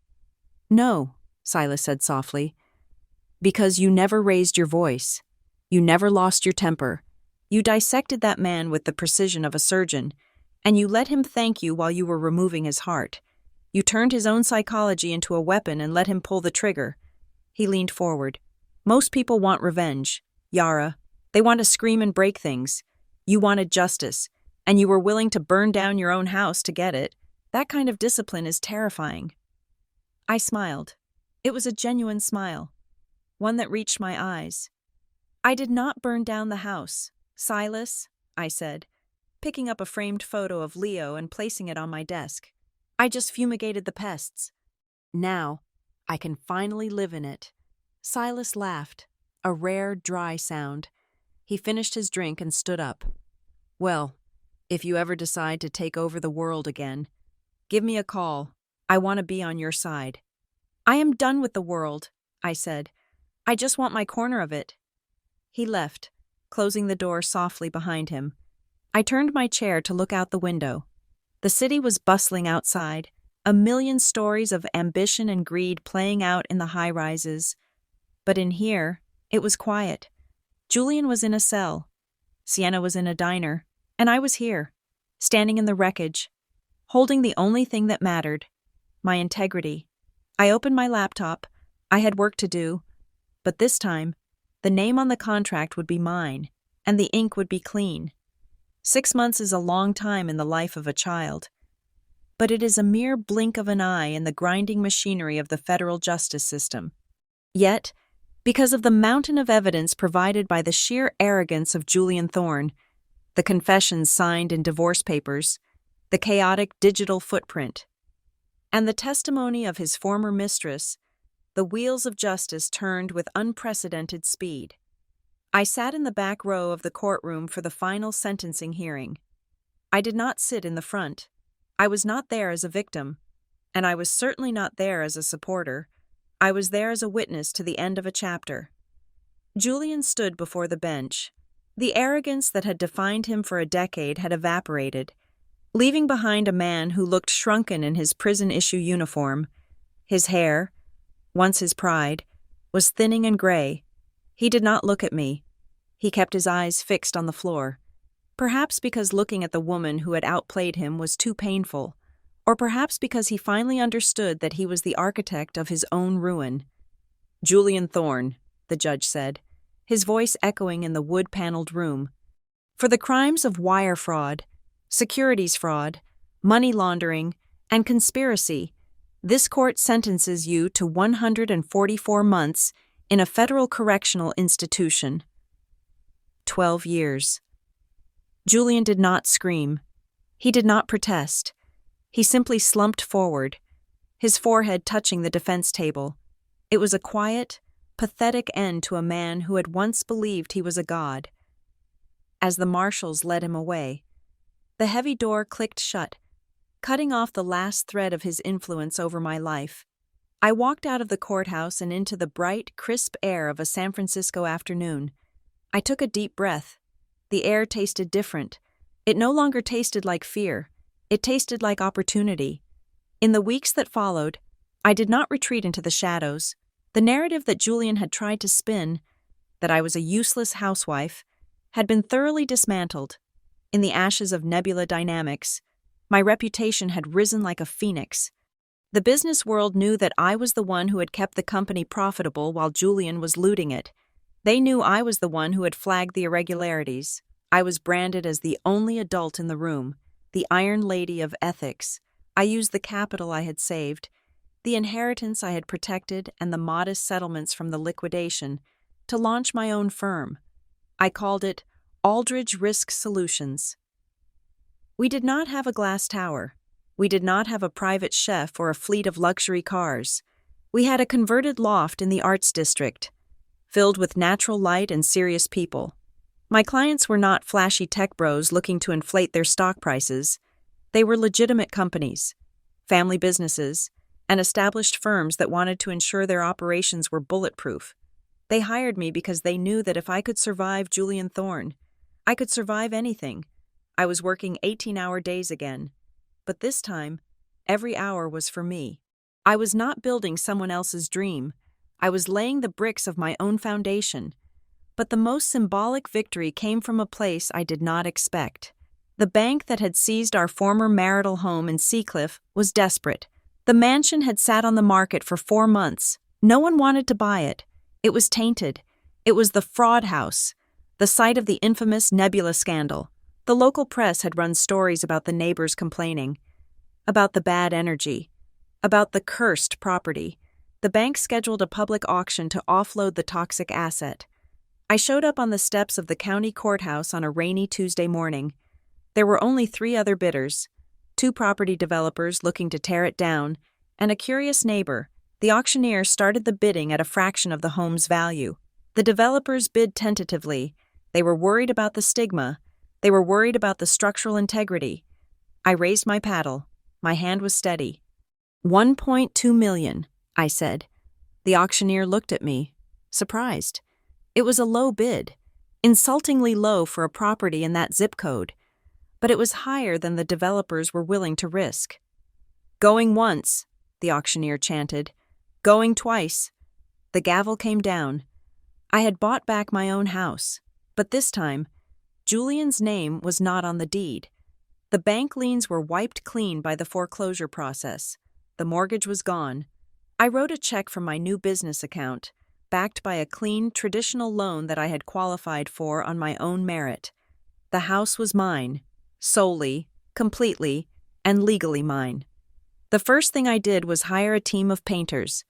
"No," Silas said softly. "Because you never raised your voice. You never lost your temper. You dissected that man with the precision of a surgeon, and you let him thank you while you were removing his heart. You turned his own psychology into a weapon and let him pull the trigger." He leaned forward. "Most people want revenge, Yara. They want to scream and break things. You wanted justice, and you were willing to burn down your own house to get it. That kind of discipline is terrifying." I smiled. It was a genuine smile, one that reached my eyes. "I did not burn down the house, Silas," I said, picking up a framed photo of Leo and placing it on my desk. "I just fumigated the pests. Now, I can finally live in it." Silas laughed, a rare, dry sound. He finished his drink and stood up. "Well, if you ever decide to take over the world again, give me a call. I want to be on your side." "I am done with the world," I said. "I just want my corner of it." He left, closing the door softly behind him. I turned my chair to look out the window. The city was bustling outside, a million stories of ambition and greed playing out in the high-rises. But in here, it was quiet. Julian was in a cell. Sienna was in a diner. And I was here, standing in the wreckage, holding the only thing that mattered, my integrity. I opened my laptop. I had work to do. But this time, the name on the contract would be mine, and the ink would be clean. 6 months is a long time in the life of a child. But it is a mere blink of an eye in the grinding machinery of the federal justice system. Yet, because of the mountain of evidence provided by the sheer arrogance of Julian Thorne, the confessions signed in divorce papers, the chaotic digital footprint, and the testimony of his former mistress, the wheels of justice turned with unprecedented speed. I sat in the back row of the courtroom for the final sentencing hearing. I did not sit in the front. I was not there as a victim, and I was certainly not there as a supporter. I was there as a witness to the end of a chapter. Julian stood before the bench. The arrogance that had defined him for a decade had evaporated, leaving behind a man who looked shrunken in his prison-issue uniform. His hair, once his pride, was thinning and gray. He did not look at me. He kept his eyes fixed on the floor, perhaps because looking at the woman who had outplayed him was too painful, or perhaps because he finally understood that he was the architect of his own ruin. "Julian Thorne," the judge said, his voice echoing in the wood-paneled room. "For the crimes of wire fraud, securities fraud, money laundering, and conspiracy, this court sentences you to 144 months in a federal correctional institution." 12 years. Julian did not scream. He did not protest. He simply slumped forward. his forehead touching the defense table. It was a quiet, pathetic end to a man who had once believed he was a god. As the marshals led him away, the heavy door clicked shut, cutting off the last thread of his influence over my life. I walked out of the courthouse and into the bright, crisp air of a San Francisco afternoon. I took a deep breath. The air tasted different. It no longer tasted like fear. It tasted like opportunity. In the weeks that followed, I did not retreat into the shadows. The narrative that Julian had tried to spin, that I was a useless housewife, had been thoroughly dismantled. In the ashes of nebula dynamics, my reputation had risen like a phoenix. The business world knew that I was the one who had kept the company profitable while Julian was looting it. They knew I was the one who had flagged the irregularities. I was branded as the only adult in the room, the Iron Lady of ethics. I used the capital I had saved, the inheritance I had protected, and the modest settlements from the liquidation to launch my own firm. I called it Aldridge Risk Solutions. We did not have a glass tower. We did not have a private chef or a fleet of luxury cars. We had a converted loft in the arts district, filled with natural light and serious people. My clients were not flashy tech bros looking to inflate their stock prices. They were legitimate companies, family businesses, and established firms that wanted to ensure their operations were bulletproof. They hired me because they knew that if I could survive Julian Thorne, I could survive anything. I was working 18-hour days again. But this time, every hour was for me. I was not building someone else's dream. I was laying the bricks of my own foundation. But the most symbolic victory came from a place I did not expect. The bank that had seized our former marital home in Seacliff was desperate. The mansion had sat on the market for 4 months. No one wanted to buy it. It was tainted. It was the fraud house, the site of the infamous Nebula scandal. The local press had run stories about the neighbors complaining, about the bad energy, about the cursed property. The bank scheduled a public auction to offload the toxic asset. I showed up on the steps of the county courthouse on a rainy Tuesday morning. There were only 3 other bidders, 2 property developers looking to tear it down, and a curious neighbor. The auctioneer started the bidding at a fraction of the home's value. The developers bid tentatively. They were worried about the stigma. They were worried about the structural integrity. I raised my paddle. My hand was steady. $1.2 million, I said. The auctioneer looked at me, surprised. It was a low bid, insultingly low for a property in that zip code, but it was higher than the developers were willing to risk. Going once, the auctioneer chanted. Going twice. The gavel came down. I had bought back my own house, but this time, Julian's name was not on the deed. The bank liens were wiped clean by the foreclosure process. The mortgage was gone. I wrote a check from my new business account, backed by a clean, traditional loan that I had qualified for on my own merit. The house was mine, solely, completely, and legally mine. The first thing I did was hire a team of painters.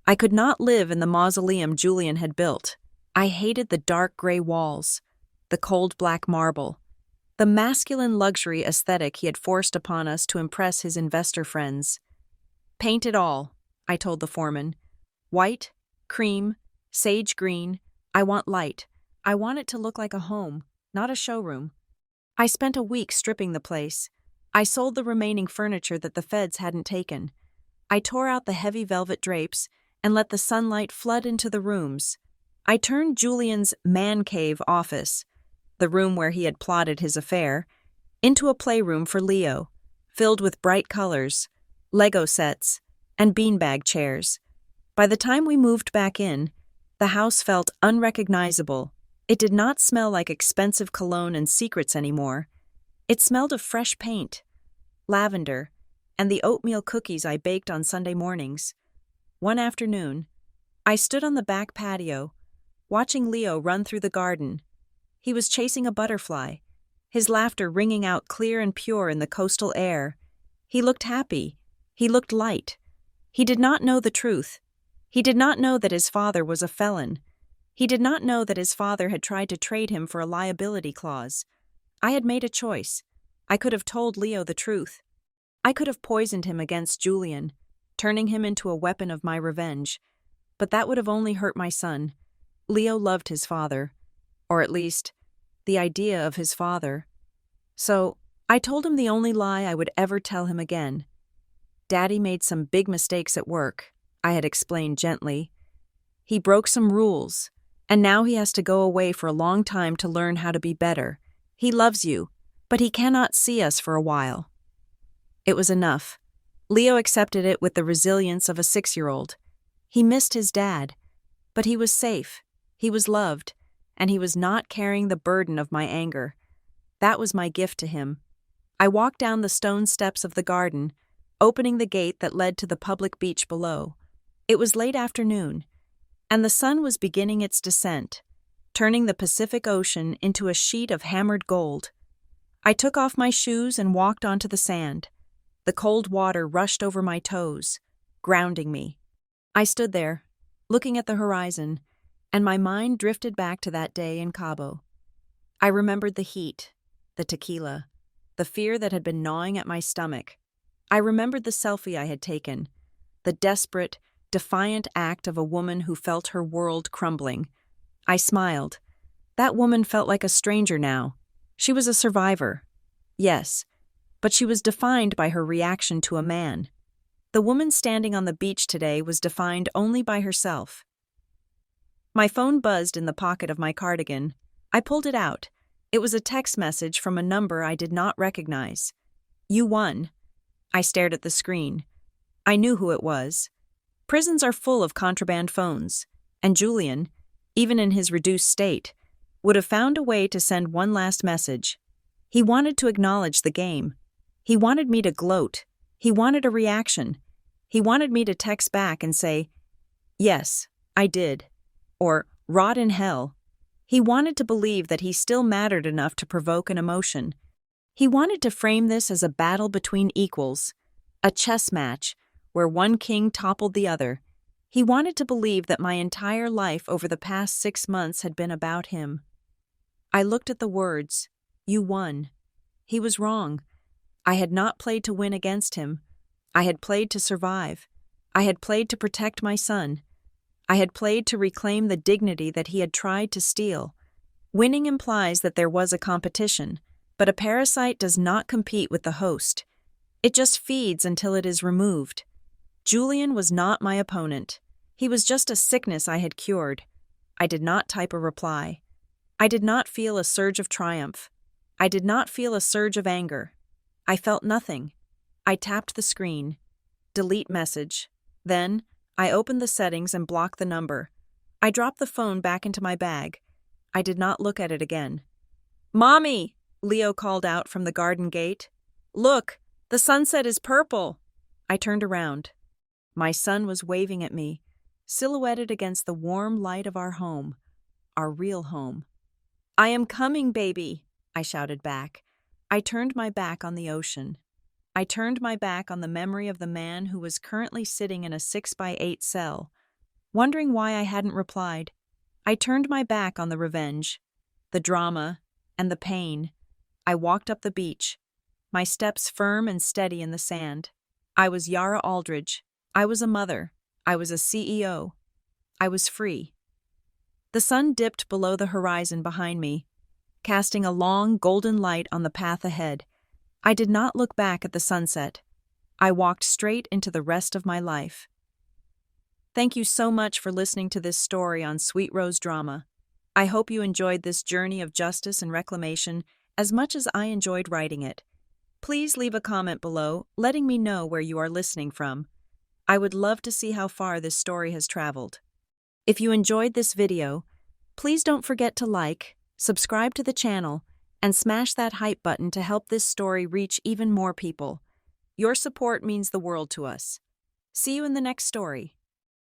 I could not live in the mausoleum Julian had built. I hated the dark gray walls, the cold black marble, the masculine luxury aesthetic he had forced upon us to impress his investor friends. Paint it all, I told the foreman. White, cream, sage green. I want light. I want it to look like a home, not a showroom. I spent a week stripping the place. I sold the remaining furniture that the feds hadn't taken. I tore out the heavy velvet drapes and let the sunlight flood into the rooms. I turned Julian's man cave office, the room where he had plotted his affair, into a playroom for Leo, filled with bright colors, Lego sets, and beanbag chairs. By the time we moved back in, the house felt unrecognizable. It did not smell like expensive cologne and secrets anymore. It smelled of fresh paint, lavender, and the oatmeal cookies I baked on Sunday mornings. One afternoon, I stood on the back patio, watching Leo run through the garden. He was chasing a butterfly, his laughter ringing out clear and pure in the coastal air. He looked happy. He looked light. He did not know the truth. He did not know that his father was a felon. He did not know that his father had tried to trade him for a liability clause. I had made a choice. I could have told Leo the truth. I could have poisoned him against Julian, turning him into a weapon of my revenge. But that would have only hurt my son. Leo loved his father, or at least, the idea of his father. So, I told him the only lie I would ever tell him again. Daddy made some big mistakes at work, I had explained gently. He broke some rules, and now he has to go away for a long time to learn how to be better. He loves you, but he cannot see us for a while. It was enough. Leo accepted it with the resilience of a 6-year-old. He missed his dad, but he was safe, he was loved, and he was not carrying the burden of my anger. That was my gift to him. I walked down the stone steps of the garden, opening the gate that led to the public beach below. It was late afternoon, and the sun was beginning its descent, turning the Pacific Ocean into a sheet of hammered gold. I took off my shoes and walked onto the sand. The cold water rushed over my toes, grounding me. I stood there, looking at the horizon, and my mind drifted back to that day in Cabo. I remembered the heat, the tequila, the fear that had been gnawing at my stomach. I remembered the selfie I had taken, the desperate, defiant act of a woman who felt her world crumbling. I smiled. That woman felt like a stranger now. She was a survivor. Yes, but she was defined by her reaction to a man. The woman standing on the beach today was defined only by herself. My phone buzzed in the pocket of my cardigan. I pulled it out. It was a text message from a number I did not recognize. "You won." I stared at the screen. I knew who it was. Prisons are full of contraband phones, and Julian, even in his reduced state, would have found a way to send one last message. He wanted to acknowledge the game. He wanted me to gloat. He wanted a reaction. He wanted me to text back and say, "Yes, I did," or "Rot in hell." He wanted to believe that he still mattered enough to provoke an emotion. He wanted to frame this as a battle between equals, a chess match where one king toppled the other. He wanted to believe that my entire life over the past 6 months had been about him. I looked at the words, "You won." He was wrong. I had not played to win against him. I had played to survive. I had played to protect my son. I had played to reclaim the dignity that he had tried to steal. Winning implies that there was a competition, but a parasite does not compete with the host. It just feeds until it is removed. Julian was not my opponent. He was just a sickness I had cured. I did not type a reply. I did not feel a surge of triumph. I did not feel a surge of anger. I felt nothing. I tapped the screen. Delete message. Then, I opened the settings and blocked the number. I dropped the phone back into my bag. I did not look at it again. "Mommy!" Leo called out from the garden gate. "Look, the sunset is purple." I turned around. My son was waving at me, silhouetted against the warm light of our home, our real home. "I am coming, baby," I shouted back. I turned my back on the ocean. I turned my back on the memory of the man who was currently sitting in a 6x8 cell, wondering why I hadn't replied. I turned my back on the revenge, the drama, and the pain. I walked up the beach, my steps firm and steady in the sand. I was Yara Aldridge. I was a mother. I was a CEO. I was free. The sun dipped below the horizon behind me, casting a long, golden light on the path ahead. I did not look back at the sunset. I walked straight into the rest of my life. Thank you so much for listening to this story on Sweet Rose Drama. I hope you enjoyed this journey of justice and reclamation as much as I enjoyed writing it. Please leave a comment below, letting me know where you are listening from. I would love to see how far this story has traveled. If you enjoyed this video, please don't forget to like, subscribe to the channel, and smash that hype button to help this story reach even more people. Your support means the world to us. See you in the next story.